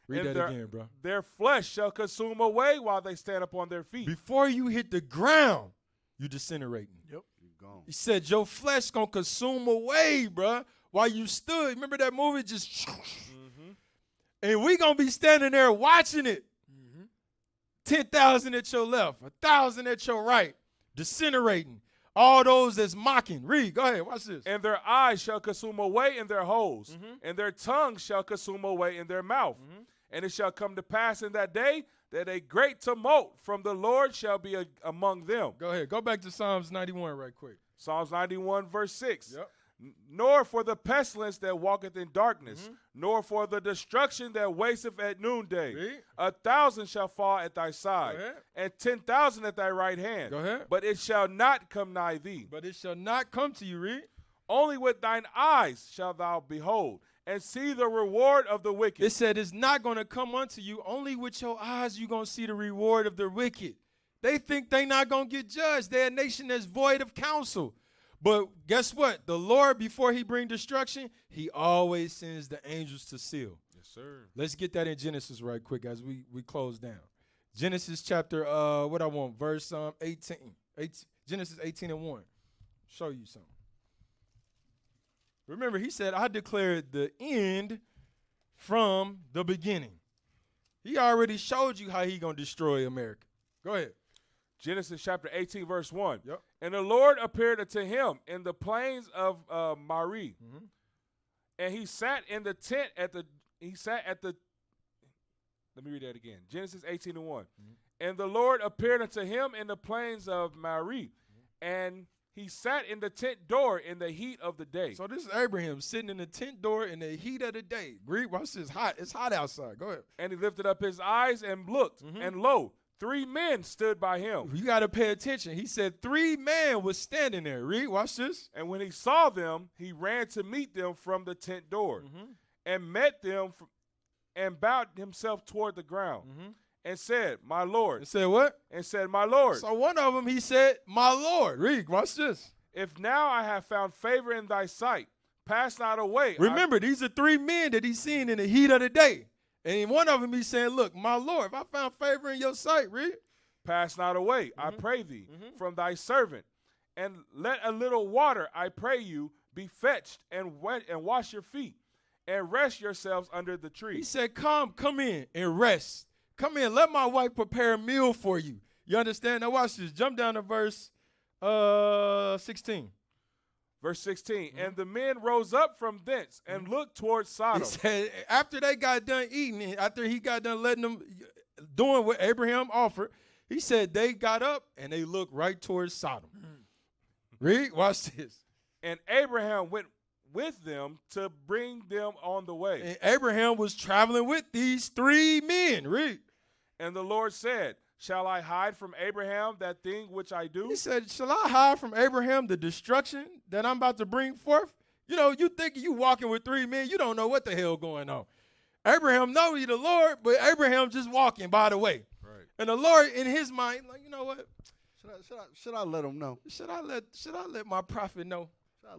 Read that again, bro. Their flesh shall consume away while they stand upon their feet. Before you hit the ground, you disintegrating. Yep. Gone. He said your flesh going to consume away, bro, while you stood. Remember that movie? Just and we going to be standing there watching it. 10,000 at your left, 1,000 at your right, disintegrating. All those that's mocking. Read. Go ahead. Watch this. And their eyes shall consume away in their holes, and their tongues shall consume away in their mouth. And it shall come to pass in that day that a great tumult from the Lord shall be among them. Go ahead. Go back to Psalms 91 right quick. Psalms 91 verse 6. Yep. Nor for the pestilence that walketh in darkness, nor for the destruction that wasteth at noonday. Read. 1,000 shall fall at thy side, and 10,000 at thy right hand. Go ahead. But it shall not come nigh thee. But it shall not come to you. Read. Only with thine eyes shalt thou behold, and see the reward of the wicked. It said it's not going to come unto you. Only with your eyes you're going to see the reward of the wicked. They think they're not going to get judged. They're a nation that's void of counsel. But guess what? The Lord, before he bring destruction, he always sends the angels to seal. Yes, sir. Let's get that in Genesis right quick as we close down. Genesis chapter, verse 18. Genesis 18 and 1. Show you something. Remember, he said, I declared the end from the beginning. He already showed you how he going to destroy America. Go ahead. Genesis chapter 18, verse 1. Yep. And the Lord appeared unto him in the plains of Mari. And he sat in the tent let me read that again. Genesis 18 and 1. And the Lord appeared unto him in the plains of Mari. And he sat in the tent door in the heat of the day. So this is Abraham sitting in the tent door in the heat of the day. Watch this. It's hot outside. Go ahead. And he lifted up his eyes and looked, and lo, 3 men stood by him. You got to pay attention. He said 3 men was standing there. Read, watch this. And when he saw them, he ran to meet them from the tent door, and met them and bowed himself toward the ground, and said, My Lord. And said what? And said, My Lord. So one of them, he said, My Lord. Read, watch this. If now I have found favor in thy sight, pass not away. Remember, these are 3 men that he's seen in the heat of the day. And one of them he's saying, look, my Lord, if I found favor in your sight, read. Pass not away, I pray thee, from thy servant. And let a little water, I pray you, be fetched and wet and wash your feet and rest yourselves under the tree. He said, come in and rest. Come in. Let my wife prepare a meal for you. You understand? Now watch this. Jump down to verse 16. Verse 16, and the men rose up from thence and looked towards Sodom. He said, after they got done eating, after he got done letting them, doing what Abraham offered, he said they got up and they looked right towards Sodom. Read, watch this. And Abraham went with them to bring them on the way. And Abraham was traveling with these three men. Read. And the Lord said, shall I hide from Abraham that thing which I do? He said, shall I hide from Abraham the destruction that I'm about to bring forth? You know, you think you walking with three men, you don't know what the hell going on. Abraham knows he's the Lord, but Abraham just walking by the way. Right. And the Lord in his mind, like, you know what? Should I let him know? Should I let my prophet know?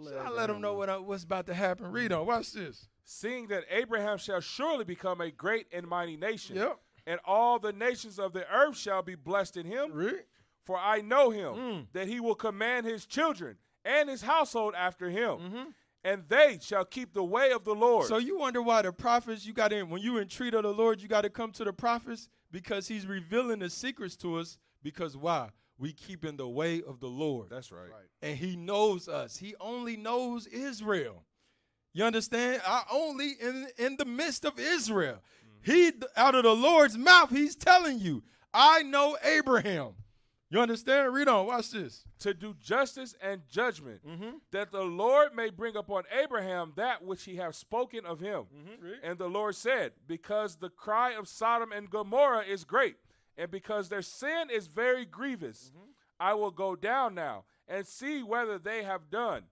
Should I let him know what's about to happen? Read on. Watch this. Seeing that Abraham shall surely become a great and mighty nation. Yep. And all the nations of the earth shall be blessed in him. Read. For I know him, that he will command his children and his household after him. And they shall keep the way of the Lord. So you wonder why the prophets, when you entreat of the Lord, you got to come to the prophets? Because he's revealing the secrets to us. Because why? We keep in the way of the Lord. That's right. And he knows us. He only knows Israel. You understand? Only in the midst of Israel. He, out of the Lord's mouth, he's telling you, I know Abraham. You understand? Read on. Watch this. To do justice and judgment, that the Lord may bring upon Abraham that which he hath spoken of him. And the Lord said, because the cry of Sodom and Gomorrah is great, and because their sin is very grievous, I will go down now and see whether they have done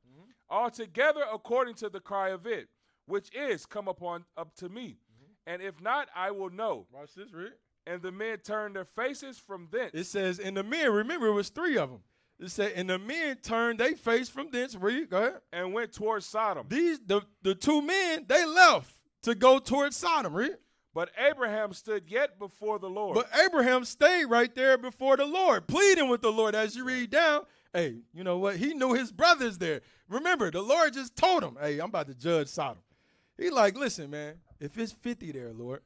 altogether according to the cry of it, which is come up to me. And if not, I will know. Watch this, read. And the men turned their faces from thence. It says, and the men, remember it was three of them. It said, and the men turned their face from thence. Read, go ahead. And went towards Sodom. The two men, they left to go towards Sodom. Read. But Abraham stood yet before the Lord. But Abraham stayed right there before the Lord, pleading with the Lord. As you read down, hey, you know what? He knew his brothers there. Remember, the Lord just told him, hey, I'm about to judge Sodom. He like, listen, man, if it's 50 there, Lord,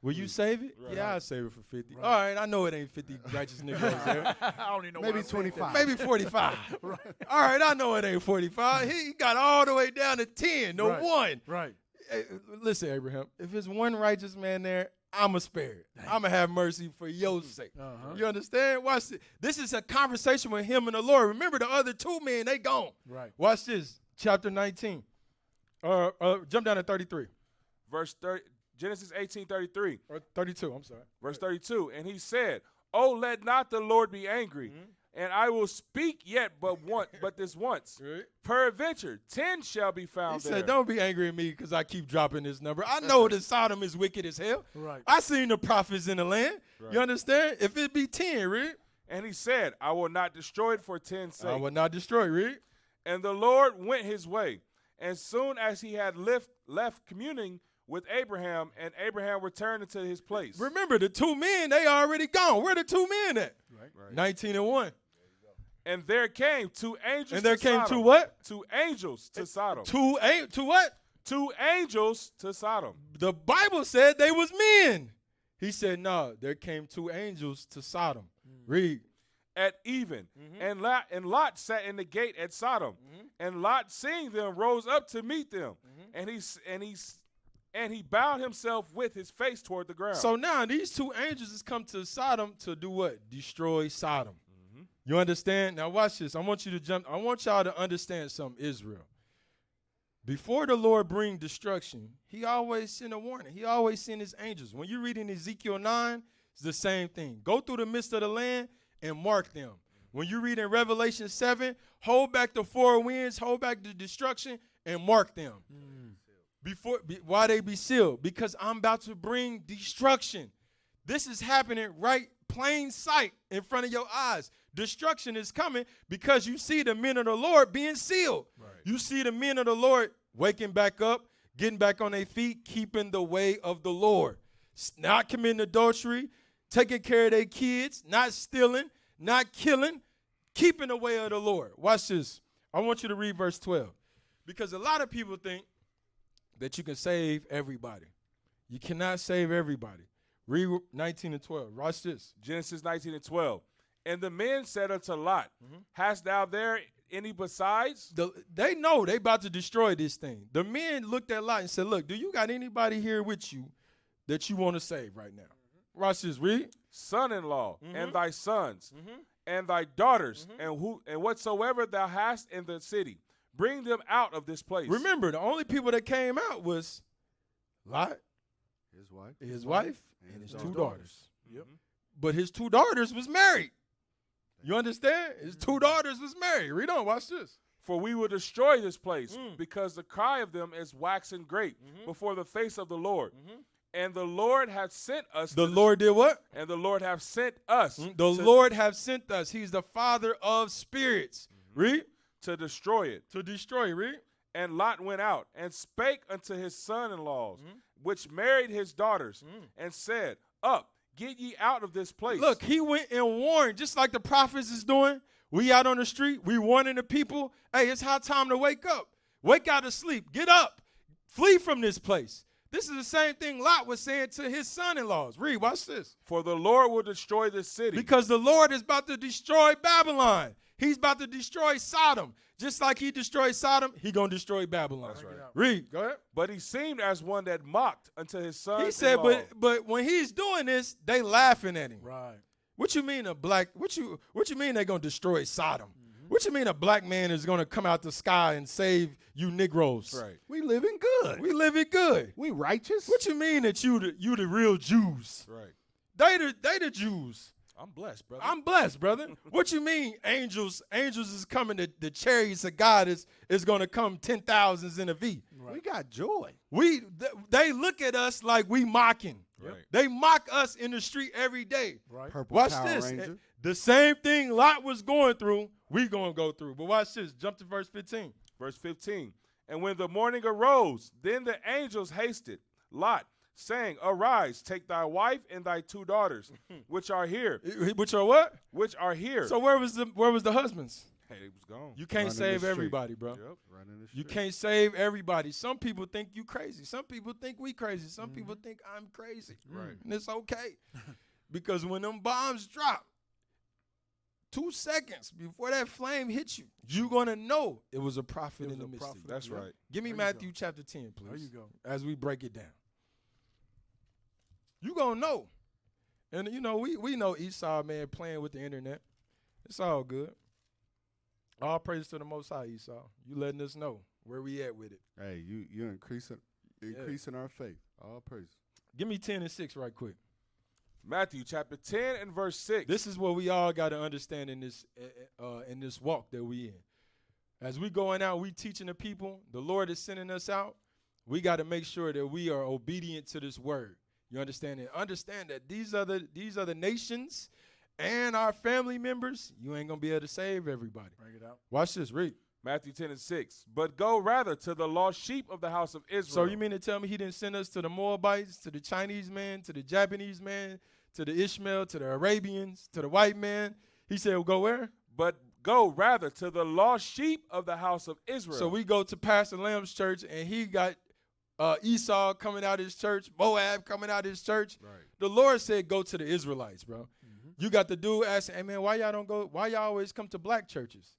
will you save it? Right. Yeah, I'll save it for 50. Right. All right, I know it ain't 50 righteous niggas there. I don't even know. Maybe 25. Maybe 45. Right. All right, I know it ain't 45. He got all the way down to 10, no one. Right. Hey, listen, Abraham, if there's one righteous man there, I'm going to spare it. I'm going to have mercy for your sake. You understand? Watch this. This is a conversation with him and the Lord. Remember, the other two men, they gone. Right. Watch this, chapter 19. Jump down to 33. Verse 30, Genesis 18:33. Or 32, I'm sorry. Verse 32. And he said, oh, let not the Lord be angry, and I will speak yet but this once. Right. Peradventure, 10 shall be found He there. said, don't be angry at me because I keep dropping this number. I know that Sodom is wicked as hell. Right. I seen the prophets in the land. Right. You understand? If it be 10, read. And he said, I will not destroy it for 10's sake. I will not destroy, read. And the Lord went his way. And soon as he had left communing with Abraham, and Abraham returned into his place. Remember, the two men, they already gone. Where the two men at? Right. 19 and 1. And there came two angels And there to came Sodom. two what? Two angels to Sodom. Two what? Two angels to Sodom. The Bible said they was men. He said, no, there came two angels to Sodom. Read. At even. And Lot sat in the gate at Sodom. And Lot, seeing them, rose up to meet them. And he bowed himself with his face toward the ground. So now these two angels has come to Sodom to do what? Destroy Sodom. You understand? Now watch this. I want y'all to understand something, Israel. Before the Lord bring destruction, he always send a warning. He always send his angels. When you read in Ezekiel 9, it's the same thing. Go through the midst of the land and mark them. When you read in Revelation 7, hold back the four winds, hold back the destruction, and mark them. Why they be sealed? Because I'm about to bring destruction. This is happening right plain sight in front of your eyes. Destruction is coming because you see the men of the Lord being sealed. Right. You see the men of the Lord waking back up, getting back on their feet, keeping the way of the Lord. Not committing adultery, taking care of their kids, not stealing, not killing, keeping the way of the Lord. Watch this. I want you to read verse 12. Because a lot of people think that you can save everybody. You cannot save everybody. Read 19 and 12. Watch this. Genesis 19 and 12. And the men said unto Lot, hast thou there any besides? They know they about to destroy this thing. The men looked at Lot and said, look, do you got anybody here with you that you want to save right now? Watch this. Read. Son-in-law and thy sons and thy daughters and whatsoever thou hast in the city, bring them out of this place. Remember, the only people that came out was Lot, his wife, and his two daughters. Yep. But his two daughters was married. You understand? His two daughters was married. Read on. Watch this. For we will destroy this place, because the cry of them is waxen great before the face of the Lord. And the Lord hath sent us. The Lord did what? And the Lord hath sent us. The Lord hath sent us. He's the Father of spirits. Read. To destroy it. To destroy it. Read. And Lot went out and spake unto his son-in-laws, which married his daughters, and said, up, get ye out of this place. Look, he went and warned, just like the prophets is doing. We out on the street, we warning the people, hey, it's high time to wake up. Wake out of sleep. Get up. Flee from this place. This is the same thing Lot was saying to his son-in-laws. Read, watch this. For the Lord will destroy this city. Because the Lord is about to destroy Babylon. He's about to destroy Sodom. Just like he destroyed Sodom, he going to destroy Babylon. That's right. Read. Go ahead. But he seemed as one that mocked unto his son. He said, but when he's doing this, they laughing at him. Right. What you mean what you mean they're going to destroy Sodom? What you mean a black man is going to come out the sky and save you Negroes? Right. We living good. We living good. We righteous. What you mean that you the real Jews? Right. They the Jews. I'm blessed, brother. I'm blessed, brother. What you mean angels is coming, the chariots of God is going to come 10,000s in a V. Right. We got joy. They look at us like we mocking. Right. They mock us in the street every day. Right. Purple Watch Power this. Ranger. The same thing Lot was going through, we going to go through. But watch this. Jump to verse 15. Verse 15. And when the morning arose, then the angels hasted Lot, saying, arise, take thy wife and thy two daughters, which are here. Which are what? Which are here. So where was the husbands? Hey, it was gone. You can't save everybody, bro. Yep. You can't save everybody. Some people think you crazy. Some people think we crazy. Some people think I'm crazy. Right. And it's okay. Because when them bombs drop, 2 seconds before that flame hits you, you're going to know it was a prophet in the midst of you. That's right. Give me Matthew chapter 10, please. There you go. As we break it down. You going to know. And, you know, we know Esau, man, playing with the internet. It's all good. All praise to the Most High, Esau. You letting us know where we at with it. Hey, you're increasing our faith. All praise. Give me 10 and 6 right quick. Matthew chapter 10 and verse 6. This is what we all got to understand in this walk that we in. As we going out, we teaching the people. The Lord is sending us out. We got to make sure that we are obedient to this word. You understand it? Understand that these are the nations and our family members. You ain't gonna be able to save everybody. Bring it out. Watch this. Read. Matthew 10 and 6. But go rather to the lost sheep of the house of Israel. So you mean to tell me he didn't send us to the Moabites, to the Chinese man, to the Japanese man, to the Ishmael, to the Arabians, to the white man? He said, well, go where? But go rather to the lost sheep of the house of Israel. So we go to Pastor Lamb's church, and he got Esau coming out of his church, Moab coming out of his church. Right. The Lord said, go to the Israelites, bro. You got the dude asking, hey, man, why y'all always come to black churches?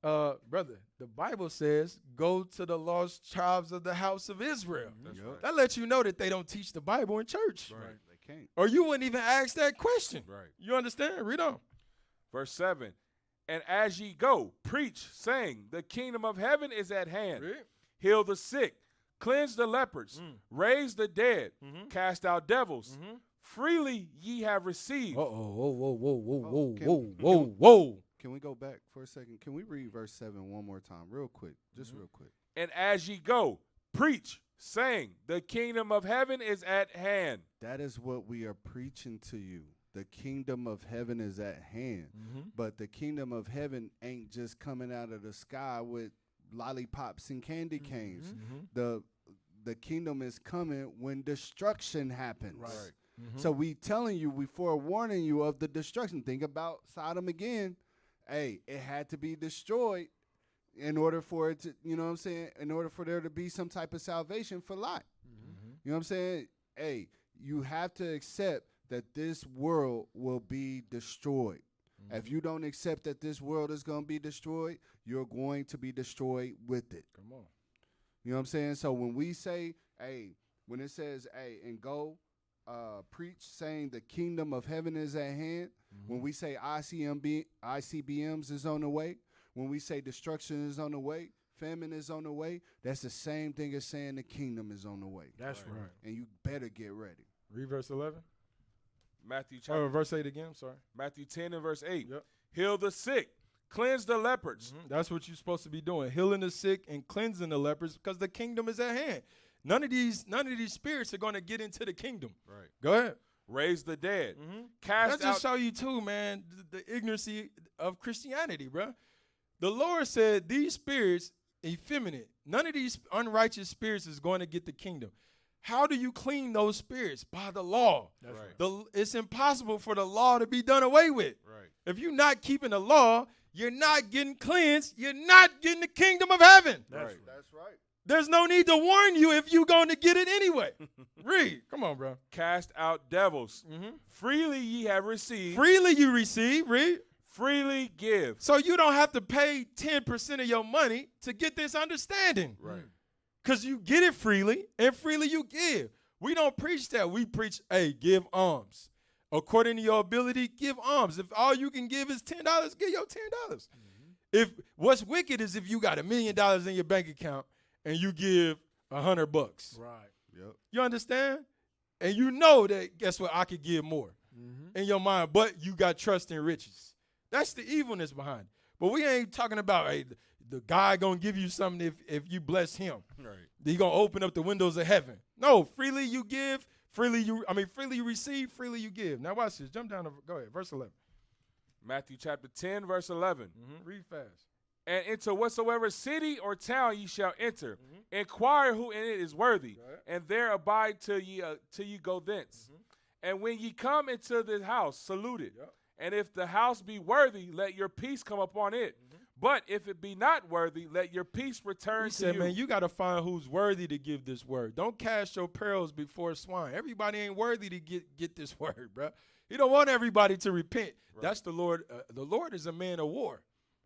Brother, the Bible says, go to the lost tribes of the house of Israel. That's right. That lets you know that they don't teach the Bible in church. Right. They can't. Or you wouldn't even ask that question. Right. You understand? Read on. Verse 7. And as ye go, preach, saying, the kingdom of heaven is at hand. Read. Heal the sick, cleanse the lepers, raise the dead, cast out devils. Freely ye have received. Whoa. Can we go back for a second? Can we read verse 7 one more time real quick? Just real quick. And as ye go, preach, saying, the kingdom of heaven is at hand. That is what we are preaching to you. The kingdom of heaven is at hand. But the kingdom of heaven ain't just coming out of the sky with lollipops and candy canes. The kingdom is coming when destruction happens. Right. So we telling you, we forewarning you of the destruction. Think about Sodom again. Hey, it had to be destroyed in order for it to, you know what I'm saying, in order for there to be some type of salvation for Lot. You know what I'm saying? Hey, you have to accept that this world will be destroyed. If you don't accept that this world is going to be destroyed, you're going to be destroyed with it. Come on. You know what I'm saying? So when we say, hey, when it says, hey, and go preach saying the kingdom of heaven is at hand, when we say ICBMs is on the way, when we say destruction is on the way, famine is on the way, that's the same thing as saying the kingdom is on the way. That's right. And you better get ready. Read verse 11. Matthew chapter verse 8 again, I'm sorry. Matthew 10 and verse 8. Yep. Heal the sick, cleanse the lepers. That's what you're supposed to be doing, healing the sick and cleansing the lepers, because the kingdom is at hand. None of these spirits are going to get into the kingdom. Right. Go ahead. Raise the dead. That just show you too, man, the ignorancy of Christianity, bro. The Lord said these spirits, effeminate, none of these unrighteous spirits is going to get the kingdom. How do you clean those spirits? By the law. That's right. It's impossible for the law to be done away with. Right. If you're not keeping the law, you're not getting cleansed. You're not getting the kingdom of heaven. That's right. That's right. There's no need to warn you if you're going to get it anyway. Read. Come on, bro. Cast out devils. Freely ye have received. Freely you receive. Read. Freely give. So you don't have to pay 10% of your money to get this understanding. Right. Because you get it freely, and freely you give. We don't preach that. We preach, hey, give alms. According to your ability, give alms. If all you can give is $10, give your $10. If what's wicked is if you got $1 million in your bank account and you give $100. Right. Yep. You understand? And you know that, guess what, I could give more in your mind, but you got trust in riches. That's the evilness behind it. But we ain't talking about, hey, the guy going to give you something if you bless him. Right. He going to open up the windows of heaven. No, freely you give, freely you receive, freely you give. Now watch this. Jump down. Go ahead. Verse 11. Matthew chapter 10, verse 11. Read fast. And into whatsoever city or town ye shall enter, inquire who in it is worthy, and there abide till ye go thence. And when ye come into the house, salute it. And if the house be worthy, let your peace come upon it. But if it be not worthy, let your peace return to you. Man, you got to find who's worthy to give this word. Don't cast your pearls before swine. Everybody ain't worthy to get this word, bro. He don't want everybody to repent. Right. That's the Lord. The Lord is a man of war.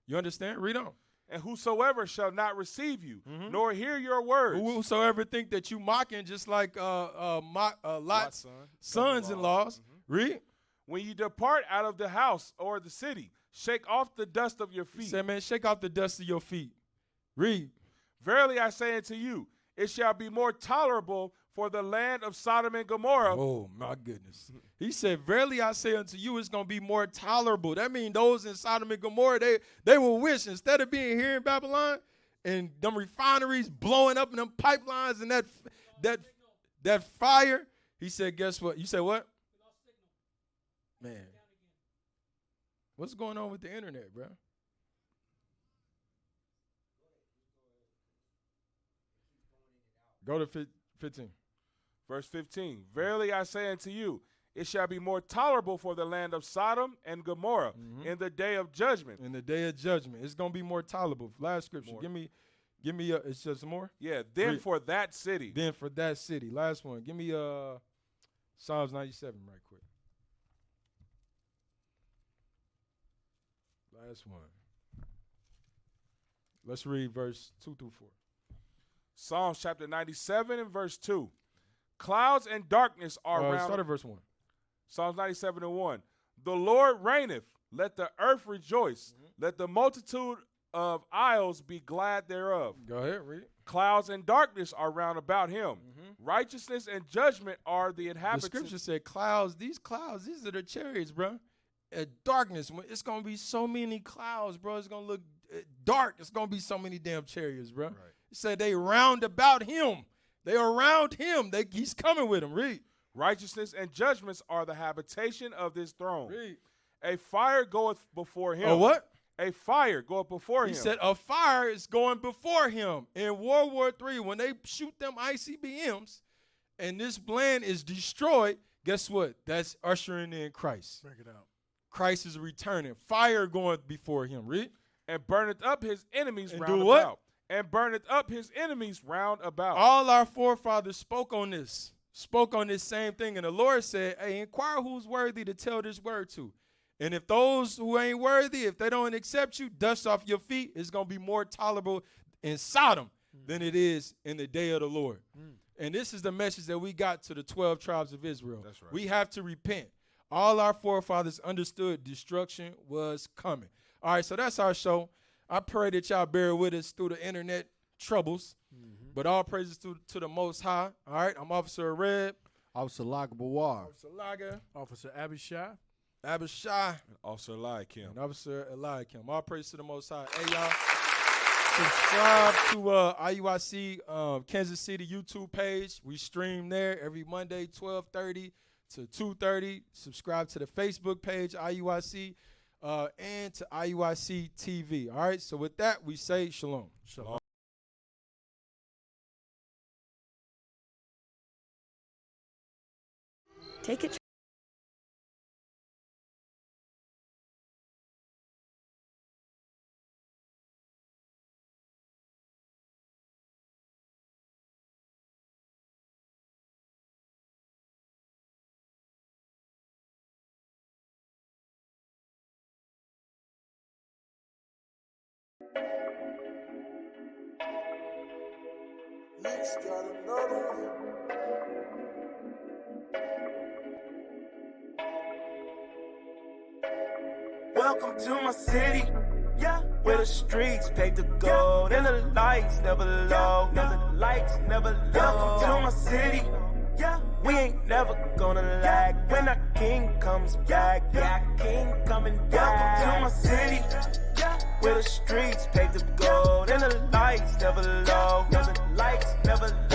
You understand? Read on. And whosoever shall not receive you, nor hear your words. Whosoever think that you mocking, just like Lot's sons-in-laws. Read. When you depart out of the house or the city, shake off the dust of your feet. Say, man, shake off the dust of your feet. Read. Verily I say unto you, it shall be more tolerable for the land of Sodom and Gomorrah. Oh, my goodness. He said, verily I say unto you, it's going to be more tolerable. That means those in Sodom and Gomorrah, they will wish, instead of being here in Babylon and them refineries blowing up in them pipelines and that fire, he said, guess what? You said what? Man. What's going on with the internet, bro? Go to 15. Verse 15. Verily I say unto you, it shall be more tolerable for the land of Sodom and Gomorrah in the day of judgment. In the day of judgment. It's going to be more tolerable. Last scripture. More. Give me it's just more? Yeah, then for that city. Then for that city. Last one. Give me Psalms 97 right quick. Last one. Let's read verse 2 through 4. Psalms chapter 97 and verse 2. Clouds and darkness are around. Start at verse 1. Psalms 97 and 1. The Lord reigneth. Let the earth rejoice. Let the multitude of isles be glad thereof. Go ahead, read it. Clouds and darkness are round about him. Righteousness and judgment are the inhabitants. The scripture said clouds. These are the chariots, bro. Darkness. It's going to be so many clouds, bro. It's going to look dark. It's going to be so many damn chariots, bro. Right. It said they round about him. They are around him. He's coming with them. Read. Righteousness and judgments are the habitation of this throne. Read. A fire goeth before him. A what? A fire goeth before him. He said a fire is going before him. In World War III, when they shoot them ICBMs and this land is destroyed, guess what? That's ushering in Christ. Break it out. Christ is returning. Fire going before him. Read. and burneth up his enemies And round do what? about. And burneth up his enemies round about. All our forefathers spoke on this same thing. And the Lord said, hey, inquire who's worthy to tell this word to. And if those who ain't worthy, if they don't accept you, dust off your feet, it's going to be more tolerable in Sodom than it is in the day of the Lord. And this is the message that we got to the 12 tribes of Israel. That's right. We have to repent. All our forefathers understood destruction was coming. All right, so that's our show. I pray that y'all bear with us through the internet troubles. But all praises to the Most High. All right, I'm Officer Red. Officer Lagabawar. Officer Laga. Officer Abishai. Abishai. And Officer Eliakim. And Officer Eliakim. All praise to the Most High. Hey, y'all. Subscribe to IUIC Kansas City YouTube page. We stream there every Monday, 12:30 to 2:30. Subscribe to the Facebook page, IUIC, and to IUIC TV. All right, so with that, we say shalom. Shalom. Take it. Next got another one. Welcome to my city, yeah, where the streets paved the gold and the lights never low, the lights never low. Welcome to my city, yeah, we ain't never gonna lag when our king comes back, yeah, king coming back. Welcome to my city, yeah, where the streets paved the gold and the lights never low, the lights never low.